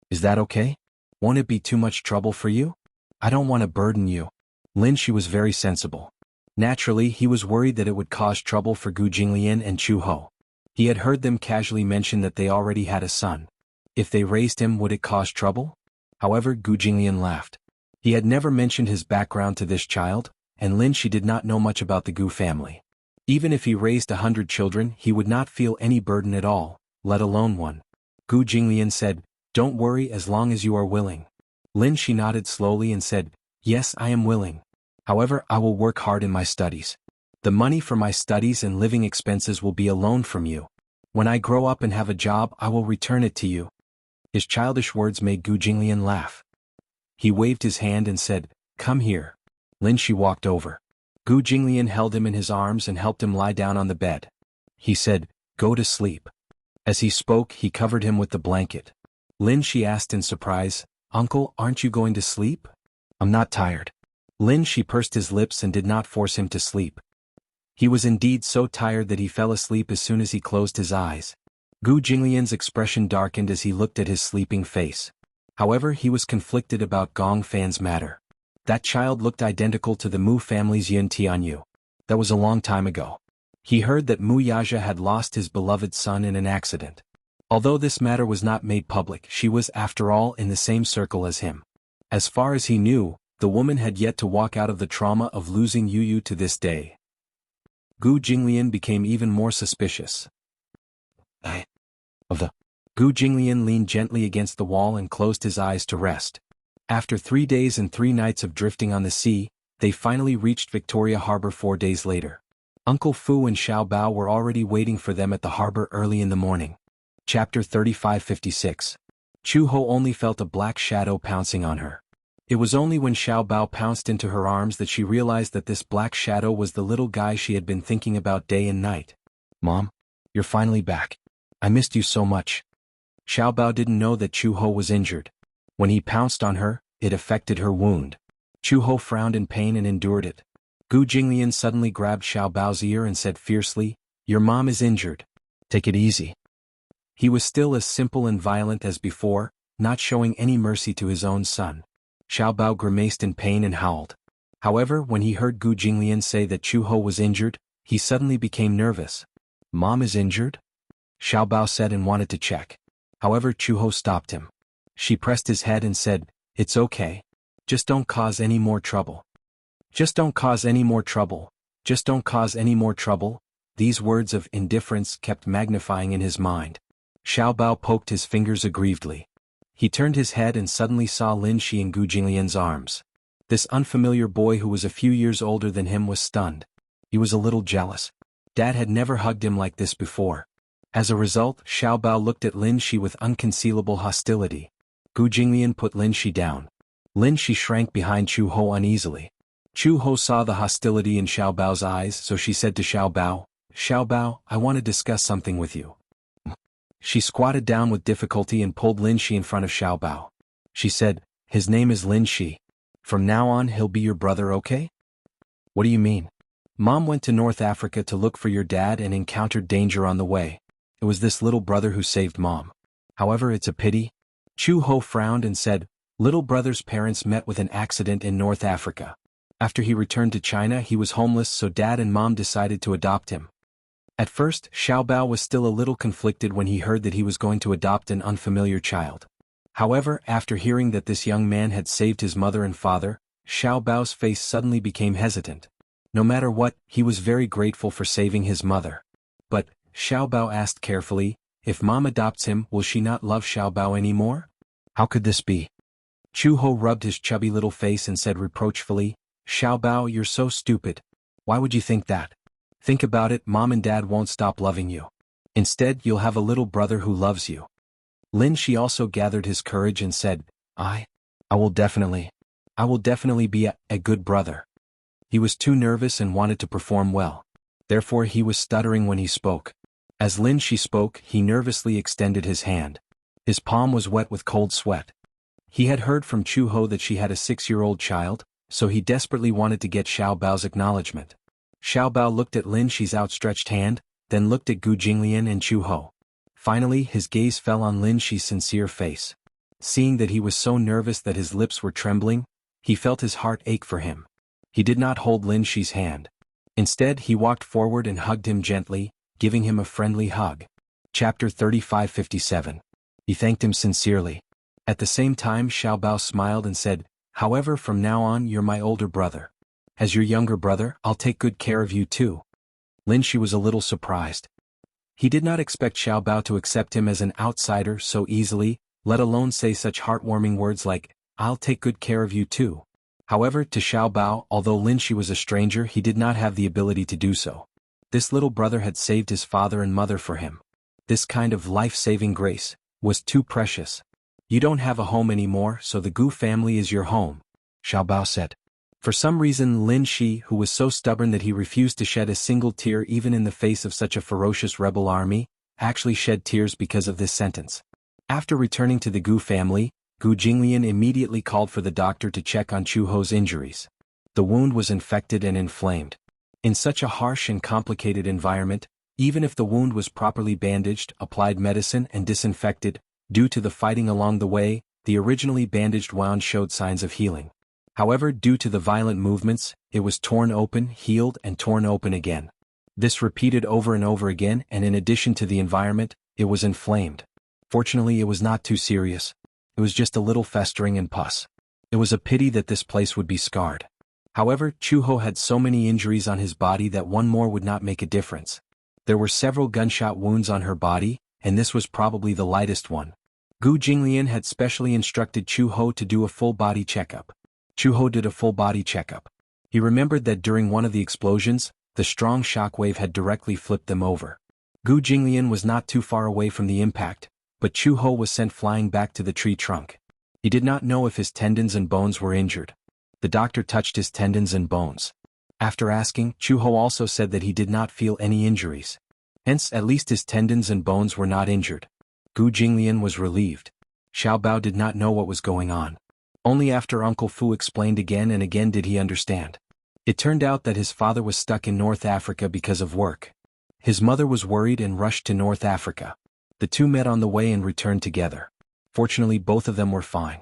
"Is that okay? Won't it be too much trouble for you? I don't want to burden you." Lin Shi was very sensible. Naturally, he was worried that it would cause trouble for Gu Jinglian and Chu Ho. He had heard them casually mention that they already had a son. If they raised him, would it cause trouble? However, Gu Jinglian laughed. He had never mentioned his background to this child, and Lin Shi did not know much about the Gu family. Even if he raised 100 children, he would not feel any burden at all, let alone one. Gu Jinglian said, "Don't worry as long as you are willing." Lin Shi nodded slowly and said, "Yes, I am willing. However, I will work hard in my studies. The money for my studies and living expenses will be a loan from you. When I grow up and have a job, I will return it to you." His childish words made Gu Jinglian laugh. He waved his hand and said, "Come here." Lin Shi walked over. Gu Jinglian held him in his arms and helped him lie down on the bed. He said, "Go to sleep." As he spoke, he covered him with the blanket. Lin Shi asked in surprise, "Uncle, aren't you going to sleep?" "I'm not tired." Lin Shi pursed his lips and did not force him to sleep. He was indeed so tired that he fell asleep as soon as he closed his eyes. Gu Jinglian's expression darkened as he looked at his sleeping face. However, he was conflicted about Gong Fan's matter. That child looked identical to the Mu family's Yin Tianyu. That was a long time ago. He heard that Mu Yaja had lost his beloved son in an accident. Although this matter was not made public, she was, after all, in the same circle as him. As far as he knew, the woman had yet to walk out of the trauma of losing Yu to this day. Gu Jinglian became even more suspicious. Gu Jinglian leaned gently against the wall and closed his eyes to rest. After 3 days and 3 nights of drifting on the sea, they finally reached Victoria Harbor 4 days later. Uncle Fu and Xiao Bao were already waiting for them at the harbor early in the morning. Chapter 3556. Chu Ho only felt a black shadow pouncing on her. It was only when Xiao Bao pounced into her arms that she realized that this black shadow was the little guy she had been thinking about day and night. "Mom, you're finally back. I missed you so much." Xiao Bao didn't know that Chu Ho was injured. When he pounced on her, it affected her wound. Chu Ho frowned in pain and endured it. Gu Jinglian suddenly grabbed Xiao Bao's ear and said fiercely, "Your mom is injured. Take it easy." He was still as simple and violent as before, not showing any mercy to his own son. Xiao Bao grimaced in pain and howled. However, when he heard Gu Jinglian say that Chu Ho was injured, he suddenly became nervous. "Mom is injured?" Xiao Bao said and wanted to check. However, Chu Ho stopped him. She pressed his head and said, "It's okay. Just don't cause any more trouble. Just don't cause any more trouble. Just don't cause any more trouble." These words of indifference kept magnifying in his mind. Xiao Bao poked his fingers aggrievedly. He turned his head and suddenly saw Lin Shi in Gu Jinglian's arms. This unfamiliar boy who was a few years older than him was stunned. He was a little jealous. Dad had never hugged him like this before. As a result, Xiao Bao looked at Lin Shi with unconcealable hostility. Gu Jinglian put Lin Shi down. Lin Shi shrank behind Chu Ho uneasily. Chu Ho saw the hostility in Xiao Bao's eyes, so she said to Xiao Bao, "Xiao Bao, I want to discuss something with you." She squatted down with difficulty and pulled Lin Shi in front of Xiao Bao. She said, "His name is Lin Shi. From now on he'll be your brother, okay?" "What do you mean?" "Mom went to North Africa to look for your dad and encountered danger on the way. It was this little brother who saved Mom. However, it's a pity." Chu Ho frowned and said, "Little brother's parents met with an accident in North Africa. After he returned to China, he was homeless, so Dad and Mom decided to adopt him." At first, Xiao Bao was still a little conflicted when he heard that he was going to adopt an unfamiliar child. However, after hearing that this young man had saved his mother and father, Xiao Bao's face suddenly became hesitant. No matter what, he was very grateful for saving his mother. But, Xiao Bao asked carefully, if Mom adopts him, will she not love Xiaobao anymore? How could this be? Chu Ho rubbed his chubby little face and said reproachfully, Xiaobao, you're so stupid. Why would you think that? Think about it, Mom and Dad won't stop loving you. Instead, you'll have a little brother who loves you. Lin Shi also gathered his courage and said, I will definitely be a good brother. He was too nervous and wanted to perform well. Therefore he was stuttering when he spoke. As Lin Shi spoke, he nervously extended his hand. His palm was wet with cold sweat. He had heard from Chu Ho that she had a 6-year-old child, so he desperately wanted to get Xiaobao's acknowledgement. Xiaobao looked at Lin Shi's outstretched hand, then looked at Gu Jinglian and Chu Ho. Finally his gaze fell on Lin Shi's sincere face. Seeing that he was so nervous that his lips were trembling, he felt his heart ache for him. He did not hold Lin Shi's hand. Instead he walked forward and hugged him gently, giving him a friendly hug. Chapter 35:57. He thanked him sincerely. At the same time Xiaobao smiled and said, however, from now on you're my older brother. As your younger brother, I'll take good care of you too. Lin Shi was a little surprised. He did not expect Xiaobao to accept him as an outsider so easily, let alone say such heartwarming words like, I'll take good care of you too. However, to Xiaobao, although Lin Shi was a stranger, he did not have the ability to do so. This little brother had saved his father and mother for him. This kind of life-saving grace was too precious. You don't have a home anymore, so the Gu family is your home, Xiaobao said. For some reason Lin Shi, who was so stubborn that he refused to shed a single tear even in the face of such a ferocious rebel army, actually shed tears because of this sentence. After returning to the Gu family, Gu Jinglian immediately called for the doctor to check on Chu Ho's injuries. The wound was infected and inflamed. In such a harsh and complicated environment, even if the wound was properly bandaged, applied medicine and disinfected, due to the fighting along the way, the originally bandaged wound showed signs of healing. However, due to the violent movements, it was torn open, healed, and torn open again. This repeated over and over again, and in addition to the environment, it was inflamed. Fortunately, it was not too serious. It was just a little festering and pus. It was a pity that this place would be scarred. However, Chu Ho had so many injuries on his body that one more would not make a difference. There were several gunshot wounds on her body, and this was probably the lightest one. Gu Jinglian had specially instructed Chu Ho to do a full-body checkup. Chu Ho did a full-body checkup. He remembered that during one of the explosions, the strong shockwave had directly flipped them over. Gu Jinglian was not too far away from the impact, but Chu Ho was sent flying back to the tree trunk. He did not know if his tendons and bones were injured. The doctor touched his tendons and bones. After asking, Chu Ho also said that he did not feel any injuries. Hence, at least his tendons and bones were not injured. Gu Jinglian was relieved. Xiaobao did not know what was going on. Only after Uncle Fu explained again and again did he understand. It turned out that his father was stuck in North Africa because of work. His mother was worried and rushed to North Africa. The two met on the way and returned together. Fortunately, both of them were fine.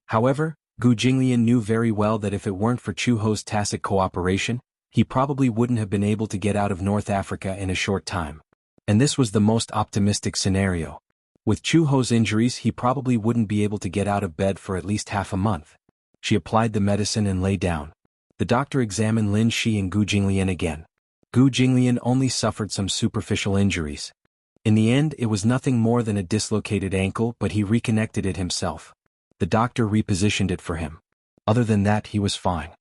However, Gu Jinglian knew very well that if it weren't for Chu Ho's tacit cooperation, he probably wouldn't have been able to get out of North Africa in a short time. And this was the most optimistic scenario. With Chu Ho's injuries, he probably wouldn't be able to get out of bed for at least half a month. She applied the medicine and lay down. The doctor examined Lin Shi and Gu Jinglian again. Gu Jinglian only suffered some superficial injuries. In the end, it was nothing more than a dislocated ankle, but he reconnected it himself. The doctor repositioned it for him. Other than that, he was fine.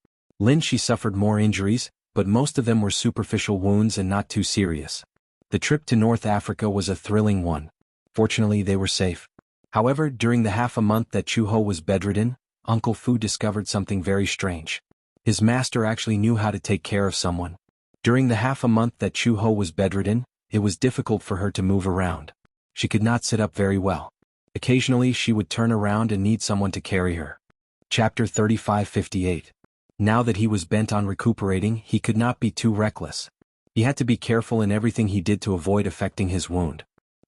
Lin Shi suffered more injuries, but most of them were superficial wounds and not too serious. The trip to North Africa was a thrilling one. Fortunately, they were safe. However, during the half a month that Chu Ho was bedridden, Uncle Fu discovered something very strange. His master actually knew how to take care of someone. During the half a month that Chu Ho was bedridden, it was difficult for her to move around. She could not sit up very well. Occasionally she would turn around and need someone to carry her. Chapter 35:58. Now that he was bent on recuperating, he could not be too reckless. He had to be careful in everything he did to avoid affecting his wound.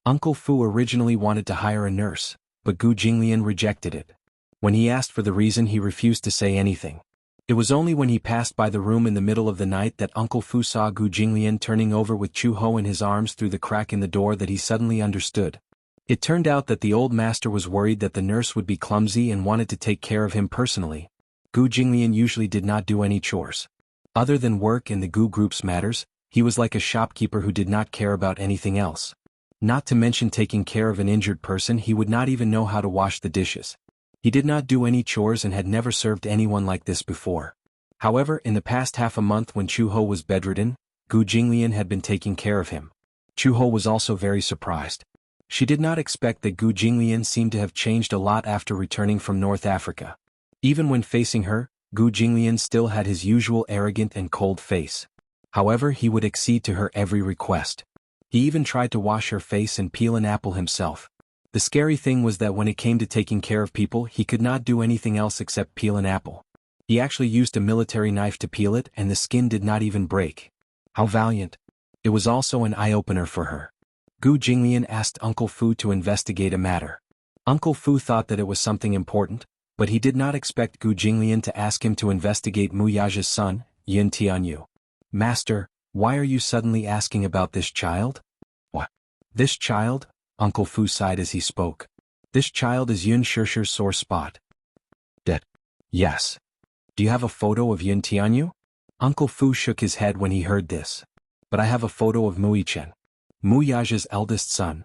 Uncle Fu originally wanted to hire a nurse, but Gu Jinglian rejected it. When he asked for the reason, he refused to say anything. It was only when he passed by the room in the middle of the night that Uncle Fu saw Gu Jinglian turning over with Chu Ho in his arms through the crack in the door that he suddenly understood. It turned out that the old master was worried that the nurse would be clumsy and wanted to take care of him personally. Gu Jinglian usually did not do any chores. Other than work and the Gu group's matters, he was like a shopkeeper who did not care about anything else. Not to mention taking care of an injured person, he would not even know how to wash the dishes. He did not do any chores and had never served anyone like this before. However, in the past half a month when Chu-ho was bedridden, Gu Jinglian had been taking care of him. Chu-ho was also very surprised. She did not expect that Gu Jinglian seemed to have changed a lot after returning from North Africa. Even when facing her, Gu Jinglian still had his usual arrogant and cold face. However, he would accede to her every request. He even tried to wash her face and peel an apple himself. The scary thing was that when it came to taking care of people, he could not do anything else except peel an apple. He actually used a military knife to peel it and the skin did not even break. How valiant. It was also an eye-opener for her. Gu Jinglian asked Uncle Fu to investigate a matter. Uncle Fu thought that it was something important, but he did not expect Gu Jinglian to ask him to investigate Mu Yaja's son, Yun Tianyu. Master, why are you suddenly asking about this child? What? This child? Uncle Fu sighed as he spoke. This child is Yun Shishir's sore spot. Dead. Yes. Do you have a photo of Yun Tianyu? Uncle Fu shook his head when he heard this. But I have a photo of Mu Yichen, Mu Yaja's eldest son.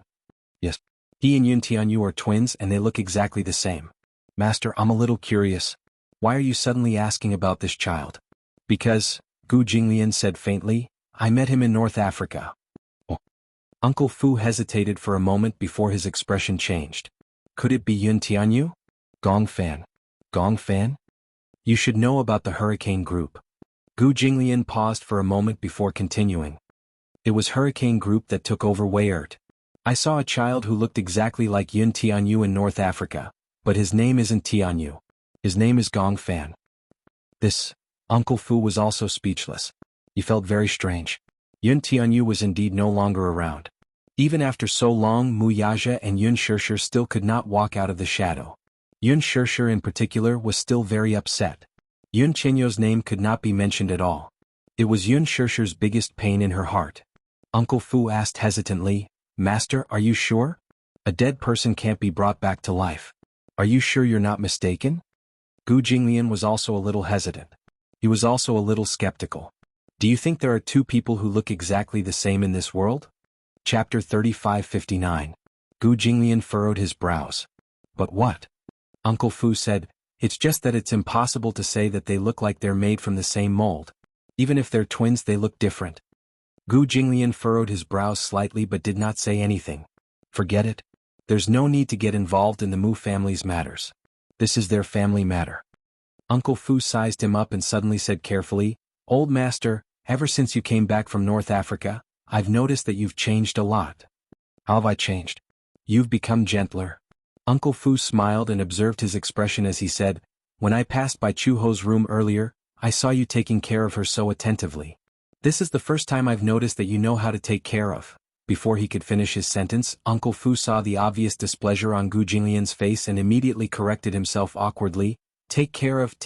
Yes. He and Yun Tianyu are twins and they look exactly the same. Master, I'm a little curious. Why are you suddenly asking about this child? Because, Gu Jinglian said faintly, I met him in North Africa. Oh. Uncle Fu hesitated for a moment before his expression changed. Could it be Yun Tianyu? Gong Fan. Gong Fan? You should know about the Hurricane Group. Gu Jinglian paused for a moment before continuing. It was Hurricane Group that took over Weyert. I saw a child who looked exactly like Yun Tianyu in North Africa, but his name isn't Tianyu. His name is Gong Fan. This, Uncle Fu was also speechless. He felt very strange. Yun Tianyu was indeed no longer around. Even after so long, Mu Yaja and Yun Shishir still could not walk out of the shadow. Yun Shishir in particular was still very upset. Yun Chenyo's name could not be mentioned at all. It was Yun Shishir's biggest pain in her heart. Uncle Fu asked hesitantly, Master, are you sure? A dead person can't be brought back to life. Are you sure you're not mistaken? Gu Jinglian was also a little hesitant. He was also a little skeptical. Do you think there are two people who look exactly the same in this world? Chapter 3559. Gu Jinglian furrowed his brows. But what? Uncle Fu said, it's just that it's impossible to say that they look like they're made from the same mold. Even if they're twins, they look different. Gu Jinglian furrowed his brows slightly but did not say anything. Forget it. There's no need to get involved in the Mu family's matters. This is their family matter. Uncle Fu sized him up and suddenly said carefully, Old Master, ever since you came back from North Africa, I've noticed that you've changed a lot. How have I changed? You've become gentler. Uncle Fu smiled and observed his expression as he said, When I passed by Chu-ho's room earlier, I saw you taking care of her so attentively. This is the first time I've noticed that you know how to take care of. Before he could finish his sentence, Uncle Fu saw the obvious displeasure on Gu Jinglian's face and immediately corrected himself awkwardly. Take care of.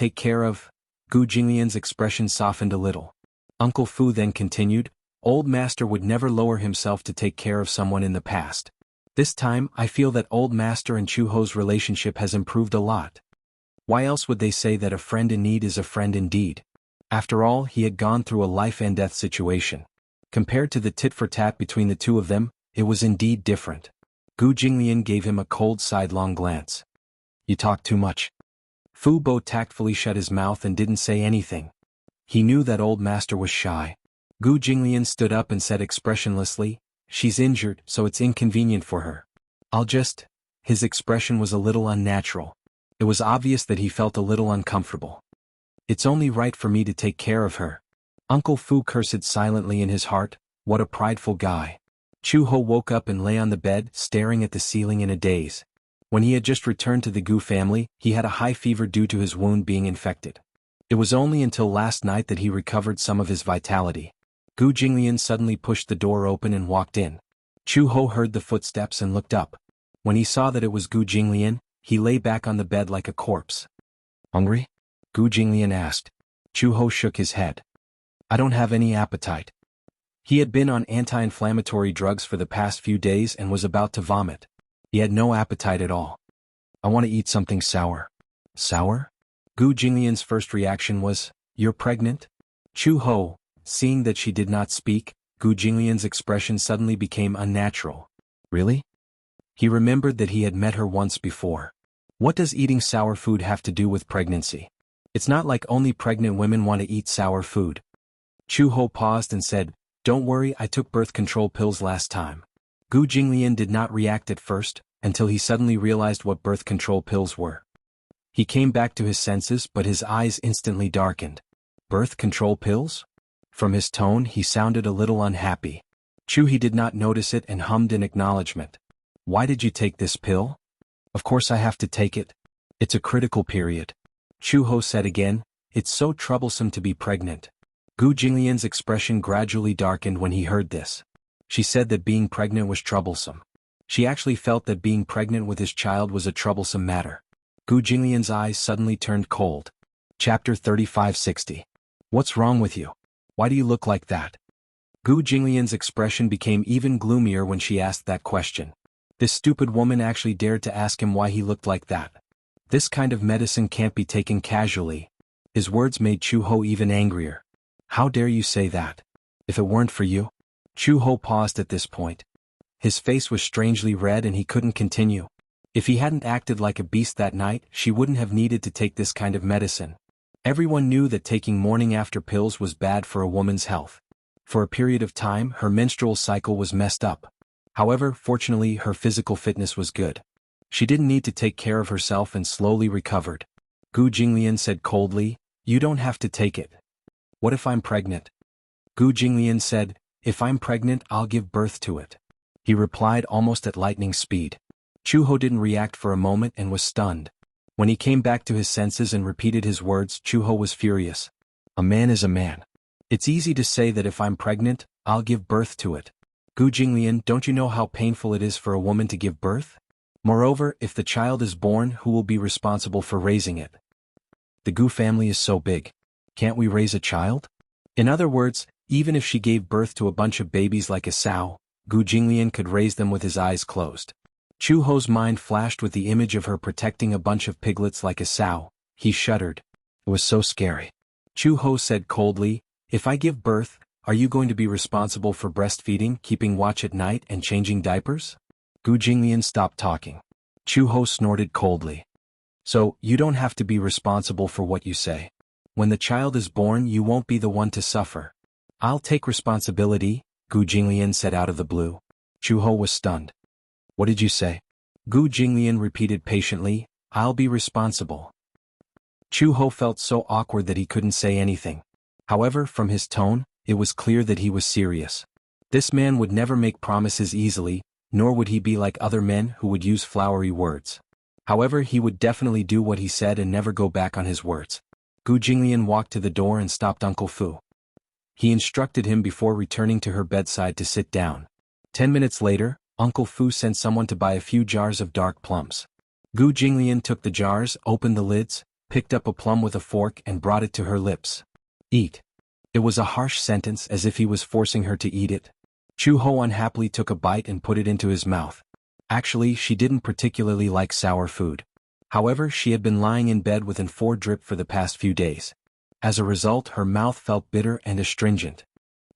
Gu Jinglian's expression softened a little. Uncle Fu then continued, Old Master would never lower himself to take care of someone in the past. This time, I feel that Old Master and Chu-ho's relationship has improved a lot. Why else would they say that a friend in need is a friend indeed? After all, he had gone through a life-and-death situation. Compared to the tit-for-tat between the two of them, it was indeed different. Gu Jinglian gave him a cold sidelong glance. You talk too much. Fu Bo tactfully shut his mouth and didn't say anything. He knew that Old Master was shy. Gu Jinglian stood up and said expressionlessly, She's injured, so it's inconvenient for her. His expression was a little unnatural. It was obvious that he felt a little uncomfortable. It's only right for me to take care of her. Uncle Fu cursed silently in his heart, what a prideful guy. Chu-ho woke up and lay on the bed, staring at the ceiling in a daze. When he had just returned to the Gu family, he had a high fever due to his wound being infected. It was only until last night that he recovered some of his vitality. Gu Jinglian suddenly pushed the door open and walked in. Chu-ho heard the footsteps and looked up. When he saw that it was Gu Jinglian, he lay back on the bed like a corpse. Hungry? Gu Jinglian asked. Chu-ho shook his head. I don't have any appetite. He had been on anti-inflammatory drugs for the past few days and was about to vomit. He had no appetite at all. I want to eat something sour. Sour? Gu Jinglian's first reaction was, You're pregnant? Chu-ho, seeing that she did not speak, Gu Jinglian's expression suddenly became unnatural. Really? He remembered that he had met her once before. What does eating sour food have to do with pregnancy? It's not like only pregnant women want to eat sour food. Chu-ho paused and said, "Don't worry, I took birth control pills last time." Gu Jinglian did not react at first, until he suddenly realized what birth control pills were. He came back to his senses, but his eyes instantly darkened. Birth control pills? From his tone, he sounded a little unhappy. He did not notice it and hummed in acknowledgement. "Why did you take this pill?" "Of course I have to take it. It's a critical period." Chu-ho said again, "It's so troublesome to be pregnant." Gu Jinglian's expression gradually darkened when he heard this. She said that being pregnant was troublesome. She actually felt that being pregnant with his child was a troublesome matter. Gu Jinglian's eyes suddenly turned cold. Chapter 3560. What's wrong with you? Why do you look like that? Gu Jinglian's expression became even gloomier when she asked that question. This stupid woman actually dared to ask him why he looked like that. This kind of medicine can't be taken casually. His words made Chu-ho even angrier. "How dare you say that? If it weren't for you?" Chu-ho paused at this point. His face was strangely red and he couldn't continue. If he hadn't acted like a beast that night, she wouldn't have needed to take this kind of medicine. Everyone knew that taking morning after pills was bad for a woman's health. For a period of time, her menstrual cycle was messed up. However, fortunately, her physical fitness was good. She didn't need to take care of herself and slowly recovered. Gu Jinglian said coldly, "You don't have to take it." "What if I'm pregnant?" Gu Jinglian said, "If I'm pregnant, I'll give birth to it." He replied almost at lightning speed. Chu-ho didn't react for a moment and was stunned. When he came back to his senses and repeated his words, Chu-ho was furious. "A man is a man. It's easy to say that if I'm pregnant, I'll give birth to it. Gu Jinglian, don't you know how painful it is for a woman to give birth? Moreover, if the child is born, who will be responsible for raising it? The Gu family is so big. Can't we raise a child?" In other words, even if she gave birth to a bunch of babies like a sow, Gu Jinglian could raise them with his eyes closed. Chu-ho's mind flashed with the image of her protecting a bunch of piglets like a sow. He shuddered. It was so scary. Chu-ho said coldly, "If I give birth, are you going to be responsible for breastfeeding, keeping watch at night, and changing diapers?" Gu Jinglian stopped talking. Chu-ho snorted coldly. "So, you don't have to be responsible for what you say. When the child is born, you won't be the one to suffer." "I'll take responsibility," Gu Jinglian said out of the blue. Chu-ho was stunned. "What did you say?" Gu Jinglian repeated patiently, "I'll be responsible." Chu-ho felt so awkward that he couldn't say anything. However, from his tone, it was clear that he was serious. This man would never make promises easily, nor would he be like other men who would use flowery words. However, he would definitely do what he said and never go back on his words. Gu Jinglian walked to the door and stopped Uncle Fu. He instructed him before returning to her bedside to sit down. 10 minutes later, Uncle Fu sent someone to buy a few jars of dark plums. Gu Jinglian took the jars, opened the lids, picked up a plum with a fork and brought it to her lips. "Eat." It was a harsh sentence, as if he was forcing her to eat it. Chu-ho unhappily took a bite and put it into his mouth. Actually, she didn't particularly like sour food. However, she had been lying in bed with an 4 drip for the past few days. As a result, her mouth felt bitter and astringent.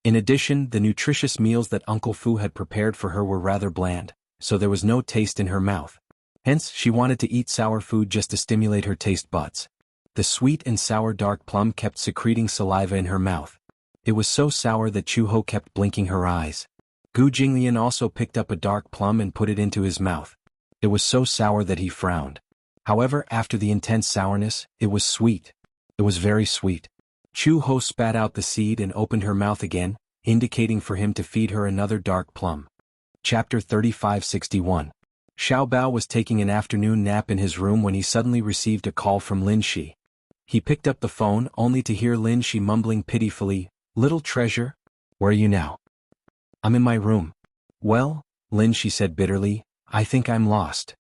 In addition, the nutritious meals that Uncle Fu had prepared for her were rather bland, so there was no taste in her mouth. Hence, she wanted to eat sour food just to stimulate her taste buds. The sweet and sour dark plum kept secreting saliva in her mouth. It was so sour that Chu-ho kept blinking her eyes. Gu Jinglian also picked up a dark plum and put it into his mouth. It was so sour that he frowned. However, after the intense sourness, it was sweet. It was very sweet. Chu-ho spat out the seed and opened her mouth again, indicating for him to feed her another dark plum. Chapter 3561. Xiao Bao was taking an afternoon nap in his room when he suddenly received a call from Lin Shi. He picked up the phone only to hear Lin Shi mumbling pitifully, "Little treasure, where are you now?" "I'm in my room." "Well," Lin Shi said bitterly, "I think I'm lost."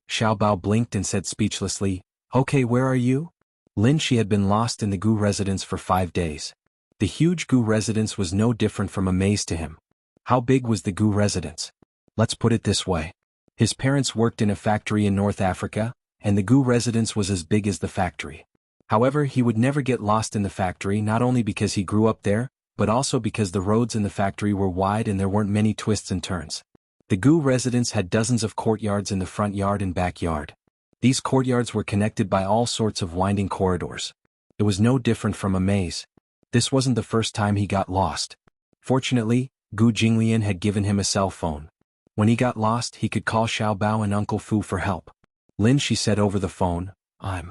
Xiao Bao blinked and said speechlessly, "Okay, where are you?" Lin Shi had been lost in the Gu residence for 5 days. The huge Gu residence was no different from a maze to him. How big was the Gu residence? Let's put it this way. His parents worked in a factory in North Africa, and the Gu residence was as big as the factory. However, he would never get lost in the factory, not only because he grew up there, but also because the roads in the factory were wide and there weren't many twists and turns. The Gu residence had dozens of courtyards in the front yard and backyard. These courtyards were connected by all sorts of winding corridors. It was no different from a maze. This wasn't the first time he got lost. Fortunately, Gu Jinglian had given him a cell phone. When he got lost, he could call Xiao Bao and Uncle Fu for help. Lin, she said over the phone, I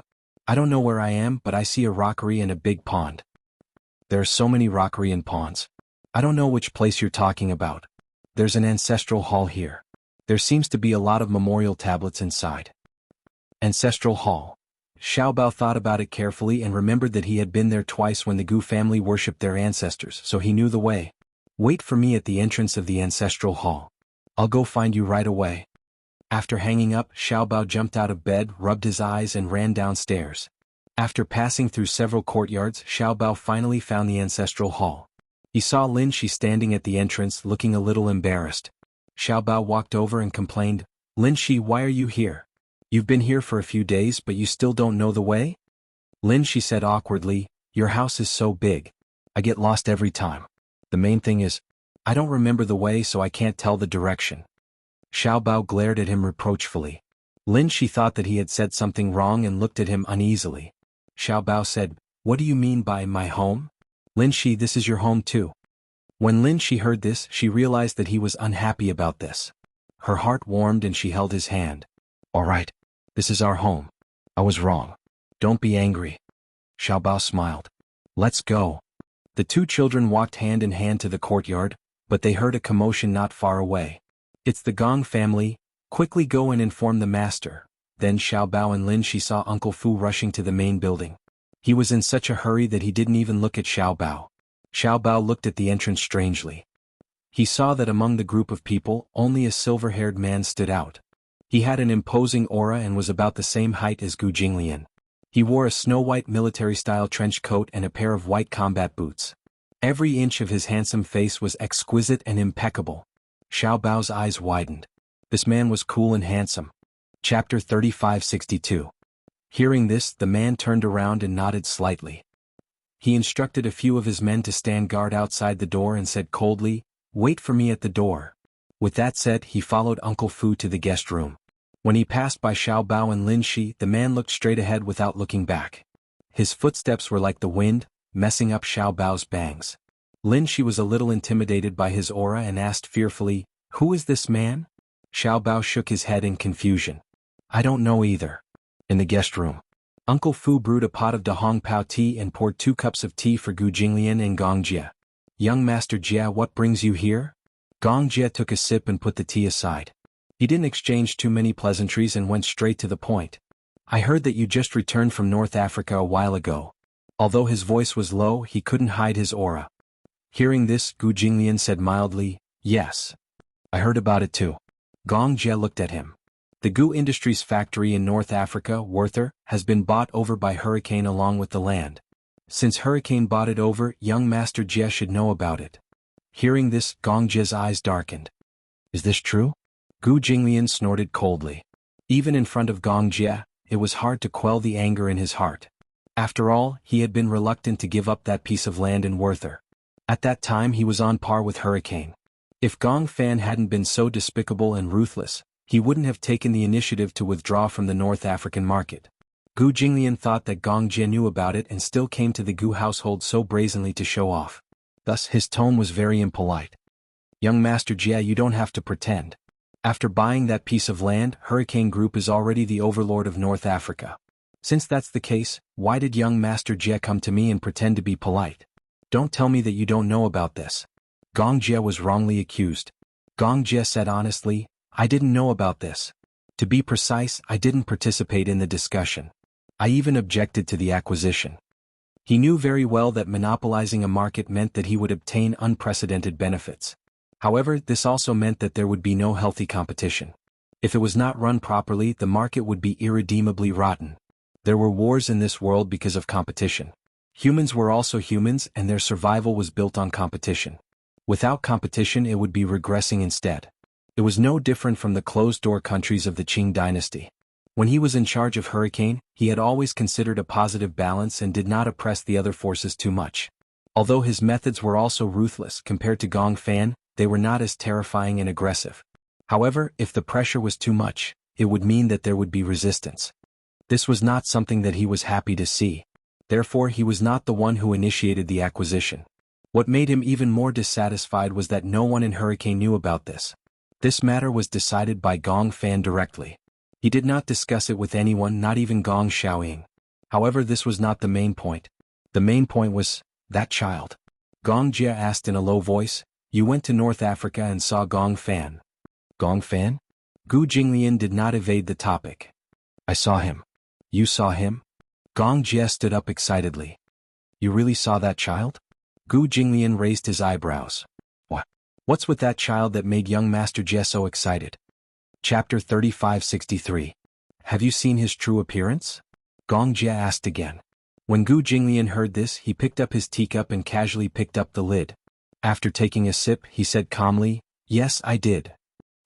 don't know where I am, but I see a rockery and a big pond. There are so many rockery and ponds. I don't know which place you're talking about. There's an ancestral hall here. There seems to be a lot of memorial tablets inside. Ancestral hall. Xiao Bao thought about it carefully and remembered that he had been there twice when the Gu family worshipped their ancestors, so he knew the way. Wait for me at the entrance of the ancestral hall. I'll go find you right away. After hanging up, Xiao Bao jumped out of bed, rubbed his eyes and ran downstairs. After passing through several courtyards, Xiao Bao finally found the ancestral hall. He saw Lin Shi standing at the entrance looking a little embarrassed. Xiao Bao walked over and complained, Lin Shi, why are you here? You've been here for a few days but you still don't know the way? Lin Shi said awkwardly, your house is so big. I get lost every time. The main thing is, I don't remember the way so I can't tell the direction. Xiao Bao glared at him reproachfully. Lin Shi thought that he had said something wrong and looked at him uneasily. Xiao Bao said, what do you mean by my home? Lin Shi, this is your home too. When Lin Shi heard this, she realized that he was unhappy about this. Her heart warmed and she held his hand. All right, this is our home. I was wrong. Don't be angry. Xiao Bao smiled. Let's go. The two children walked hand in hand to the courtyard, but they heard a commotion not far away. It's the Gong family. Quickly go and inform the master. Then Xiao Bao and Lin Shi saw Uncle Fu rushing to the main building. He was in such a hurry that he didn't even look at Xiao Bao. Xiao Bao looked at the entrance strangely. He saw that among the group of people, only a silver-haired man stood out. He had an imposing aura and was about the same height as Gu Jinglian. He wore a snow-white military-style trench coat and a pair of white combat boots. Every inch of his handsome face was exquisite and impeccable. Xiao Bao's eyes widened. This man was cool and handsome. Chapter 3562. Hearing this, the man turned around and nodded slightly. He instructed a few of his men to stand guard outside the door and said coldly, wait for me at the door. With that said, he followed Uncle Fu to the guest room. When he passed by Xiao Bao and Lin Shi, the man looked straight ahead without looking back. His footsteps were like the wind, messing up Xiao Bao's bangs. Lin Shi was a little intimidated by his aura and asked fearfully, who is this man? Xiao Bao shook his head in confusion. I don't know either. In the guest room, Uncle Fu brewed a pot of Dahong Pao tea and poured 2 cups of tea for Gu Jinglian and Gong Jie. Young Master Jia, what brings you here? Gong Jie took a sip and put the tea aside. He didn't exchange too many pleasantries and went straight to the point. I heard that you just returned from North Africa a while ago. Although his voice was low, he couldn't hide his aura. Hearing this, Gu Jinglian said mildly, yes. I heard about it too. Gong Jie looked at him. The Gu Industries factory in North Africa, Werther, has been bought over by Hurricane along with the land. Since Hurricane bought it over, young Master Jie should know about it. Hearing this, Gong Jie's eyes darkened. Is this true? Gu Jinglian snorted coldly. Even in front of Gong Jie, it was hard to quell the anger in his heart. After all, he had been reluctant to give up that piece of land in Werther. At that time he was on par with Hurricane. If Gong Fan hadn't been so despicable and ruthless, he wouldn't have taken the initiative to withdraw from the North African market. Gu Jinglian thought that Gong Jie knew about it and still came to the Gu household so brazenly to show off. Thus his tone was very impolite. Young Master Jie, you don't have to pretend. After buying that piece of land, Hurricane Group is already the overlord of North Africa. Since that's the case, why did young Master Jie come to me and pretend to be polite? Don't tell me that you don't know about this. Gong Jie was wrongly accused. Gong Jie said honestly, I didn't know about this. To be precise, I didn't participate in the discussion. I even objected to the acquisition. He knew very well that monopolizing a market meant that he would obtain unprecedented benefits. However, this also meant that there would be no healthy competition. If it was not run properly, the market would be irredeemably rotten. There were wars in this world because of competition. Humans were also humans and their survival was built on competition. Without competition, it would be regressing instead. It was no different from the closed-door countries of the Qing dynasty. When he was in charge of Hurricane, he had always considered a positive balance and did not oppress the other forces too much. Although his methods were also ruthless compared to Gong Fan, they were not as terrifying and aggressive. However, if the pressure was too much, it would mean that there would be resistance. This was not something that he was happy to see. Therefore, he was not the one who initiated the acquisition. What made him even more dissatisfied was that no one in Hurricane knew about this. This matter was decided by Gong Fan directly. He did not discuss it with anyone, not even Gong Xiaoying. However, this was not the main point. The main point was, that child. Gong Jia asked in a low voice, "You went to North Africa and saw Gong Fan." Gong Fan? Gu Jinglian did not evade the topic. "I saw him." "You saw him?" Gong Jia stood up excitedly. "You really saw that child?" Gu Jinglian raised his eyebrows. What's with that child that made young Master Jie so excited? Chapter 3563. Have you seen his true appearance? Gong Jia asked again. When Gu Jinglian heard this, he picked up his teacup and casually picked up the lid. After taking a sip, he said calmly, "Yes, I did."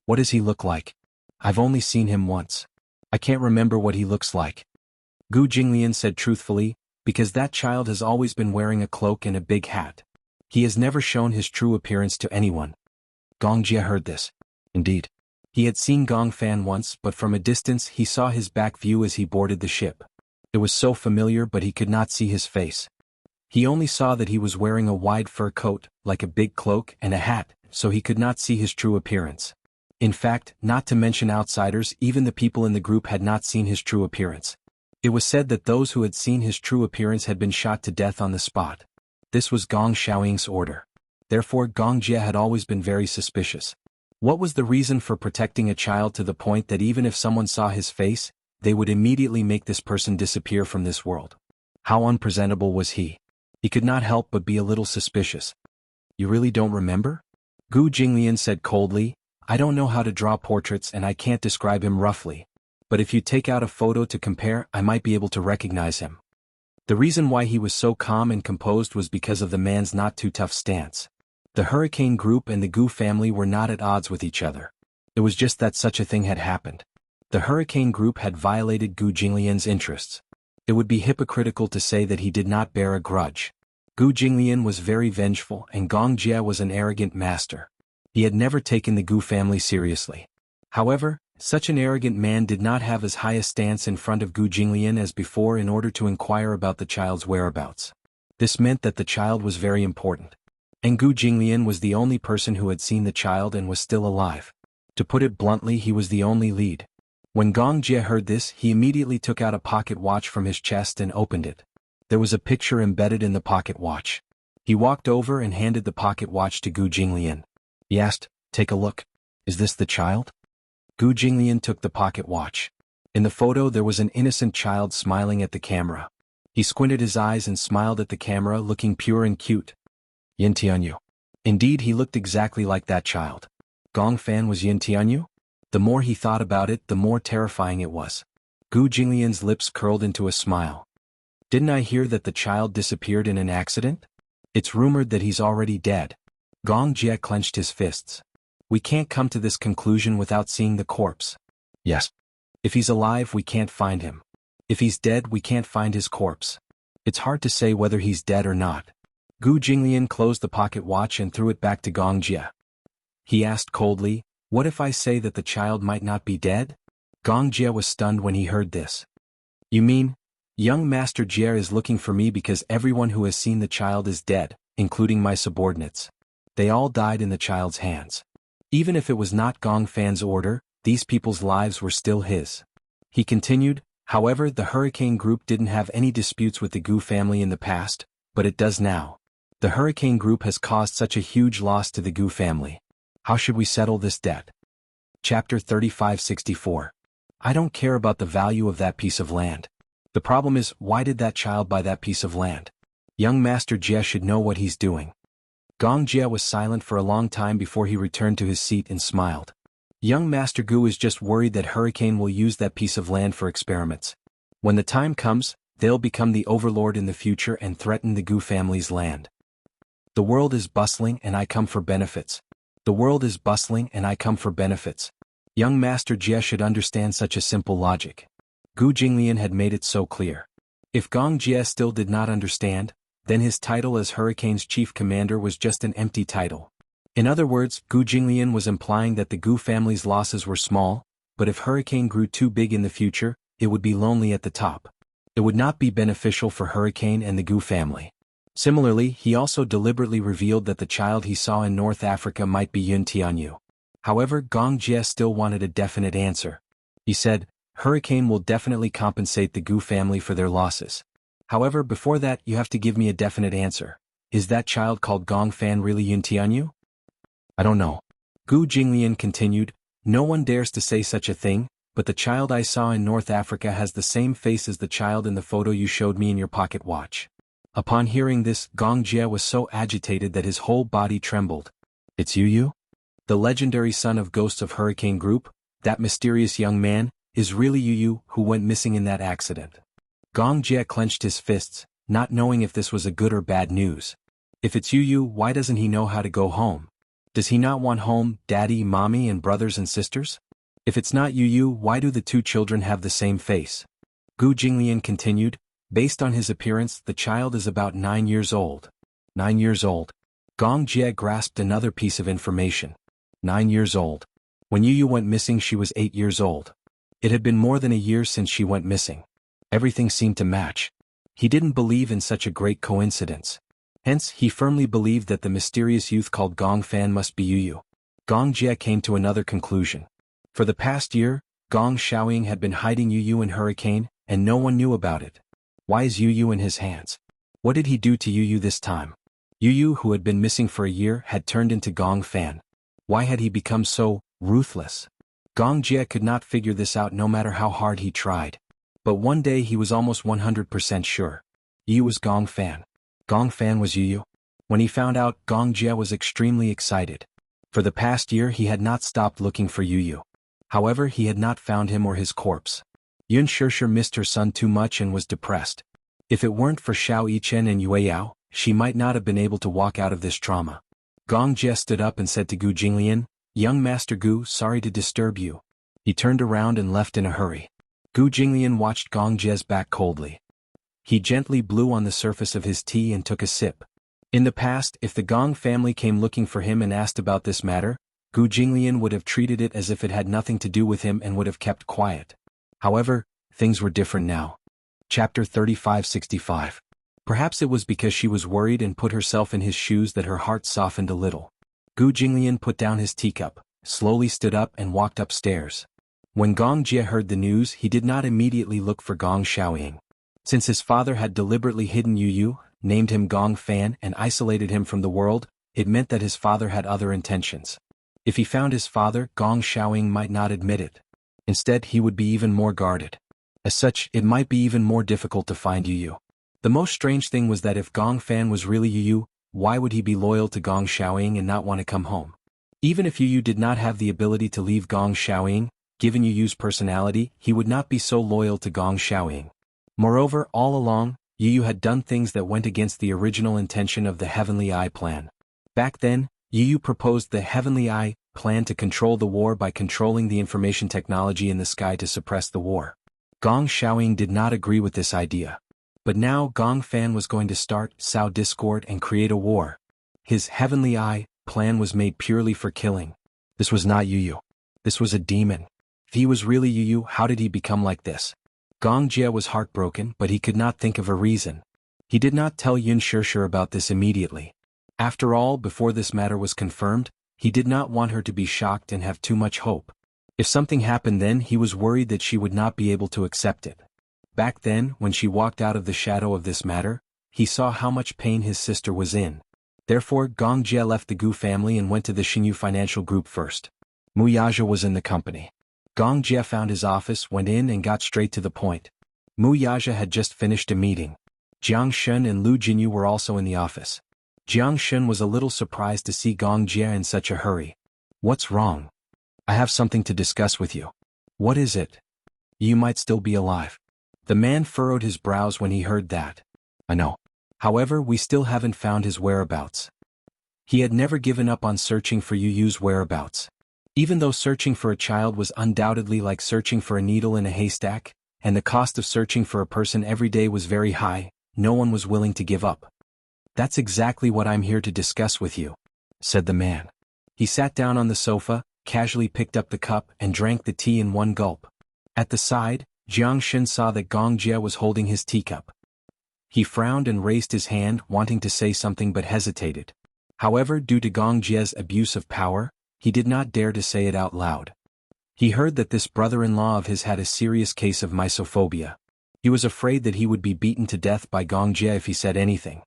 "What does he look like?" "I've only seen him once. I can't remember what he looks like." Gu Jinglian said truthfully, "Because that child has always been wearing a cloak and a big hat. He has never shown his true appearance to anyone." Gong Jia heard this. Indeed. He had seen Gong Fan once, but from a distance he saw his back view as he boarded the ship. It was so familiar, but he could not see his face. He only saw that he was wearing a wide fur coat, like a big cloak, and a hat, so he could not see his true appearance. In fact, not to mention outsiders, even the people in the group had not seen his true appearance. It was said that those who had seen his true appearance had been shot to death on the spot. This was Gong Xiaoying's order. Therefore, Gong Jia had always been very suspicious. What was the reason for protecting a child to the point that even if someone saw his face, they would immediately make this person disappear from this world? How unpresentable was he? He could not help but be a little suspicious. "You really don't remember?" Gu Jinglian said coldly, "I don't know how to draw portraits and I can't describe him roughly. But if you take out a photo to compare, I might be able to recognize him." The reason why he was so calm and composed was because of the man's not-too-tough stance. The Hurricane Group and the Gu family were not at odds with each other. It was just that such a thing had happened. The Hurricane Group had violated Gu Jinglian's interests. It would be hypocritical to say that he did not bear a grudge. Gu Jinglian was very vengeful and Gong Jia was an arrogant master. He had never taken the Gu family seriously. However, such an arrogant man did not have as high a stance in front of Gu Jinglian as before in order to inquire about the child's whereabouts. This meant that the child was very important. And Gu Jinglian was the only person who had seen the child and was still alive. To put it bluntly, he was the only lead. When Gong Jia heard this, he immediately took out a pocket watch from his chest and opened it. There was a picture embedded in the pocket watch. He walked over and handed the pocket watch to Gu Jinglian. He asked, "Take a look. Is this the child?" Gu Jinglian took the pocket watch. In the photo there was an innocent child smiling at the camera. He squinted his eyes and smiled at the camera, looking pure and cute. Yin Tianyu. Indeed, he looked exactly like that child. Gong Fan was Yin Tianyu? The more he thought about it, the more terrifying it was. Gu Jinglian's lips curled into a smile. "Didn't I hear that the child disappeared in an accident? It's rumored that he's already dead." Gong Jia clenched his fists. "We can't come to this conclusion without seeing the corpse." "Yes. If he's alive, we can't find him. If he's dead, we can't find his corpse. It's hard to say whether he's dead or not." Gu Jinglian closed the pocket watch and threw it back to Gong Jia. He asked coldly, "What if I say that the child might not be dead?" Gong Jia was stunned when he heard this. "You mean, young Master Jia is looking for me because everyone who has seen the child is dead, including my subordinates. They all died in the child's hands. Even if it was not Gong Fan's order, these people's lives were still his." He continued, "However, the Hurricane Group didn't have any disputes with the Gu family in the past, but it does now. The Hurricane Group has caused such a huge loss to the Gu family. How should we settle this debt?" Chapter 3564. I don't care about the value of that piece of land. The problem is, why did that child buy that piece of land? Young Master Jia should know what he's doing. Gong Jia was silent for a long time before he returned to his seat and smiled. Young Master Gu is just worried that Hurricane will use that piece of land for experiments. When the time comes, they'll become the overlord in the future and threaten the Gu family's land. The world is bustling and I come for benefits. The world is bustling and I come for benefits. Young Master Jia should understand such a simple logic. Gu Jinglian had made it so clear. If Gong Jia still did not understand, then his title as Hurricane's chief commander was just an empty title. In other words, Gu Jinglian was implying that the Gu family's losses were small, but if Hurricane grew too big in the future, it would be lonely at the top. It would not be beneficial for Hurricane and the Gu family. Similarly, he also deliberately revealed that the child he saw in North Africa might be Yun Tianyu. However, Gong Jie still wanted a definite answer. He said, Hurricane will definitely compensate the Gu family for their losses. However, before that you have to give me a definite answer. Is that child called Gong Fan really Yun Tianyu? I don't know. Gu Jinglian continued, no one dares to say such a thing, but the child I saw in North Africa has the same face as the child in the photo you showed me in your pocket watch. Upon hearing this, Gong Jie was so agitated that his whole body trembled. It's Yu? The legendary son of Ghosts of Hurricane Group, that mysterious young man, is really Yu who went missing in that accident. Gong Jie clenched his fists, not knowing if this was a good or bad news. If it's Yu, why doesn't he know how to go home? Does he not want home, daddy, mommy and brothers and sisters? If it's not Yu, why do the two children have the same face? Gu Jinglian continued, based on his appearance the child is about 9 years old. 9 years old. Gong Jie grasped another piece of information. 9 years old. When Yu went missing she was 8 years old. It had been more than a year since she went missing. Everything seemed to match. He didn't believe in such a great coincidence. Hence, he firmly believed that the mysterious youth called Gong Fan must be Yu. Gong Jie came to another conclusion. For the past year, Gong Xiaoying had been hiding Yu in Hurricane, and no one knew about it. Why is Yu in his hands? What did he do to Yu this time? Yu, who had been missing for a year, had turned into Gong Fan. Why had he become so ruthless? Gong Jie could not figure this out no matter how hard he tried. But one day he was almost 100% sure. Yu was Gong Fan. Gong Fan was Yu. When he found out, Gong Jie was extremely excited. For the past year he had not stopped looking for Yu. However, he had not found him or his corpse. Yun Shishir missed her son too much and was depressed. If it weren't for Xiao Yichen and Yue Yao, she might not have been able to walk out of this trauma. Gong Jie stood up and said to Gu Jinglian, Young Master Gu, sorry to disturb you. He turned around and left in a hurry. Gu Jinglian watched Gong Jie's back coldly. He gently blew on the surface of his tea and took a sip. In the past, if the Gong family came looking for him and asked about this matter, Gu Jinglian would have treated it as if it had nothing to do with him and would have kept quiet. However, things were different now. Chapter 3565. Perhaps it was because she was worried and put herself in his shoes that her heart softened a little. Gu Jinglian put down his teacup, slowly stood up and walked upstairs. When Gong Jie heard the news he did not immediately look for Gong Xiaoying. Since his father had deliberately hidden Yu, named him Gong Fan and isolated him from the world, it meant that his father had other intentions. If he found his father, Gong Xiaoying might not admit it. Instead, he would be even more guarded. As such, it might be even more difficult to find Yu. The most strange thing was that if Gong Fan was really Yu, why would he be loyal to Gong Xiaoying and not want to come home? Even if Yu did not have the ability to leave Gong Xiaoying, given Yu's personality, he would not be so loyal to Gong Xiaoying. Moreover, all along, Yu had done things that went against the original intention of the Heavenly Eye plan. Back then, Yu proposed the Heavenly Eye plan to control the war by controlling the information technology in the sky to suppress the war. Gong Xiaoying did not agree with this idea. But now Gong Fan was going to start, sow discord and create a war. His Heavenly Eye plan was made purely for killing. This was not Yu. This was a demon. If he was really Yu, how did he become like this? Gong Jie was heartbroken, but he could not think of a reason. He did not tell Yun Shishir about this immediately. After all, before this matter was confirmed, he did not want her to be shocked and have too much hope. If something happened then he was worried that she would not be able to accept it. Back then, when she walked out of the shadow of this matter, he saw how much pain his sister was in. Therefore, Gong Jie left the Gu family and went to the Xinyu Financial Group first. Mu Yaja was in the company. Gong Jie found his office, went in and got straight to the point. Mu Yaja had just finished a meeting. Jiang Shun and Lu Jinyu were also in the office. Jiang Shun was a little surprised to see Gong Jie in such a hurry. What's wrong? I have something to discuss with you. What is it? You might still be alive. The man furrowed his brows when he heard that. I know. However, we still haven't found his whereabouts. He had never given up on searching for Yu's whereabouts. Even though searching for a child was undoubtedly like searching for a needle in a haystack, and the cost of searching for a person every day was very high, no one was willing to give up. That's exactly what I'm here to discuss with you, said the man. He sat down on the sofa, casually picked up the cup and drank the tea in one gulp. At the side, Jiang Shun saw that Gong Jie was holding his teacup. He frowned and raised his hand, wanting to say something but hesitated. However, due to Gong Jie's abuse of power, he did not dare to say it out loud. He heard that this brother-in-law of his had a serious case of misophobia. He was afraid that he would be beaten to death by Gong Jie if he said anything.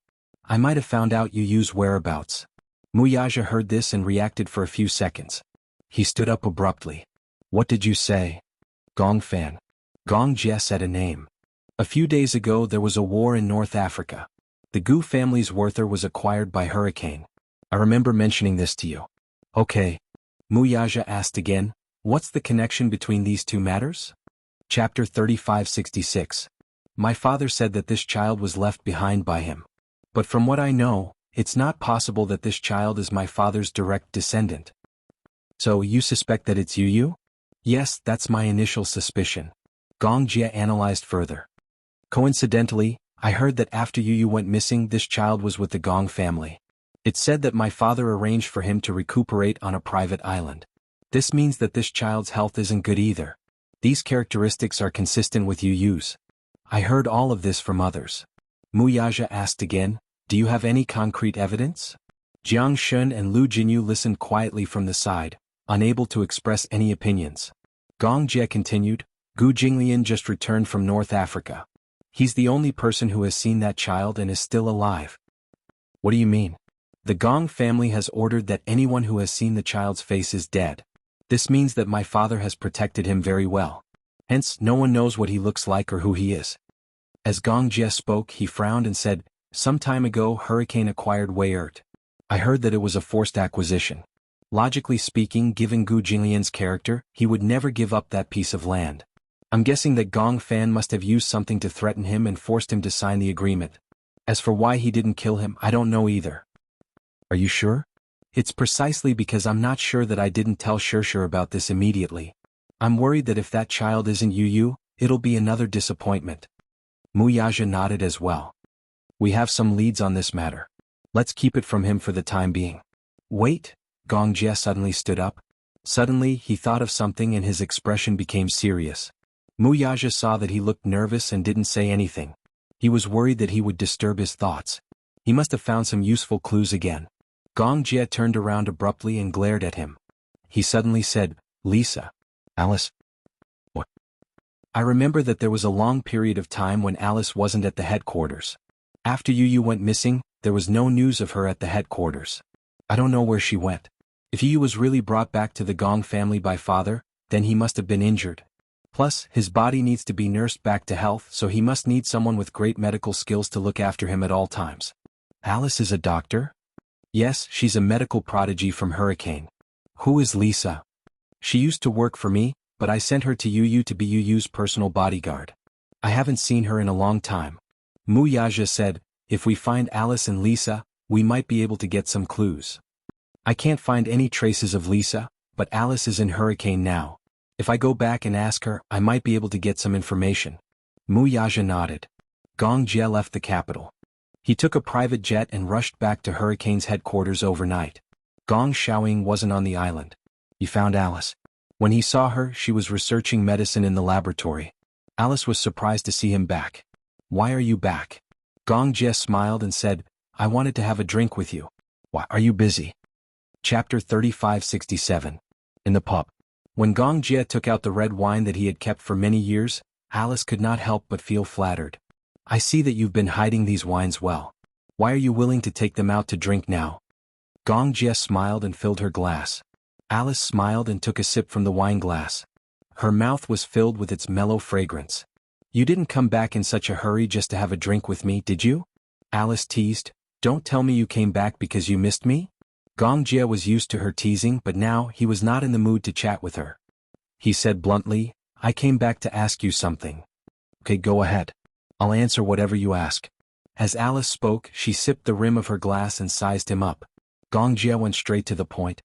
I might have found out Yu Yu's whereabouts. Muyaja heard this and reacted for a few seconds. He stood up abruptly. What did you say? Gong Fan. Gong Jie said a name. A few days ago there was a war in North Africa. The Gu family's Werther was acquired by hurricane. I remember mentioning this to you. Okay. Muyaja asked again, what's the connection between these two matters? Chapter 3566. My father said that this child was left behind by him. But from what I know, it's not possible that this child is my father's direct descendant. So you suspect that it's Yu? Yes, that's my initial suspicion. Gong Jie analyzed further. Coincidentally, I heard that after Yu went missing this child was with the Gong family. It said that my father arranged for him to recuperate on a private island. This means that this child's health isn't good either. These characteristics are consistent with Yu's. I heard all of this from others. Muyaja asked again, do you have any concrete evidence? Jiang Shun and Lu Jinyu listened quietly from the side, unable to express any opinions. Gong Jie continued, Gu Jinglian just returned from North Africa. He's the only person who has seen that child and is still alive. What do you mean? The Gong family has ordered that anyone who has seen the child's face is dead. This means that my father has protected him very well. Hence, no one knows what he looks like or who he is. As Gong Jie spoke, he frowned and said, some time ago Hurricane acquired Weyert. I heard that it was a forced acquisition. Logically speaking, given Gu Jinglian's character, he would never give up that piece of land. I'm guessing that Gong Fan must have used something to threaten him and forced him to sign the agreement. As for why he didn't kill him, I don't know either. Are you sure? It's precisely because I'm not sure that I didn't tell Shirshir about this immediately. I'm worried that if that child isn't Yu, it'll be another disappointment. Muyaja nodded as well. We have some leads on this matter. Let's keep it from him for the time being. Wait, Gong Jie suddenly stood up. Suddenly, he thought of something and his expression became serious. Muyaja saw that he looked nervous and didn't say anything. He was worried that he would disturb his thoughts. He must have found some useful clues again. Gong Jie turned around abruptly and glared at him. He suddenly said, Lisa. Alice? What? I remember that there was a long period of time when Alice wasn't at the headquarters. After Yu went missing, there was no news of her at the headquarters. I don't know where she went. If Yu was really brought back to the Gong family by father, then he must have been injured. Plus, his body needs to be nursed back to health, so he must need someone with great medical skills to look after him at all times. Alice is a doctor? Yes, she's a medical prodigy from Hurricane. Who is Lisa? She used to work for me, but I sent her to Yu to be Yu's personal bodyguard. I haven't seen her in a long time. Muyaja said, if we find Alice and Lisa, we might be able to get some clues. I can't find any traces of Lisa, but Alice is in Hurricane now. If I go back and ask her, I might be able to get some information. Muyaja nodded. Gong Jie left the capital. He took a private jet and rushed back to Hurricane's headquarters overnight. Gong Xiaoying wasn't on the island. He found Alice. When he saw her, she was researching medicine in the laboratory. Alice was surprised to see him back. Why are you back? Gong Jie smiled and said, I wanted to have a drink with you. Why are you busy? Chapter 3567. In the pub. When Gong Jie took out the red wine that he had kept for many years, Alice could not help but feel flattered. I see that you've been hiding these wines well. Why are you willing to take them out to drink now? Gong Jie smiled and filled her glass. Alice smiled and took a sip from the wine glass. Her mouth was filled with its mellow fragrance. You didn't come back in such a hurry just to have a drink with me, did you? Alice teased. Don't tell me you came back because you missed me? Gong Jie was used to her teasing, but now he was not in the mood to chat with her. He said bluntly, I came back to ask you something. Okay, go ahead. I'll answer whatever you ask. As Alice spoke, she sipped the rim of her glass and sized him up. Gong Jie went straight to the point.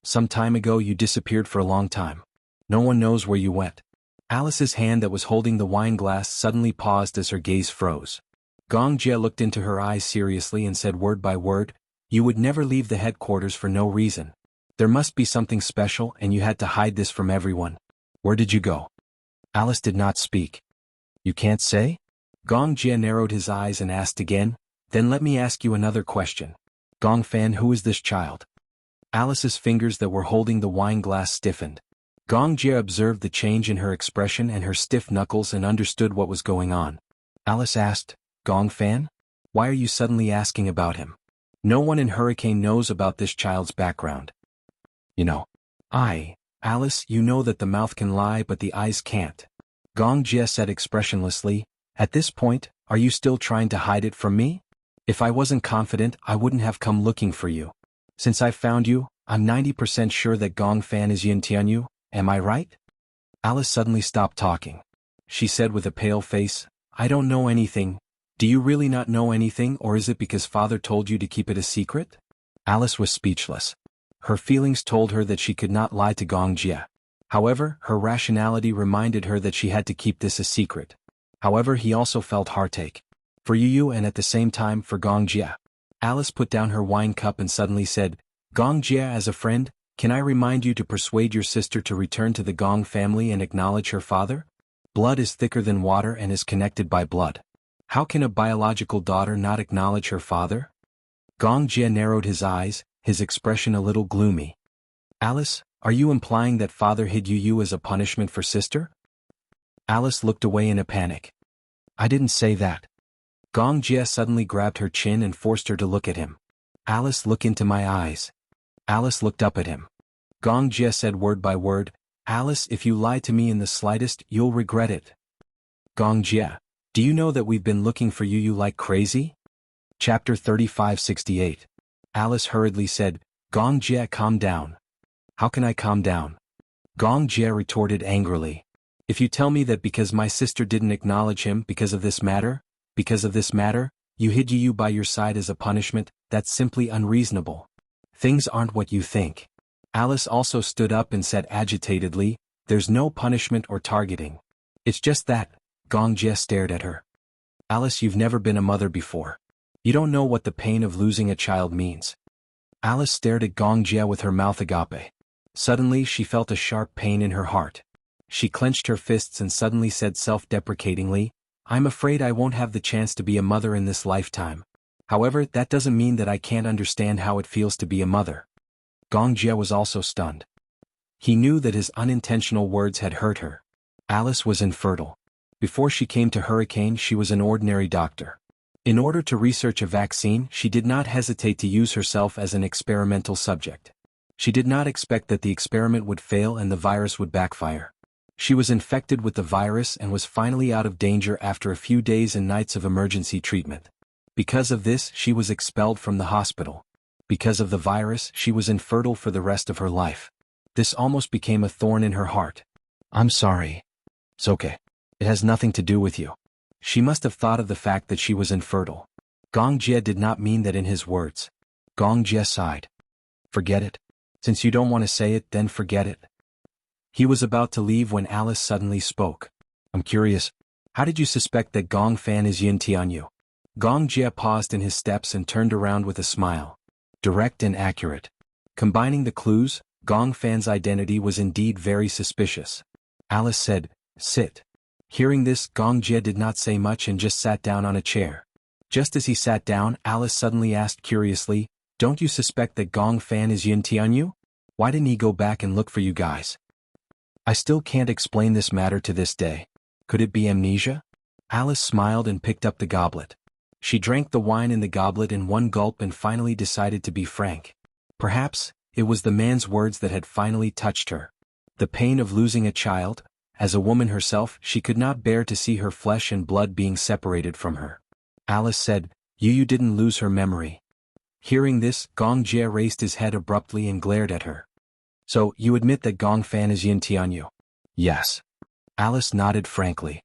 Some time ago you disappeared for a long time. No one knows where you went. Alice's hand that was holding the wine glass suddenly paused as her gaze froze. Gong Jie looked into her eyes seriously and said word by word, You would never leave the headquarters for no reason. There must be something special and you had to hide this from everyone. Where did you go? Alice did not speak. You can't say? Gong Jia narrowed his eyes and asked again, then let me ask you another question. Gong Fan, who is this child? Alice's fingers that were holding the wine glass stiffened. Gong Jia observed the change in her expression and her stiff knuckles and understood what was going on. Alice asked, Gong Fan? Why are you suddenly asking about him? No one in Hurricane knows about this child's background. You know. Alice, you know that the mouth can lie but the eyes can't. Gong Jia said expressionlessly, at this point, are you still trying to hide it from me? If I wasn't confident, I wouldn't have come looking for you. Since I found you, I'm 90% sure that Gong Fan is Yin Tianyu, am I right? Alice suddenly stopped talking. She said with a pale face, I don't know anything. Do you really not know anything, or is it because father told you to keep it a secret? Alice was speechless. Her feelings told her that she could not lie to Gong Jia. However, her rationality reminded her that she had to keep this a secret. However, he also felt heartache. For Yu and at the same time for Gong Jia. Alice put down her wine cup and suddenly said, Gong Jia, as a friend, can I remind you to persuade your sister to return to the Gong family and acknowledge her father? Blood is thicker than water and is connected by blood. How can a biological daughter not acknowledge her father? Gong Jia narrowed his eyes, his expression a little gloomy. Alice, are you implying that father hid Yu as a punishment for sister? Alice looked away in a panic. I didn't say that. Gong Jia suddenly grabbed her chin and forced her to look at him. Alice, look into my eyes. Alice looked up at him. Gong Jia said word by word, Alice, if you lie to me in the slightest, you'll regret it. Gong Jia, do you know that we've been looking for you like crazy? Chapter 3568. Alice hurriedly said, Gong Jia, calm down. How can I calm down? Gong Jia retorted angrily. If you tell me that because my sister didn't acknowledge him because of this matter, you hid Yu by your side as a punishment, that's simply unreasonable. Things aren't what you think. Alice also stood up and said agitatedly, there's no punishment or targeting. It's just that. Gong Jia stared at her. Alice, you've never been a mother before. You don't know what the pain of losing a child means. Alice stared at Gong Jia with her mouth agape. Suddenly she felt a sharp pain in her heart. She clenched her fists and suddenly said self-deprecatingly, I'm afraid I won't have the chance to be a mother in this lifetime. However, that doesn't mean that I can't understand how it feels to be a mother. Gong Jia was also stunned. He knew that his unintentional words had hurt her. Alice was infertile. Before she came to Hurricane, she was an ordinary doctor. In order to research a vaccine, she did not hesitate to use herself as an experimental subject. She did not expect that the experiment would fail and the virus would backfire. She was infected with the virus and was finally out of danger after a few days and nights of emergency treatment. Because of this, she was expelled from the hospital. Because of the virus, she was infertile for the rest of her life. This almost became a thorn in her heart. I'm sorry. It's okay. It has nothing to do with you. She must have thought of the fact that she was infertile. Gong Jia did not mean that in his words. Gong Jia sighed. Forget it. Since you don't want to say it, then forget it. He was about to leave when Alice suddenly spoke. I'm curious. How did you suspect that Gong Fan is Yin Tianyu? Gong Jia paused in his steps and turned around with a smile. Direct and accurate. Combining the clues, Gong Fan's identity was indeed very suspicious. Alice said, sit. Hearing this, Gong Jia did not say much and just sat down on a chair. Just as he sat down, Alice suddenly asked curiously, don't you suspect that Gong Fan is Yin Tianyu? Why didn't he go back and look for you guys? I still can't explain this matter to this day. Could it be amnesia? Alice smiled and picked up the goblet. She drank the wine in the goblet in one gulp and finally decided to be frank. Perhaps, it was the man's words that had finally touched her. The pain of losing a child. As a woman herself, she could not bear to see her flesh and blood being separated from her. Alice said, You didn't lose her memory. Hearing this, Gong Jia raised his head abruptly and glared at her. So, you admit that Gong Fan is Yin Tianyu? Yes. Alice nodded frankly.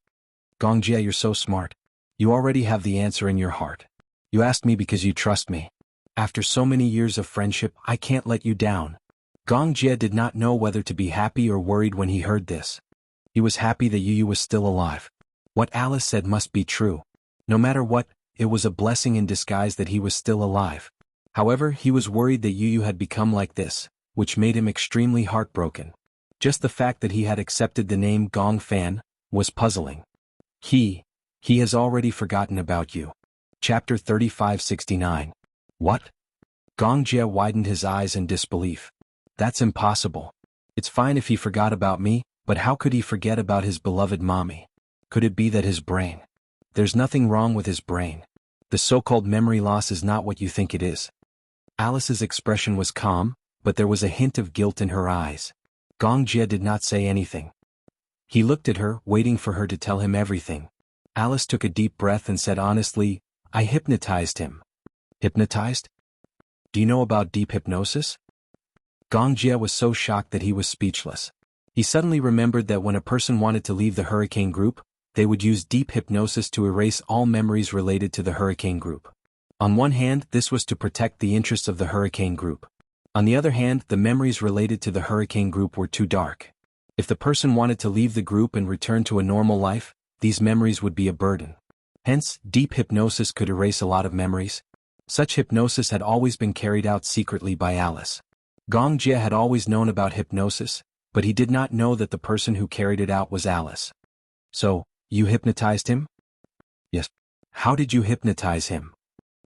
Gong Jia, you're so smart. You already have the answer in your heart. You asked me because you trust me. After so many years of friendship, I can't let you down. Gong Jia did not know whether to be happy or worried when he heard this. He was happy that Yu was still alive. What Alice said must be true. No matter what, it was a blessing in disguise that he was still alive. However, he was worried that Yu had become like this. which made him extremely heartbroken. Just the fact that he had accepted the name Gong Fan was puzzling. He has already forgotten about you. Chapter 3569. What? Gong Jie widened his eyes in disbelief. That's impossible. It's fine if he forgot about me, but how could he forget about his beloved mommy? Could it be that his brain? There's nothing wrong with his brain. The so-called memory loss is not what you think it is. Alice's expression was calm, but there was a hint of guilt in her eyes. Gong Jie did not say anything. He looked at her, waiting for her to tell him everything. Alice took a deep breath and said honestly, I hypnotized him. Hypnotized? Do you know about deep hypnosis? Gong Jie was so shocked that he was speechless. He suddenly remembered that when a person wanted to leave the hurricane group, they would use deep hypnosis to erase all memories related to the hurricane group. On one hand, this was to protect the interests of the hurricane group. On the other hand, the memories related to the hurricane group were too dark. If the person wanted to leave the group and return to a normal life, these memories would be a burden. Hence, deep hypnosis could erase a lot of memories. Such hypnosis had always been carried out secretly by Alice. Gong Jie had always known about hypnosis, but he did not know that the person who carried it out was Alice. So, you hypnotized him? Yes. How did you hypnotize him?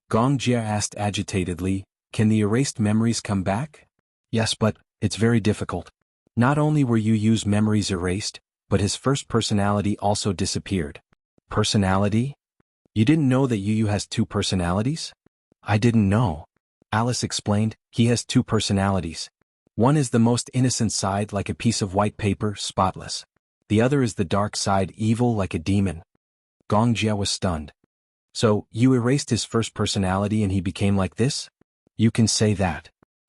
Gong Jie asked agitatedly, can the erased memories come back? Yes, but it's very difficult. Not only were Yu's memories erased, but his first personality also disappeared. Personality? You didn't know that Yu has two personalities? I didn't know. Alice explained, he has two personalities. One is the most innocent side like a piece of white paper, spotless. The other is the dark side, evil like a demon. Gong Jie was stunned. So, you erased his first personality and he became like this? You can say that.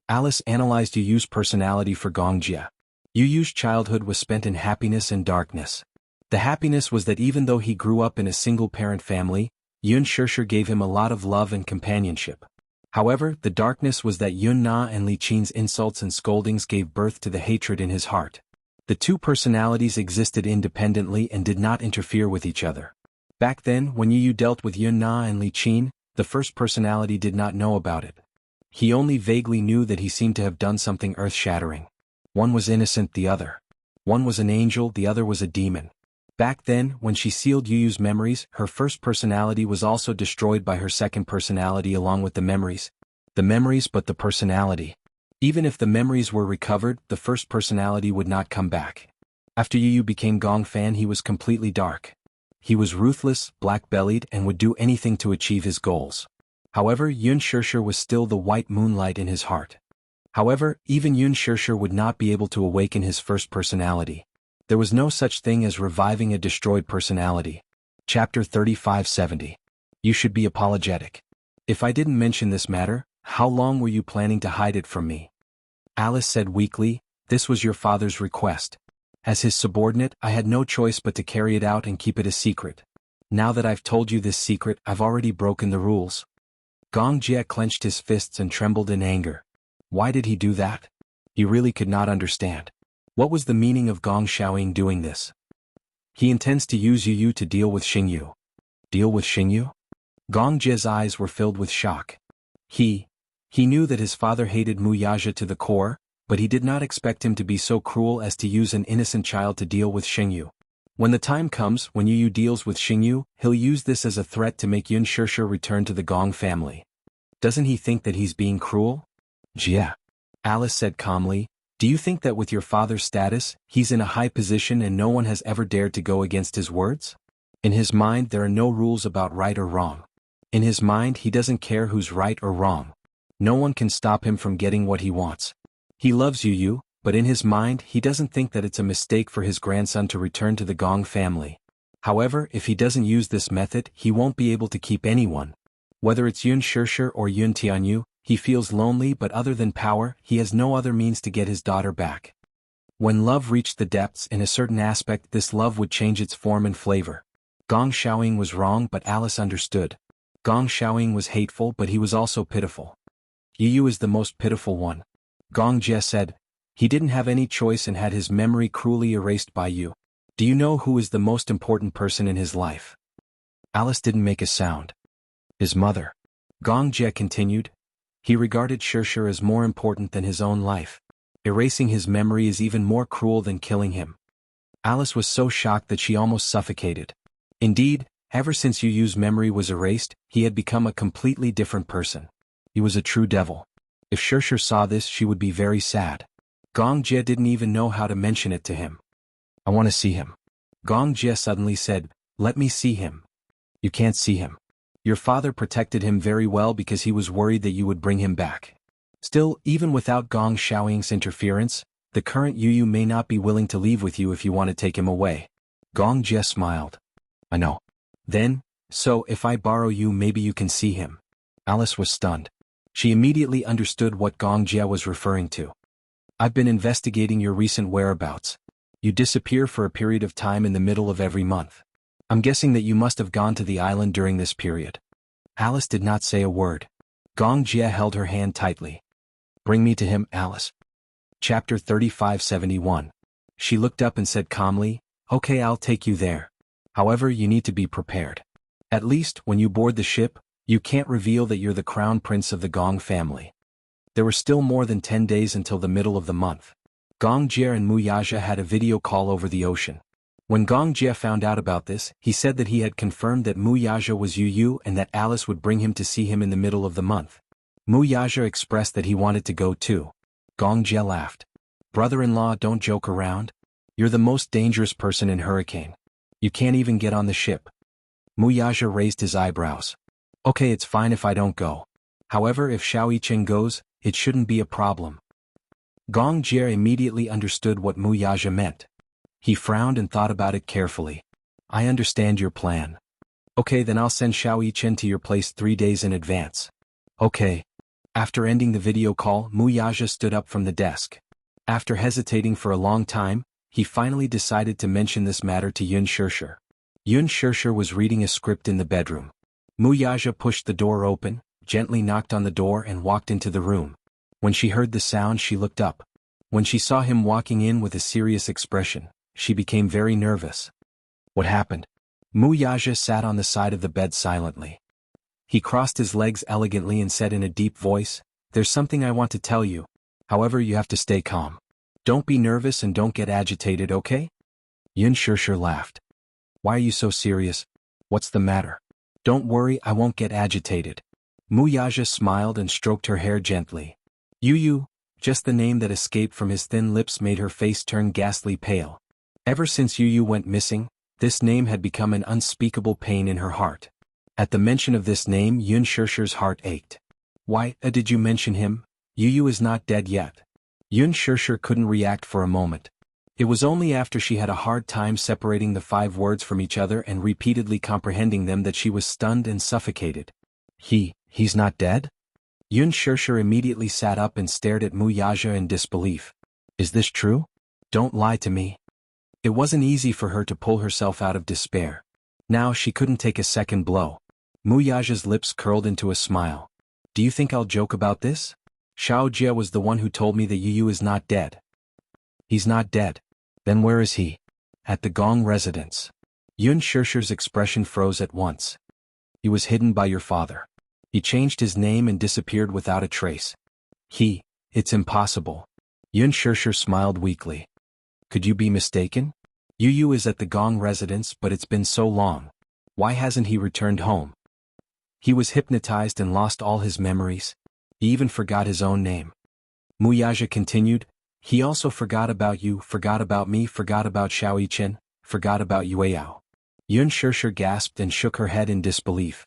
Alice analyzed Yu's personality for Gong Jie. Yu's childhood was spent in happiness and darkness. The happiness was that even though he grew up in a single-parent family, Yun Shishir gave him a lot of love and companionship. However, the darkness was that Yun Na and Li Qin's insults and scoldings gave birth to the hatred in his heart. The two personalities existed independently and did not interfere with each other. Back then, when Yu dealt with Yun Na and Li Qin, the first personality did not know about it. He only vaguely knew that he seemed to have done something earth-shattering. One was innocent, the other. One was an angel, the other was a demon. Back then, when she sealed Yu's memories, her first personality was also destroyed by her second personality along with the memories. The memories but the personality. Even if the memories were recovered, the first personality would not come back. After Yu became Gong Fan, he was completely dark. He was ruthless, black-bellied, and would do anything to achieve his goals. However, Yun Shishir was still the white moonlight in his heart. However, even Yun Shishir would not be able to awaken his first personality. There was no such thing as reviving a destroyed personality. Chapter 3570. You should be apologetic. If I didn't mention this matter, how long were you planning to hide it from me? Alice said weakly, this was your father's request. As his subordinate, I had no choice but to carry it out and keep it a secret. Now that I've told you this secret, I've already broken the rules. Gong Jie clenched his fists and trembled in anger. Why did he do that? He really could not understand. What was the meaning of Gong Xiaoying doing this? He intends to use Yu to deal with Xingyu. Deal with Xingyu? Gong Jie's eyes were filled with shock. He knew that his father hated Mu Yaja to the core, but he did not expect him to be so cruel as to use an innocent child to deal with Xingyu. When the time comes when Yu deals with Xingyu, he'll use this as a threat to make Yun Shishir return to the Gong family. Doesn't he think that he's being cruel? Jie. Alice said calmly, do you think that with your father's status, he's in a high position and no one has ever dared to go against his words? In his mind there are no rules about right or wrong. In his mind he doesn't care who's right or wrong. No one can stop him from getting what he wants. He loves Yu, but in his mind he doesn't think that it's a mistake for his grandson to return to the Gong family. However, if he doesn't use this method, he won't be able to keep anyone. Whether it's Yun Shishir or Yun Tianyu, he feels lonely, but other than power, he has no other means to get his daughter back. When love reached the depths in a certain aspect, this love would change its form and flavor. Gong Xiaoying was wrong, but Alice understood. Gong Xiaoying was hateful, but he was also pitiful. Yu is the most pitiful one. Gong Jie said. He didn't have any choice and had his memory cruelly erased by you. Do you know who is the most important person in his life? Alice didn't make a sound. His mother. Gong Jie continued. He regarded Shishir as more important than his own life. Erasing his memory is even more cruel than killing him. Alice was so shocked that she almost suffocated. Indeed, ever since Yu Yu's memory was erased, he had become a completely different person. He was a true devil. If Shirshir saw this, she would be very sad. Gong Jie didn't even know how to mention it to him. I want to see him. Gong Jie suddenly said, let me see him. You can't see him. Your father protected him very well because he was worried that you would bring him back. Still, even without Gong Xiaoying's interference, the current Yu Yu may not be willing to leave with you if you want to take him away. Gong Jie smiled. I know. Then, so if I borrow you, maybe you can see him. Alice was stunned. She immediately understood what Gong Jie was referring to. I've been investigating your recent whereabouts. You disappear for a period of time in the middle of every month. I'm guessing that you must have gone to the island during this period. Alice did not say a word. Gong Jie held her hand tightly. Bring me to him, Alice. Chapter 3571. She looked up and said calmly, okay, I'll take you there. However, you need to be prepared. At least, when you board the ship, you can't reveal that you're the crown prince of the Gong family. There were still more than 10 days until the middle of the month. Gong Jie and Mu Yaja had a video call over the ocean. When Gong Jie found out about this, he said that he had confirmed that Mu Yaja was Yu Yu and that Alice would bring him to see him in the middle of the month. Mu Yaja expressed that he wanted to go too. Gong Jie laughed. Brother-in-law, don't joke around. You're the most dangerous person in Hurricane. You can't even get on the ship. Mu Yaja raised his eyebrows. Okay, it's fine if I don't go. However, if Xiao Yiqing goes, it shouldn't be a problem. Gong Jie immediately understood what Mu Yaja meant. He frowned and thought about it carefully. I understand your plan. Okay, then I'll send Xiao Yiqing to your place 3 days in advance. Okay. After ending the video call, Mu Yaja stood up from the desk. After hesitating for a long time, he finally decided to mention this matter to Yun Shirshir. Yun Shirshir was reading a script in the bedroom. Mu Yaja pushed the door open, gently knocked on the door and walked into the room. When she heard the sound, she looked up. When she saw him walking in with a serious expression, she became very nervous. What happened? Mu Yaja sat on the side of the bed silently. He crossed his legs elegantly and said in a deep voice, there's something I want to tell you. However, you have to stay calm. Don't be nervous and don't get agitated, okay? Yun Shirshir laughed. Why are you so serious? What's the matter? Don't worry, I won't get agitated. Mu Yaja smiled and stroked her hair gently. Yu Yu, just the name that escaped from his thin lips made her face turn ghastly pale. Ever since Yu Yu went missing, this name had become an unspeakable pain in her heart. At the mention of this name, Yun Shirshir's heart ached. Why, did you mention him? Yu Yu is not dead yet. Yun Shirshir couldn't react for a moment. It was only after she had a hard time separating the 5 words from each other and repeatedly comprehending them that she was stunned and suffocated. He's not dead? Yun Shirshir immediately sat up and stared at Mu Yaja in disbelief. Is this true? Don't lie to me. It wasn't easy for her to pull herself out of despair. Now she couldn't take a second blow. Mu Yaja's lips curled into a smile. Do you think I'll joke about this? Xiao Jie was the one who told me that Yu Yu is not dead. He's not dead. Then where is he? At the Gong residence. Yun Shirshir's expression froze at once. He was hidden by your father. He changed his name and disappeared without a trace. It's impossible. Yun Shirshir smiled weakly. Could you be mistaken? Yu Yu is at the Gong residence, but it's been so long. Why hasn't he returned home? He was hypnotized and lost all his memories. He even forgot his own name. Mu Yaja continued, he also forgot about you, forgot about me, forgot about Xiao Yiqing, forgot about Yueyao. Yun Shirshir gasped and shook her head in disbelief.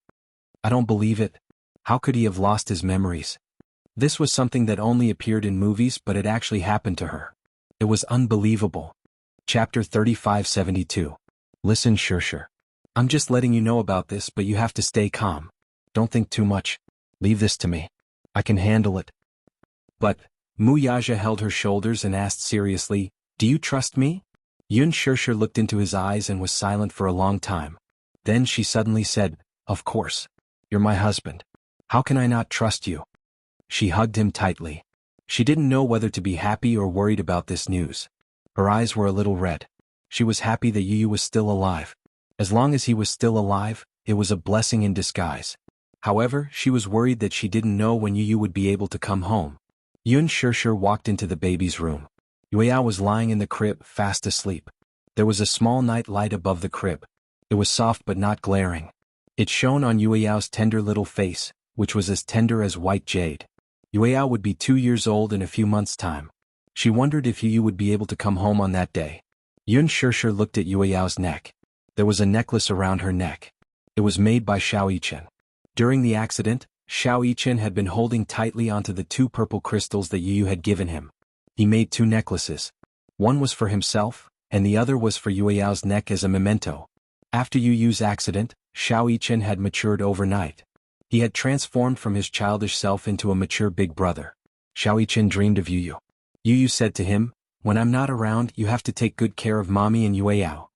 I don't believe it. How could he have lost his memories? This was something that only appeared in movies, but it actually happened to her. It was unbelievable. Chapter 3572. Listen, Shirshir. I'm just letting you know about this, but you have to stay calm. Don't think too much. Leave this to me. I can handle it. But, Mu Yaja held her shoulders and asked seriously, do you trust me? Yun Shirshir looked into his eyes and was silent for a long time. Then she suddenly said, of course. You're my husband. How can I not trust you? She hugged him tightly. She didn't know whether to be happy or worried about this news. Her eyes were a little red. She was happy that Yu Yu was still alive. As long as he was still alive, it was a blessing in disguise. However, she was worried that she didn't know when Yu Yu would be able to come home. Yun Shirshir walked into the baby's room. Yueyao was lying in the crib, fast asleep. There was a small night light above the crib. It was soft but not glaring. It shone on Yueyao's tender little face, which was as tender as white jade. Yueyao would be 2 years old in a few months' time. She wondered if Yu would be able to come home on that day. Yun Shirshir looked at Yueyao's neck. There was a necklace around her neck. It was made by Xiao Yichen. During the accident, Xiao Yichen had been holding tightly onto the 2 purple crystals that Yu had given him. He made 2 necklaces. One was for himself, and the other was for Yueyao's neck as a memento. After Yu's accident, Xiao Yichen had matured overnight. He had transformed from his childish self into a mature big brother. Xiao Yichen dreamed of Yu. Yu said to him, "When I'm not around, you have to take good care of Mommy and Yueyao."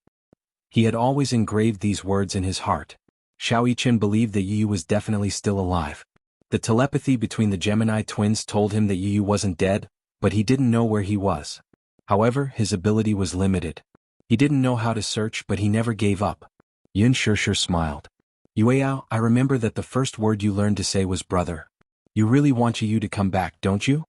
He had always engraved these words in his heart. Xiao Yichen believed that Yu was definitely still alive. The telepathy between the Gemini twins told him that Yu wasn't dead, but he didn't know where he was. However, his ability was limited. He didn't know how to search, but he never gave up. Yun Shirshir smiled. "Yueyao, I remember that the first word you learned to say was brother. You really want Yu to come back, don't you?"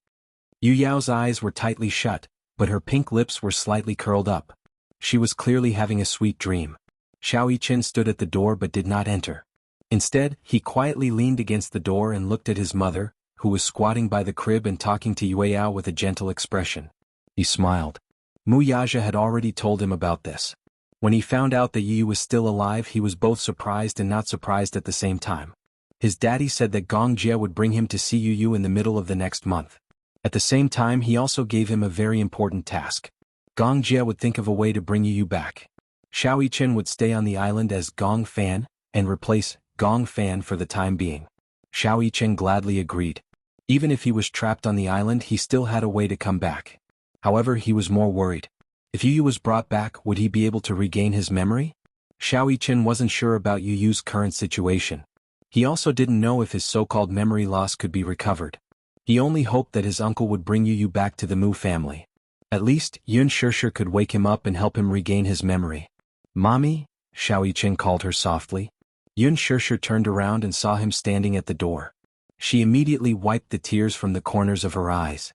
Yueyao's eyes were tightly shut, but her pink lips were slightly curled up. She was clearly having a sweet dream. Xiao Yichen stood at the door but did not enter. Instead, he quietly leaned against the door and looked at his mother, who was squatting by the crib and talking to Yueyao with a gentle expression. He smiled. Mu Yaja had already told him about this. When he found out that Yu was still alive, he was both surprised and not surprised at the same time. His daddy said that Gong Jie would bring him to see Yu in the middle of the next month. At the same time, he also gave him a very important task. Gong Jie would think of a way to bring Yu back. Xiao Yichen would stay on the island as Gong Fan, and replace Gong Fan for the time being. Xiao Yichen gladly agreed. Even if he was trapped on the island, he still had a way to come back. However, he was more worried. If Yu was brought back, would he be able to regain his memory? Xiao Yichen wasn't sure about Yu's current situation. He also didn't know if his so-called memory loss could be recovered. He only hoped that his uncle would bring Yu back to the Mu family. At least, Yun Shirshir could wake him up and help him regain his memory. "Mommy?" Xiao Yichen called her softly. Yun Shirshir turned around and saw him standing at the door. She immediately wiped the tears from the corners of her eyes.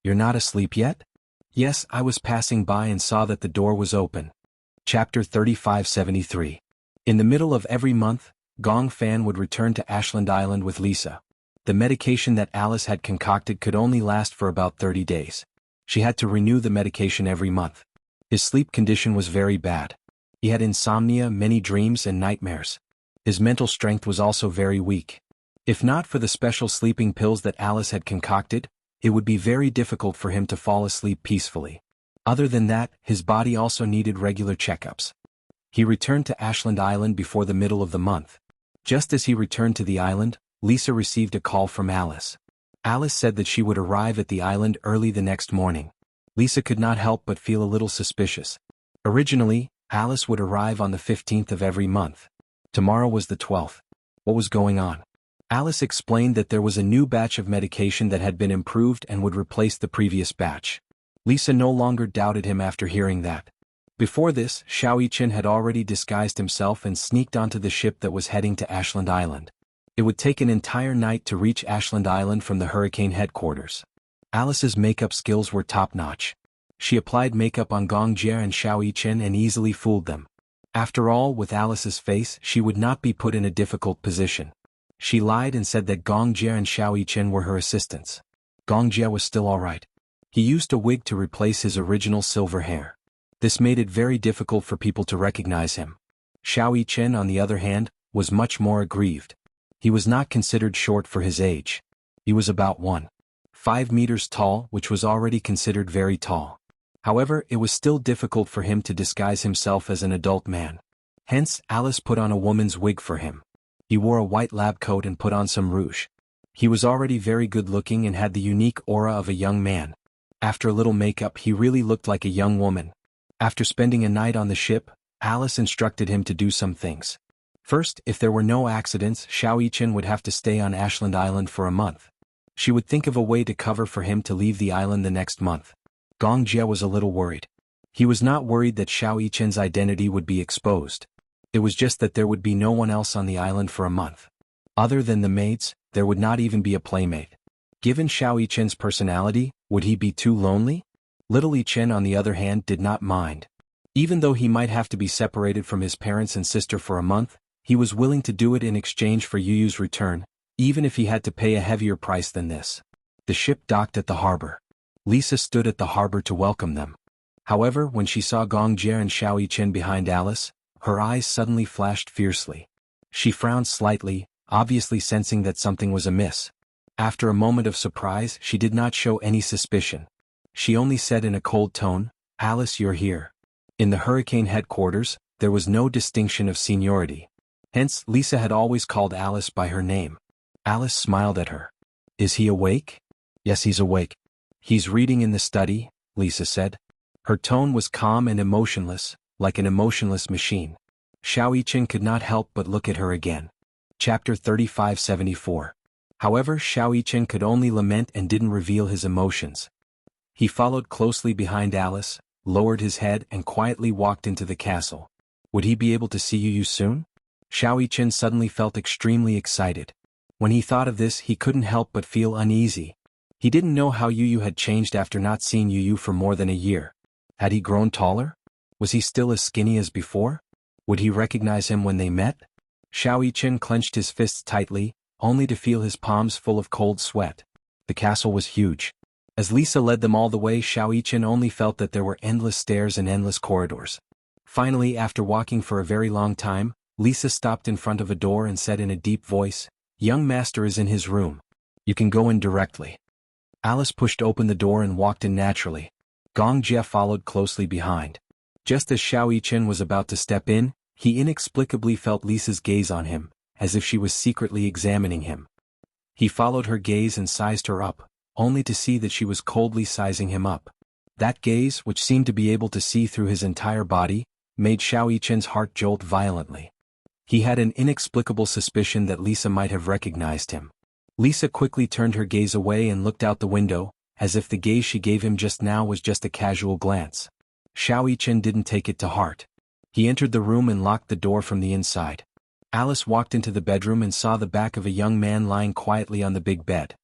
"You're not asleep yet?" "Yes, I was passing by and saw that the door was open." Chapter 3573. In the middle of every month, Gong Fan would return to Ashland Island with Lisa. The medication that Alice had concocted could only last for about 30 days. She had to renew the medication every month. His sleep condition was very bad. He had insomnia, many dreams, and nightmares. His mental strength was also very weak. If not for the special sleeping pills that Alice had concocted, it would be very difficult for him to fall asleep peacefully. Other than that, his body also needed regular checkups. He returned to Ashland Island before the middle of the month. Just as he returned to the island, Lisa received a call from Alice. Alice said that she would arrive at the island early the next morning. Lisa could not help but feel a little suspicious. Originally, Alice would arrive on the 15th of every month. Tomorrow was the 12th. What was going on? Alice explained that there was a new batch of medication that had been improved and would replace the previous batch. Lisa no longer doubted him after hearing that. Before this, Xiao Yichen had already disguised himself and sneaked onto the ship that was heading to Ashland Island. It would take an entire night to reach Ashland Island from the hurricane headquarters. Alice's makeup skills were top-notch. She applied makeup on Gong Jie and Xiao Yichen and easily fooled them. After all, with Alice's face, she would not be put in a difficult position. She lied and said that Gong Jie and Xiao Yichen were her assistants. Gong Jie was still alright. He used a wig to replace his original silver hair. This made it very difficult for people to recognize him. Xiao Yichen, on the other hand, was much more aggrieved. He was not considered short for his age. He was about 1.5 meters tall, which was already considered very tall. However, it was still difficult for him to disguise himself as an adult man. Hence, Alice put on a woman's wig for him. He wore a white lab coat and put on some rouge. He was already very good-looking and had the unique aura of a young man. After a little makeup, he really looked like a young woman. After spending a night on the ship, Alice instructed him to do some things. First, if there were no accidents, Xiao Yichen would have to stay on Ashland Island for a month. She would think of a way to cover for him to leave the island the next month. Gong Jie was a little worried. He was not worried that Xiao Yichen's identity would be exposed. It was just that there would be no one else on the island for a month. Other than the maids, there would not even be a playmate. Given Xiao Yichen's personality, would he be too lonely? Little Yichen, on the other hand, did not mind. Even though he might have to be separated from his parents and sister for a month, he was willing to do it in exchange for Yuyu's return, even if he had to pay a heavier price than this. The ship docked at the harbor. Lisa stood at the harbor to welcome them. However, when she saw Gong Jie and Xiao Yichen behind Alice, her eyes suddenly flashed fiercely. She frowned slightly, obviously sensing that something was amiss. After a moment of surprise, she did not show any suspicion. She only said in a cold tone, "Alice, you're here." In the Hurricane headquarters, there was no distinction of seniority. Hence, Lisa had always called Alice by her name. Alice smiled at her. "Is he awake?" "Yes, he's awake. He's reading in the study," Lisa said. Her tone was calm and emotionless, like an emotionless machine. Xiao Yichen could not help but look at her again. Chapter 3574. However, Xiao Yichen could only lament and didn't reveal his emotions. He followed closely behind Alice, lowered his head and quietly walked into the castle. Would he be able to see Yuyu soon? Xiao Yichen suddenly felt extremely excited. When he thought of this, he couldn't help but feel uneasy. He didn't know how Yuyu had changed after not seeing Yuyu for more than a year. Had he grown taller? Was he still as skinny as before? Would he recognize him when they met? Xiao Yichen clenched his fists tightly, only to feel his palms full of cold sweat. The castle was huge. As Lisa led them all the way, Xiao Yichen only felt that there were endless stairs and endless corridors. Finally, after walking for a very long time, Lisa stopped in front of a door and said in a deep voice, "Young master is in his room. You can go in directly." Alice pushed open the door and walked in naturally. Gong Jie followed closely behind. Just as Xiao Yichen was about to step in, he inexplicably felt Lisa's gaze on him, as if she was secretly examining him. He followed her gaze and sized her up, only to see that she was coldly sizing him up. That gaze, which seemed to be able to see through his entire body, made Xiao Yichen's heart jolt violently. He had an inexplicable suspicion that Lisa might have recognized him. Lisa quickly turned her gaze away and looked out the window, as if the gaze she gave him just now was just a casual glance. Xiao Yichen didn't take it to heart. He entered the room and locked the door from the inside. Alice walked into the bedroom and saw the back of a young man lying quietly on the big bed.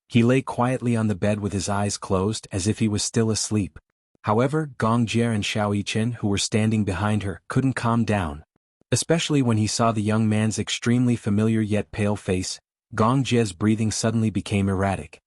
He lay quietly on the bed with his eyes closed as if he was still asleep. However, Gong Jie and Xiao Yichen, who were standing behind her, couldn't calm down. Especially when he saw the young man's extremely familiar yet pale face, Gong Jie's breathing suddenly became erratic.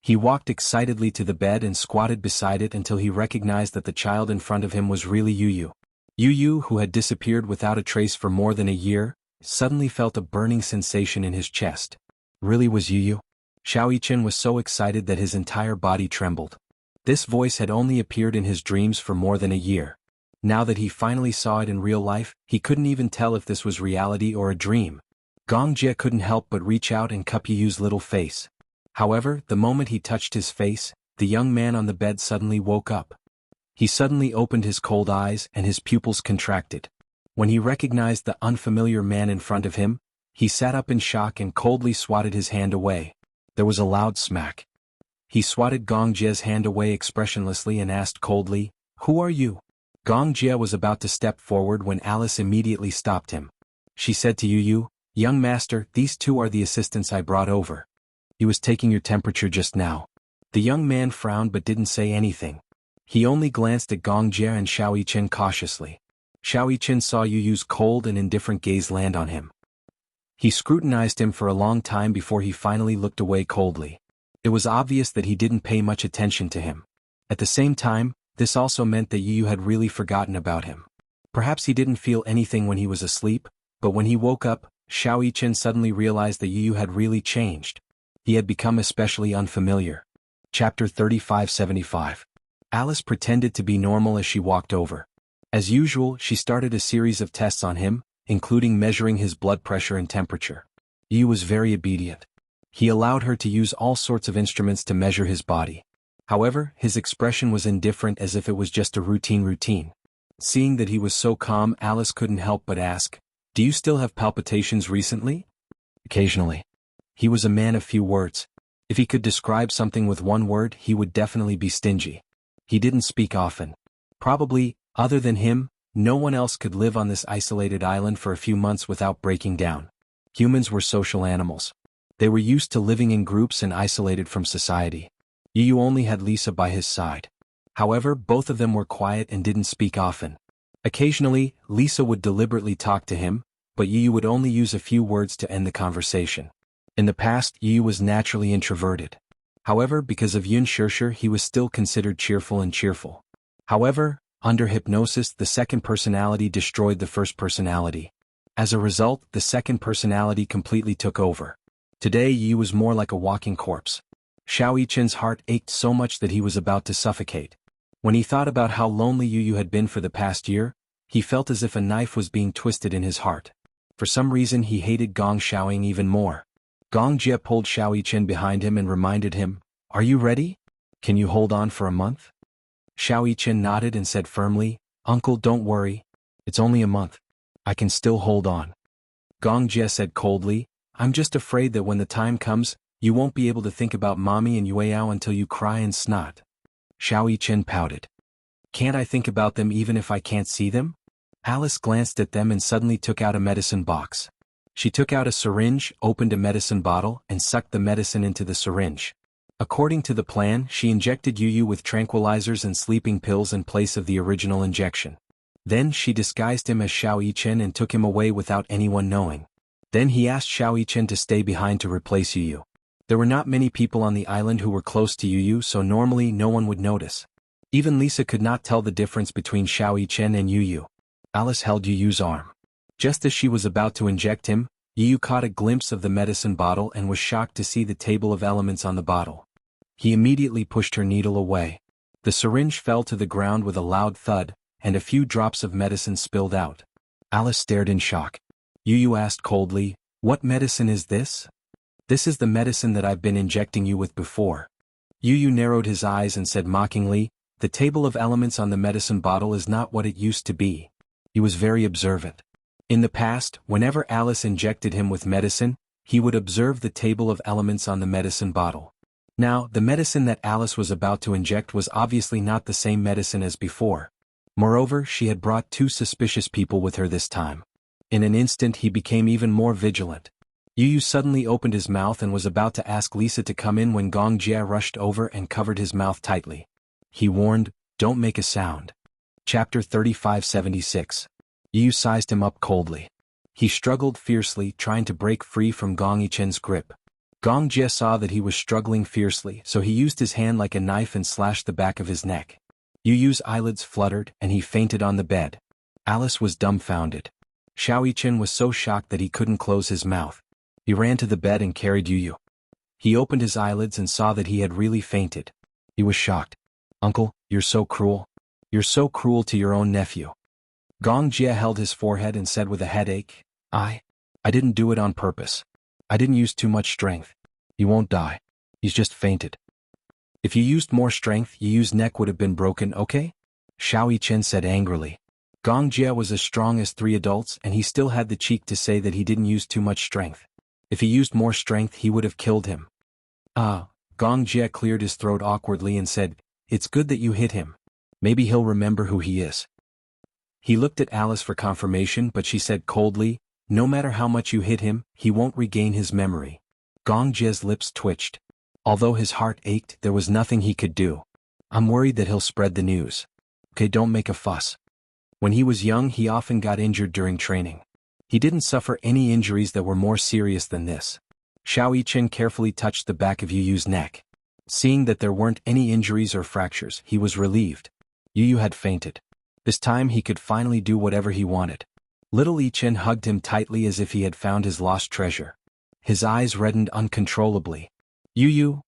He walked excitedly to the bed and squatted beside it until he recognized that the child in front of him was really Yuyu. Yuyu, who had disappeared without a trace for more than a year, suddenly felt a burning sensation in his chest. Really was Yuyu? Xiao Yichen was so excited that his entire body trembled. This voice had only appeared in his dreams for more than a year. Now that he finally saw it in real life, he couldn't even tell if this was reality or a dream. Gong Jie couldn't help but reach out and cup Yuyu's little face. However, the moment he touched his face, the young man on the bed suddenly woke up. He suddenly opened his cold eyes and his pupils contracted. When he recognized the unfamiliar man in front of him, he sat up in shock and coldly swatted his hand away. There was a loud smack. He swatted Gong Jie's hand away expressionlessly and asked coldly, "Who are you?" Gong Jie was about to step forward when Alice immediately stopped him. She said to Yuyu, "Young master, these two are the assistants I brought over. He was taking your temperature just now." The young man frowned but didn't say anything. He only glanced at Gong Jie and Xiao Yichen cautiously. Xiao Yichen saw Yuyu's cold and indifferent gaze land on him. He scrutinized him for a long time before he finally looked away coldly. It was obvious that he didn't pay much attention to him. At the same time, this also meant that Yuyu had really forgotten about him. Perhaps he didn't feel anything when he was asleep, but when he woke up, Xiao Yichen suddenly realized that Yuyu had really changed. He had become especially unfamiliar. Chapter 3575. Alice pretended to be normal as she walked over. As usual, she started a series of tests on him, including measuring his blood pressure and temperature. Yuyu was very obedient. He allowed her to use all sorts of instruments to measure his body. However, his expression was indifferent, as if it was just a routine. Seeing that he was so calm, Alice couldn't help but ask, "Do you still have palpitations recently?" "Occasionally." He was a man of few words. If he could describe something with one word, he would definitely be stingy. He didn't speak often. Probably, other than him, no one else could live on this isolated island for a few months without breaking down. Humans were social animals. They were used to living in groups and isolated from society. Yu only had Lisa by his side. However, both of them were quiet and didn't speak often. Occasionally, Lisa would deliberately talk to him, but Yu would only use a few words to end the conversation. In the past, Yu was naturally introverted. However, because of Yun Shirshir, he was still considered cheerful. However, under hypnosis, the second personality destroyed the first personality. As a result, the second personality completely took over. Today, Yu was more like a walking corpse. Xiao Yichen's heart ached so much that he was about to suffocate. When he thought about how lonely Yu had been for the past year, he felt as if a knife was being twisted in his heart. For some reason, he hated Gong Xiaoying even more. Gong Jie pulled Xiao Yichen behind him and reminded him, "Are you ready? Can you hold on for a month?" Xiao Yichen nodded and said firmly, "Uncle, don't worry. It's only a month. I can still hold on." Gong Jie said coldly, "I'm just afraid that when the time comes, you won't be able to think about Mommy and Yueyao until you cry and snot." Xiao Yichen pouted. "Can't I think about them even if I can't see them?" Alice glanced at them and suddenly took out a medicine box. She took out a syringe, opened a medicine bottle, and sucked the medicine into the syringe. According to the plan, she injected Yu with tranquilizers and sleeping pills in place of the original injection. Then she disguised him as Xiao Yichen and took him away without anyone knowing. Then he asked Xiao Yichen to stay behind to replace Yu. There were not many people on the island who were close to Yu, so normally no one would notice. Even Lisa could not tell the difference between Xiao Yichen and Yu. Alice held Yu's arm. Just as she was about to inject him, Yu caught a glimpse of the medicine bottle and was shocked to see the table of elements on the bottle. He immediately pushed her needle away. The syringe fell to the ground with a loud thud, and a few drops of medicine spilled out. Alice stared in shock. Yu asked coldly, "What medicine is this?" "This is the medicine that I've been injecting you with before." Yu narrowed his eyes and said mockingly, "The table of elements on the medicine bottle is not what it used to be." He was very observant. In the past, whenever Alice injected him with medicine, he would observe the table of elements on the medicine bottle. Now, the medicine that Alice was about to inject was obviously not the same medicine as before. Moreover, she had brought 2 suspicious people with her this time. In an instant he became even more vigilant. Yu suddenly opened his mouth and was about to ask Lisa to come in when Gong Jie rushed over and covered his mouth tightly. He warned, "Don't make a sound." Chapter 3576. Yu sized him up coldly. He struggled fiercely, trying to break free from Gong Yichen's grip. Gong Jie saw that he was struggling fiercely, so he used his hand like a knife and slashed the back of his neck. Yu's eyelids fluttered, and he fainted on the bed. Alice was dumbfounded. Xiao Yichen was so shocked that he couldn't close his mouth. He ran to the bed and carried Yu. He opened his eyelids and saw that he had really fainted. He was shocked. "Uncle, you're so cruel. You're so cruel to your own nephew." Gong Jie held his forehead and said with a headache, I didn't do it on purpose. I didn't use too much strength. He won't die. He's just fainted." "If you used more strength, Yu's neck would have been broken, okay?" Xiao Yichen said angrily. Gong Jie was as strong as 3 adults and he still had the cheek to say that he didn't use too much strength. If he used more strength he would have killed him. Gong Jie cleared his throat awkwardly and said, "It's good that you hit him. Maybe he'll remember who he is." He looked at Alice for confirmation, but she said coldly, "No matter how much you hit him, he won't regain his memory." Gong Jie's lips twitched. Although his heart ached, there was nothing he could do. "I'm worried that he'll spread the news." "Okay, don't make a fuss." When he was young, he often got injured during training. He didn't suffer any injuries that were more serious than this. Xiao Yichen carefully touched the back of Yu's neck. Seeing that there weren't any injuries or fractures, he was relieved. Yu had fainted. This time he could finally do whatever he wanted. Little Yichen hugged him tightly as if he had found his lost treasure. His eyes reddened uncontrollably. Yu.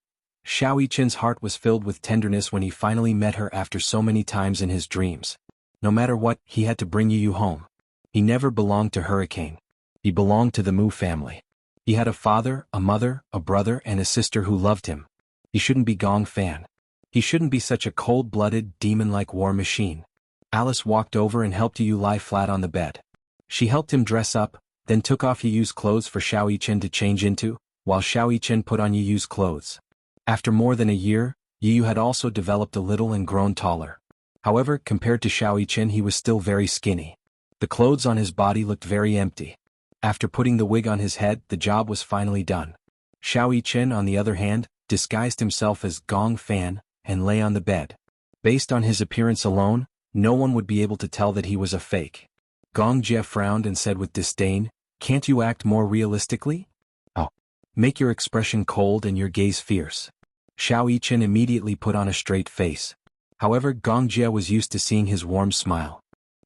Xiao Yichen's heart was filled with tenderness when he finally met her after so many times in his dreams. No matter what, he had to bring Yu home. He never belonged to Hurricane. He belonged to the Mu family. He had a father, a mother, a brother, and a sister who loved him. He shouldn't be Gong Fan. He shouldn't be such a cold-blooded, demon-like war machine. Alice walked over and helped Yu lie flat on the bed. She helped him dress up, then took off Yu's clothes for Xiao Yichen to change into, while Xiao Yichen put on Yu's clothes. After more than a year, Yu had also developed a little and grown taller. However, compared to Xiao Yichen, he was still very skinny. The clothes on his body looked very empty. After putting the wig on his head, the job was finally done. Xiao Yichen, on the other hand, disguised himself as Gong Fan and lay on the bed. Based on his appearance alone, no one would be able to tell that he was a fake. Gong Jie frowned and said with disdain, "Can't you act more realistically? Oh. Make your expression cold and your gaze fierce." Xiao Yichen immediately put on a straight face. However, Gong Jie was used to seeing his warm smile.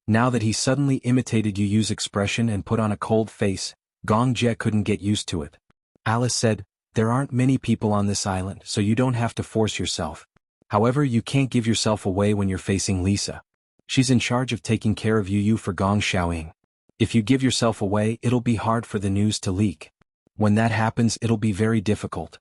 Now that he suddenly imitated Yu Yu's expression and put on a cold face, Gong Jie couldn't get used to it. Alice said, "There aren't many people on this island, so you don't have to force yourself. However, you can't give yourself away when you're facing Lisa. She's in charge of taking care of Yu Yu for Gong Xiaoying. If you give yourself away, it'll be hard for the news to leak. When that happens, it'll be very difficult."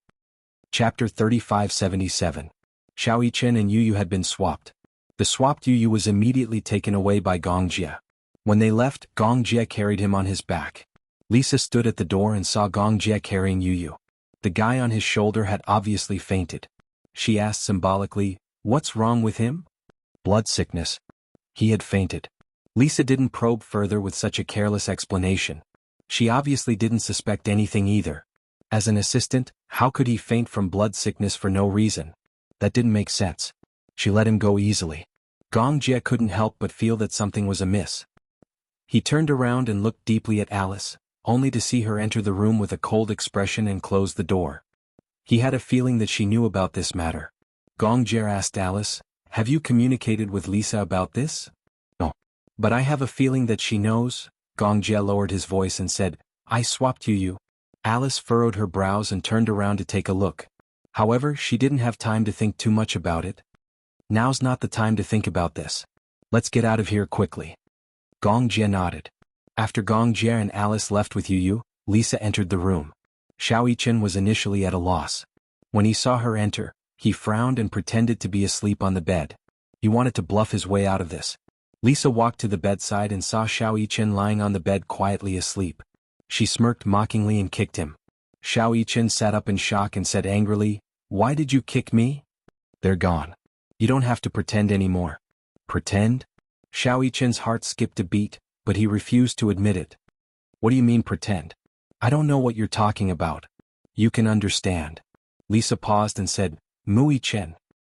Chapter 3577. Xiao Yichen and Yu Yu had been swapped. The swapped Yu Yu was immediately taken away by Gong Jie. When they left, Gong Jie carried him on his back. Lisa stood at the door and saw Gong Jie carrying Yu Yu. The guy on his shoulder had obviously fainted. She asked symbolically, "What's wrong with him?" "Blood sickness." He had fainted. Lisa didn't probe further with such a careless explanation. She obviously didn't suspect anything either. As an assistant, how could he faint from blood sickness for no reason? That didn't make sense. She let him go easily. Gong Jie couldn't help but feel that something was amiss. He turned around and looked deeply at Alice, only to see her enter the room with a cold expression and close the door. He had a feeling that she knew about this matter. Gong Jie asked Alice, "Have you communicated with Lisa about this?" "No. But I have a feeling that she knows." Gong Jie lowered his voice and said, "I swapped Yu Yu." Alice furrowed her brows and turned around to take a look. However, she didn't have time to think too much about it. "Now's not the time to think about this. Let's get out of here quickly." Gong Jie nodded. After Gong Jie and Alice left with Yu Yu, Lisa entered the room. Xiao Yichen was initially at a loss. When he saw her enter, he frowned and pretended to be asleep on the bed. He wanted to bluff his way out of this. Lisa walked to the bedside and saw Xiao Yichen lying on the bed quietly asleep. She smirked mockingly and kicked him. Xiao Yichen sat up in shock and said angrily, "Why did you kick me?" "They're gone. You don't have to pretend anymore." "Pretend?" Xiao Yichen's heart skipped a beat, but he refused to admit it. "What do you mean pretend? I don't know what you're talking about." "You can understand." Lisa paused and said, "Mu Yichen."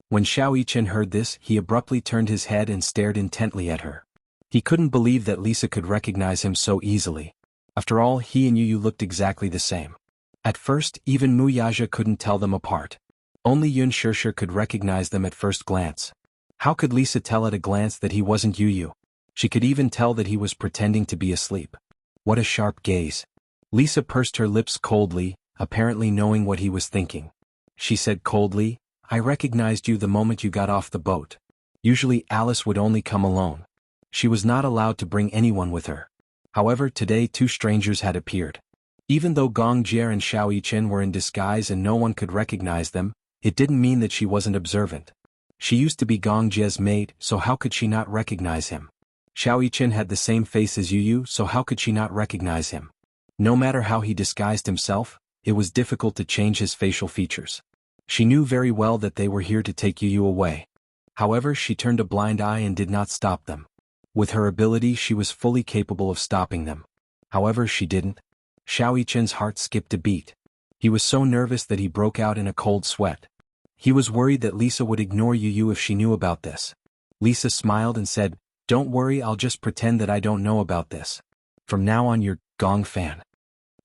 When Xiao Yichen heard this, he abruptly turned his head and stared intently at her. He couldn't believe that Lisa could recognize him so easily. After all, he and Yu Yu looked exactly the same. At first, even Mu Yaja couldn't tell them apart. Only Yun Shishir could recognize them at first glance. How could Lisa tell at a glance that he wasn't Yu Yu? She could even tell that he was pretending to be asleep. What a sharp gaze. Lisa pursed her lips coldly, apparently knowing what he was thinking. She said coldly, "I recognized you the moment you got off the boat." Usually Alice would only come alone. She was not allowed to bring anyone with her. However, today two strangers had appeared. Even though Gong Jie and Xiao Yichen were in disguise and no one could recognize them, it didn't mean that she wasn't observant. She used to be Gong Jie's maid, so how could she not recognize him? Xiao Yichen had the same face as Yu Yu, so how could she not recognize him? No matter how he disguised himself, it was difficult to change his facial features. She knew very well that they were here to take Yu Yu away. However, she turned a blind eye and did not stop them. With her ability, she was fully capable of stopping them. However, she didn't. Xiao Yichen's heart skipped a beat. He was so nervous that he broke out in a cold sweat. He was worried that Lisa would ignore Yu Yu if she knew about this. Lisa smiled and said, "Don't worry, I'll just pretend that I don't know about this. From now on you're Gong Fan.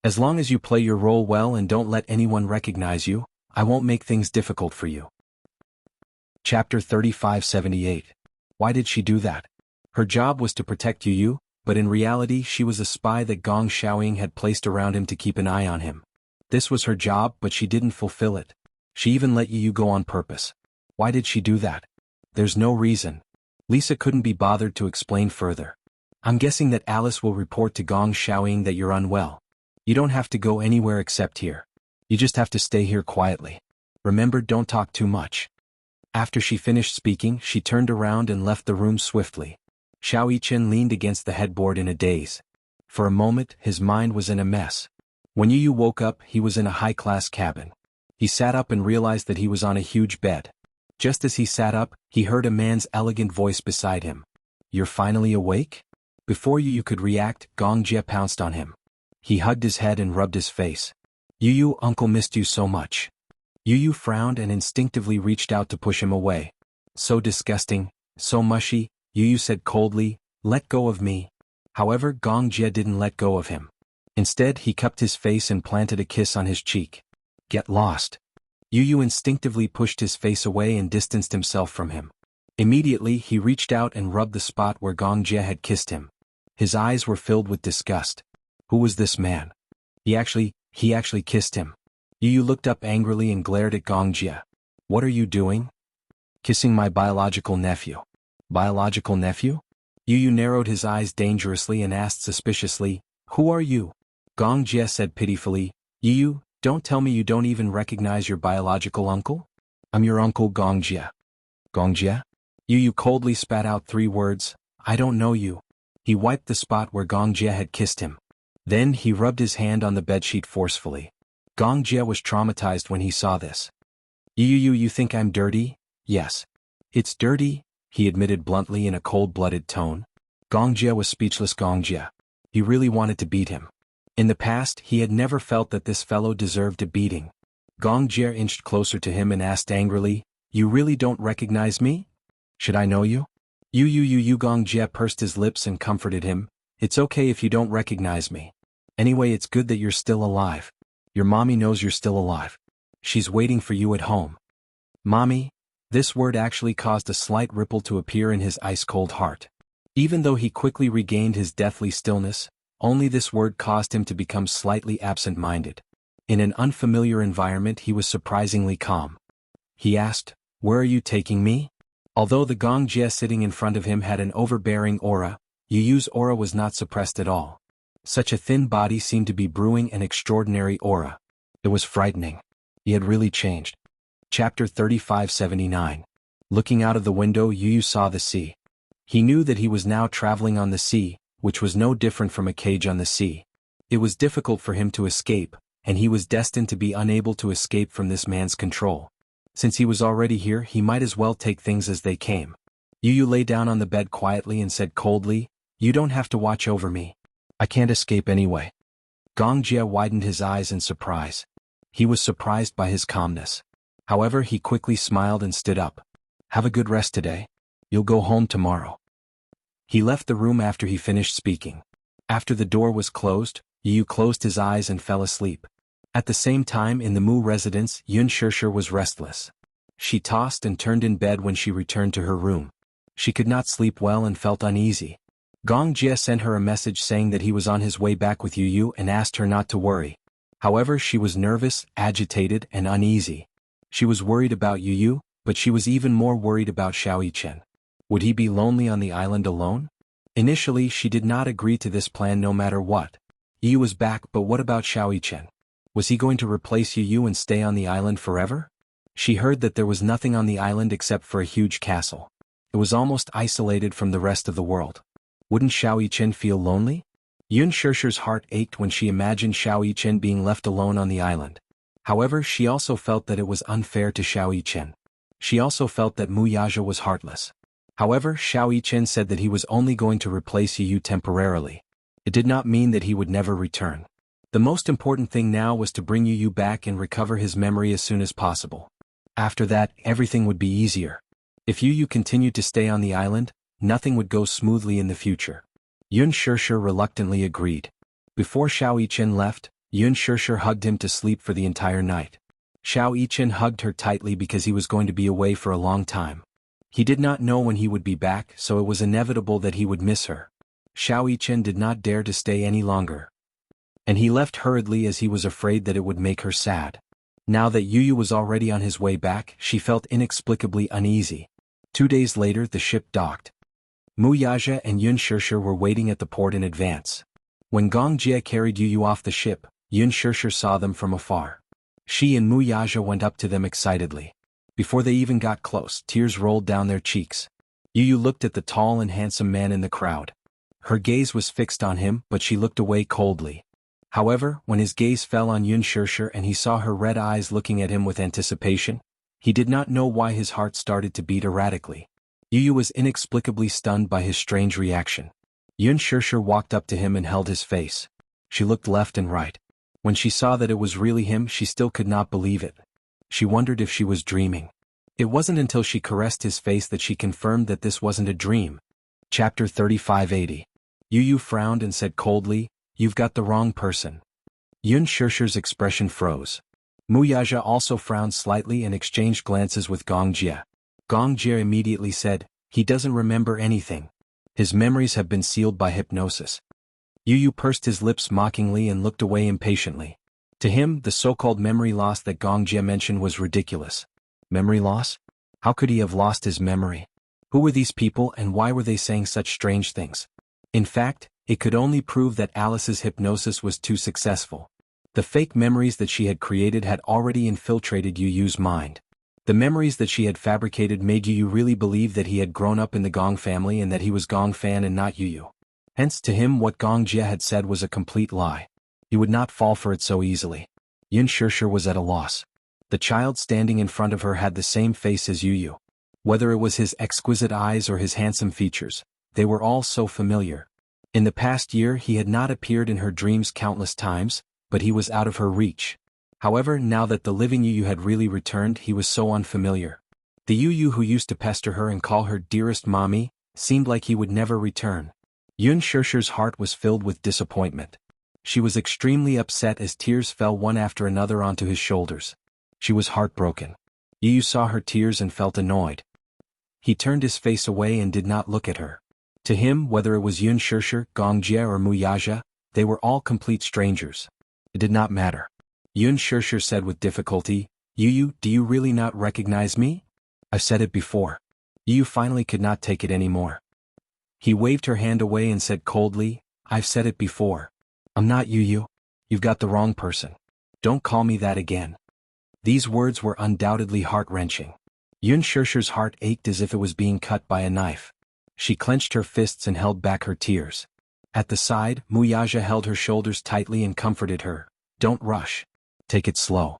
As long as you play your role well and don't let anyone recognize you, I won't make things difficult for you." Chapter 3578. Why did she do that? Her job was to protect Yu Yu, but in reality she was a spy that Gong Xiaoying had placed around him to keep an eye on him. This was her job, but she didn't fulfill it. She even let Yu Yu go on purpose. Why did she do that? There's no reason. Lisa couldn't be bothered to explain further. "I'm guessing that Alice will report to Gong Xiaoying that you're unwell. You don't have to go anywhere except here. You just have to stay here quietly. Remember, don't talk too much." After she finished speaking, she turned around and left the room swiftly. Xiao Yichen leaned against the headboard in a daze. For a moment, his mind was in a mess. When Yu Yu woke up, he was in a high-class cabin. He sat up and realized that he was on a huge bed. Just as he sat up, he heard a man's elegant voice beside him. "You're finally awake?" Before Yu Yu could react, Gong Jie pounced on him. He hugged his head and rubbed his face. Yu, uncle missed you so much. Yu frowned and instinctively reached out to push him away. So disgusting, so mushy, Yu said coldly, let go of me. However, Gong Jie didn't let go of him. Instead, he cupped his face and planted a kiss on his cheek. Get lost. Yu instinctively pushed his face away and distanced himself from him. Immediately, he reached out and rubbed the spot where Gong Jie had kissed him. His eyes were filled with disgust. Who was this man? He actually kissed him. Yu looked up angrily and glared at Gong Jie. What are you doing? Kissing my biological nephew. Biological nephew? Yu narrowed his eyes dangerously and asked suspiciously, who are you? Gong Jie said pitifully, Yu, don't tell me you don't even recognize your biological uncle? I'm your uncle Gong Jie. Gong Jie? Yu coldly spat out 3 words, I don't know you. He wiped the spot where Gong Jie had kissed him. Then he rubbed his hand on the bedsheet forcefully. Gong Jie was traumatized when he saw this. You think I'm dirty? Yes. It's dirty, he admitted bluntly in a cold-blooded tone. Gong Jie was speechless. Gong Jie. He really wanted to beat him. In the past, he had never felt that this fellow deserved a beating. Gong Jie inched closer to him and asked angrily, you really don't recognize me? Should I know you? You Gong Jie pursed his lips and comforted him. It's okay if you don't recognize me. Anyway, it's good that you're still alive. Your mommy knows you're still alive. She's waiting for you at home. Mommy? This word actually caused a slight ripple to appear in his ice-cold heart. Even though he quickly regained his deathly stillness, only this word caused him to become slightly absent-minded. In an unfamiliar environment he was surprisingly calm. He asked, where are you taking me? Although the Gong Jie sitting in front of him had an overbearing aura, Yu's aura was not suppressed at all. Such a thin body seemed to be brewing an extraordinary aura. It was frightening. He had really changed. Chapter 3579. Looking out of the window, Yu saw the sea. He knew that he was now traveling on the sea, which was no different from a cage on the sea. It was difficult for him to escape, and he was destined to be unable to escape from this man's control. Since he was already here, he might as well take things as they came. Yu lay down on the bed quietly and said coldly, you don't have to watch over me. I can't escape anyway. Gong Jie widened his eyes in surprise. He was surprised by his calmness. However, he quickly smiled and stood up. Have a good rest today. You'll go home tomorrow. He left the room after he finished speaking. After the door was closed, Yu closed his eyes and fell asleep. At the same time, in the Mu residence, Yun Shishir was restless. She tossed and turned in bed when she returned to her room. She could not sleep well and felt uneasy. Gong Jie sent her a message saying that he was on his way back with Yu and asked her not to worry. However, she was nervous, agitated, and uneasy. She was worried about Yu, but she was even more worried about Xiao Yichen. Would he be lonely on the island alone? Initially, she did not agree to this plan no matter what. Yu was back, but what about Xiao Yichen? Was he going to replace Yu and stay on the island forever? She heard that there was nothing on the island except for a huge castle. It was almost isolated from the rest of the world. Wouldn't Xiao Yichen feel lonely? Yun Shishir's heart ached when she imagined Xiao Yichen being left alone on the island. However, she also felt that it was unfair to Xiao Yichen. She also felt that Mu Yaja was heartless. However, Xiao Yichen said that he was only going to replace Yu temporarily. It did not mean that he would never return. The most important thing now was to bring Yu back and recover his memory as soon as possible. After that, everything would be easier. If Yu continued to stay on the island, nothing would go smoothly in the future. Yun Shishir reluctantly agreed. Before Xiao Yichen left, Yun Shishir hugged him to sleep for the entire night. Xiao Yichen hugged her tightly because he was going to be away for a long time. He did not know when he would be back, so it was inevitable that he would miss her. Xiao Yichen did not dare to stay any longer. And he left hurriedly as he was afraid that it would make her sad. Now that Yu was already on his way back, she felt inexplicably uneasy. 2 days later, the ship docked. Mu Yaja and Yun Shishir were waiting at the port in advance. When Gong Jie carried Yu off the ship, Yun Shishir saw them from afar. She and Mu Yaja went up to them excitedly. Before they even got close, tears rolled down their cheeks. Yu looked at the tall and handsome man in the crowd. Her gaze was fixed on him, but she looked away coldly. However, when his gaze fell on Yun Shishir and he saw her red eyes looking at him with anticipation, he did not know why his heart started to beat erratically. Yu was inexplicably stunned by his strange reaction. Yun Shishir walked up to him and held his face. She looked left and right. When she saw that it was really him, she still could not believe it. She wondered if she was dreaming. It wasn't until she caressed his face that she confirmed that this wasn't a dream. Chapter 3580. Yu Yu frowned and said coldly, "You've got the wrong person." Yun Shishir's expression froze. Muyaja also frowned slightly and exchanged glances with Gong Jie. Gong Jie immediately said, "He doesn't remember anything. His memories have been sealed by hypnosis." Yu Yu pursed his lips mockingly and looked away impatiently. To him, the so-called memory loss that Gong Jie mentioned was ridiculous. Memory loss? How could he have lost his memory? Who were these people and why were they saying such strange things? In fact, it could only prove that Alice's hypnosis was too successful. The fake memories that she had created had already infiltrated Yu Yu's mind. The memories that she had fabricated made Yu Yu really believe that he had grown up in the Gong family and that he was Gong Fan and not Yu Yu. Hence to him what Gong Jie had said was a complete lie. He would not fall for it so easily. Yun Shishir was at a loss. The child standing in front of her had the same face as Yu Yu. Whether it was his exquisite eyes or his handsome features, they were all so familiar. In the past year he had not appeared in her dreams countless times, but he was out of her reach. However, now that the living Yu Yu had really returned, he was so unfamiliar. The Yu Yu who used to pester her and call her dearest mommy, seemed like he would never return. Yun Shishir's heart was filled with disappointment. She was extremely upset as tears fell one after another onto his shoulders. She was heartbroken. Yu Yu saw her tears and felt annoyed. He turned his face away and did not look at her. To him, whether it was Yun Shishir, Gong Jie or Muyaja, they were all complete strangers. It did not matter. Yun Shishir said with difficulty, "Yu Yu, do you really not recognize me? I've said it before." Yu Yu finally could not take it anymore. He waved her hand away and said coldly, "I've said it before. I'm not Yu Yu. You've got the wrong person. Don't call me that again." These words were undoubtedly heart-wrenching. Yun Shishir's heart ached as if it was being cut by a knife. She clenched her fists and held back her tears. At the side, Muyaja held her shoulders tightly and comforted her. "Don't rush. Take it slow."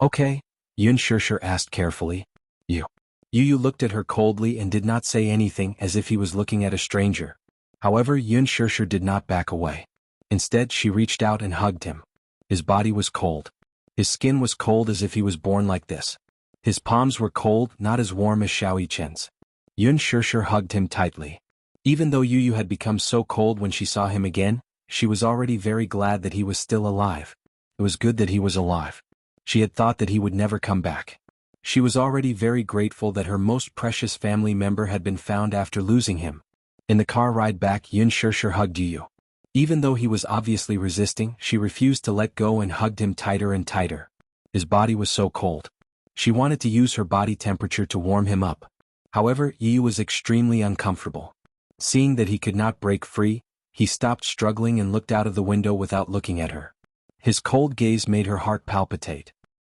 "Okay," Yun Shishir asked carefully. "You." Yu Yu looked at her coldly and did not say anything, as if he was looking at a stranger. However, Yun Shishir did not back away. Instead, she reached out and hugged him. His body was cold. His skin was cold as if he was born like this. His palms were cold, not as warm as Xiao Chen's. Yun Shishir hugged him tightly. Even though Yu Yu had become so cold when she saw him again, she was already very glad that he was still alive. It was good that he was alive. She had thought that he would never come back. She was already very grateful that her most precious family member had been found after losing him. In the car ride back, Yun Shishir hugged Yu Yu. Even though he was obviously resisting, she refused to let go and hugged him tighter and tighter. His body was so cold. She wanted to use her body temperature to warm him up. However, Yu Yu was extremely uncomfortable. Seeing that he could not break free, he stopped struggling and looked out of the window without looking at her. His cold gaze made her heart palpitate.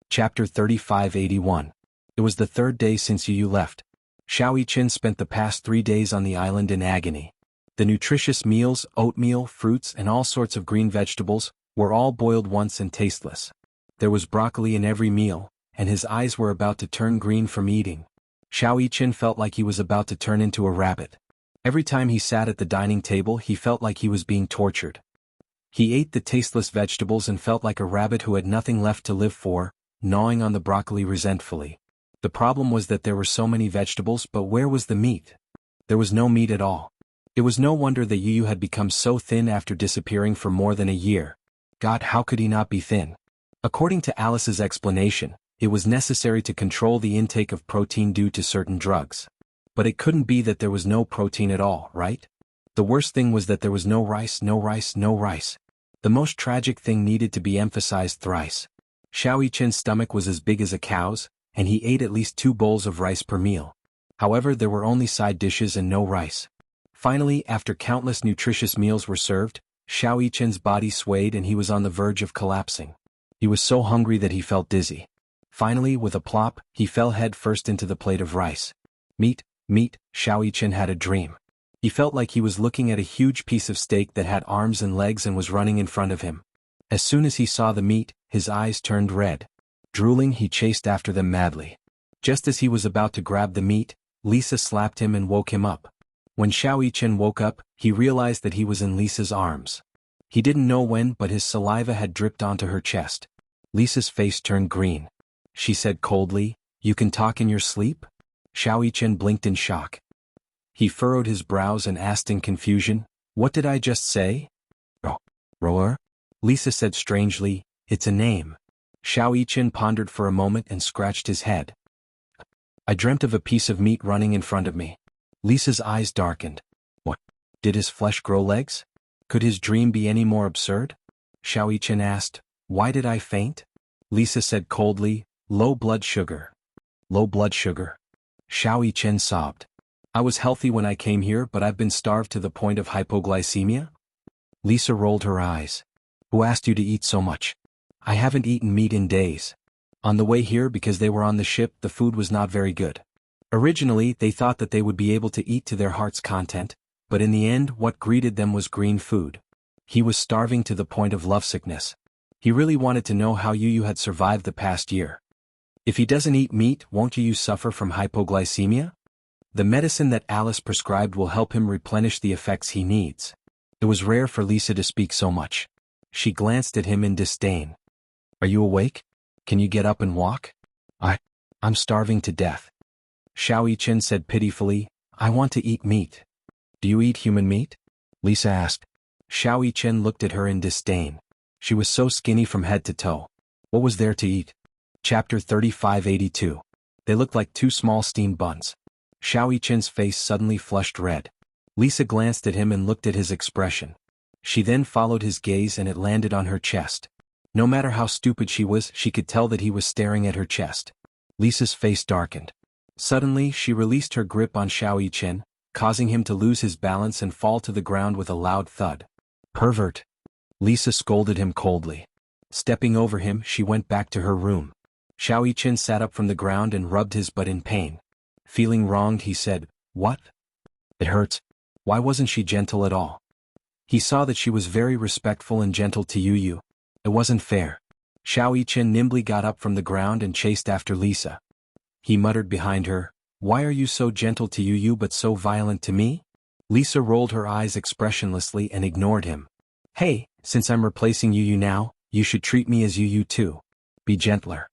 Chapter 3581. It was the third day since Yu Yu left. Xiao Chen spent the past 3 days on the island in agony. The nutritious meals, oatmeal, fruits and all sorts of green vegetables, were all boiled once and tasteless. There was broccoli in every meal, and his eyes were about to turn green from eating. Xiao Chen felt like he was about to turn into a rabbit. Every time he sat at the dining table he felt like he was being tortured. He ate the tasteless vegetables and felt like a rabbit who had nothing left to live for, gnawing on the broccoli resentfully. The problem was that there were so many vegetables, but where was the meat? There was no meat at all. It was no wonder that Yu Yu had become so thin after disappearing for more than a year. God, how could he not be thin? According to Alice's explanation, it was necessary to control the intake of protein due to certain drugs. But it couldn't be that there was no protein at all, right? The worst thing was that there was no rice, no rice, no rice. The most tragic thing needed to be emphasized thrice. Xiao Chen's stomach was as big as a cow's, and he ate at least 2 bowls of rice per meal. However, there were only side dishes and no rice. Finally, after countless nutritious meals were served, Xiao Chen's body swayed and he was on the verge of collapsing. He was so hungry that he felt dizzy. Finally, with a plop, he fell head first into the plate of rice. Meat, meat, Xiao Chen had a dream. He felt like he was looking at a huge piece of steak that had arms and legs and was running in front of him. As soon as he saw the meat, his eyes turned red. Drooling, he chased after them madly. Just as he was about to grab the meat, Lisa slapped him and woke him up. When Xiao Chen woke up, he realized that he was in Lisa's arms. He didn't know when, but his saliva had dripped onto her chest. Lisa's face turned green. She said coldly, "You can talk in your sleep?" Xiao Yichen blinked in shock. He furrowed his brows and asked in confusion, "What did I just say?" Roar? Lisa said strangely, "It's a name." Xiao Yichen pondered for a moment and scratched his head. "I dreamt of a piece of meat running in front of me." Lisa's eyes darkened. What? Did his flesh grow legs? Could his dream be any more absurd? Xiao Yichen asked, "Why did I faint?" Lisa said coldly, "Low blood sugar." Low blood sugar? Xiao Yichen sobbed. "I was healthy when I came here, but I've been starved to the point of hypoglycemia?" Lisa rolled her eyes. "Who asked you to eat so much?" "I haven't eaten meat in days. On the way here, because they were on the ship, the food was not very good. Originally, they thought that they would be able to eat to their heart's content, but in the end what greeted them was green food." He was starving to the point of lovesickness. He really wanted to know how Yu had survived the past year. "If he doesn't eat meat, won't Yu suffer from hypoglycemia? The medicine that Alice prescribed will help him replenish the effects he needs." It was rare for Lisa to speak so much. She glanced at him in disdain. "Are you awake? Can you get up and walk?" I'm starving to death." Xiao Yichen said pitifully, "I want to eat meat." "Do you eat human meat?" Lisa asked. Xiao Yichen looked at her in disdain. She was so skinny from head to toe. What was there to eat? Chapter 3582. They looked like two small steamed buns. Xiao Yichen's face suddenly flushed red. Lisa glanced at him and looked at his expression. She then followed his gaze and it landed on her chest. No matter how stupid she was, she could tell that he was staring at her chest. Lisa's face darkened. Suddenly, she released her grip on Xiao Yichen, causing him to lose his balance and fall to the ground with a loud thud. "Pervert!" Lisa scolded him coldly. Stepping over him, she went back to her room. Xiao Yichen sat up from the ground and rubbed his butt in pain. Feeling wronged, he said, "What? It hurts. Why wasn't she gentle at all?" He saw that she was very respectful and gentle to Yu. It wasn't fair. Xiao Yichen nimbly got up from the ground and chased after Lisa. He muttered behind her, "Why are you so gentle to Yu but so violent to me?" Lisa rolled her eyes expressionlessly and ignored him. "Hey, since I'm replacing Yu now, you should treat me as Yu too. Be gentler."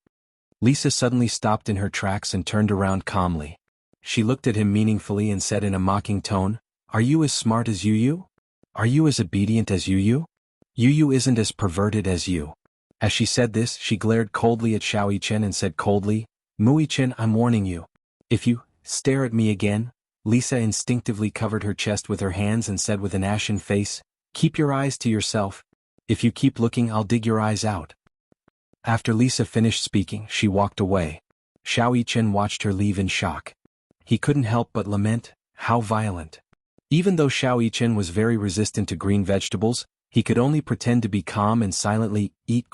Lisa suddenly stopped in her tracks and turned around calmly. She looked at him meaningfully and said in a mocking tone, "Are you as smart as Yu? Are you as obedient as Yu? Yu isn't as perverted as you." As she said this, she glared coldly at Xiao Yichen and said coldly, "Mu-Yichen, I'm warning you. If you stare at me again." Lisa instinctively covered her chest with her hands and said with an ashen face, "Keep your eyes to yourself. If you keep looking, I'll dig your eyes out." After Lisa finished speaking, she walked away. Xiao Yichen watched her leave in shock. He couldn't help but lament, how violent. Even though Xiao Yichen was very resistant to green vegetables, he could only pretend to be calm and silently eat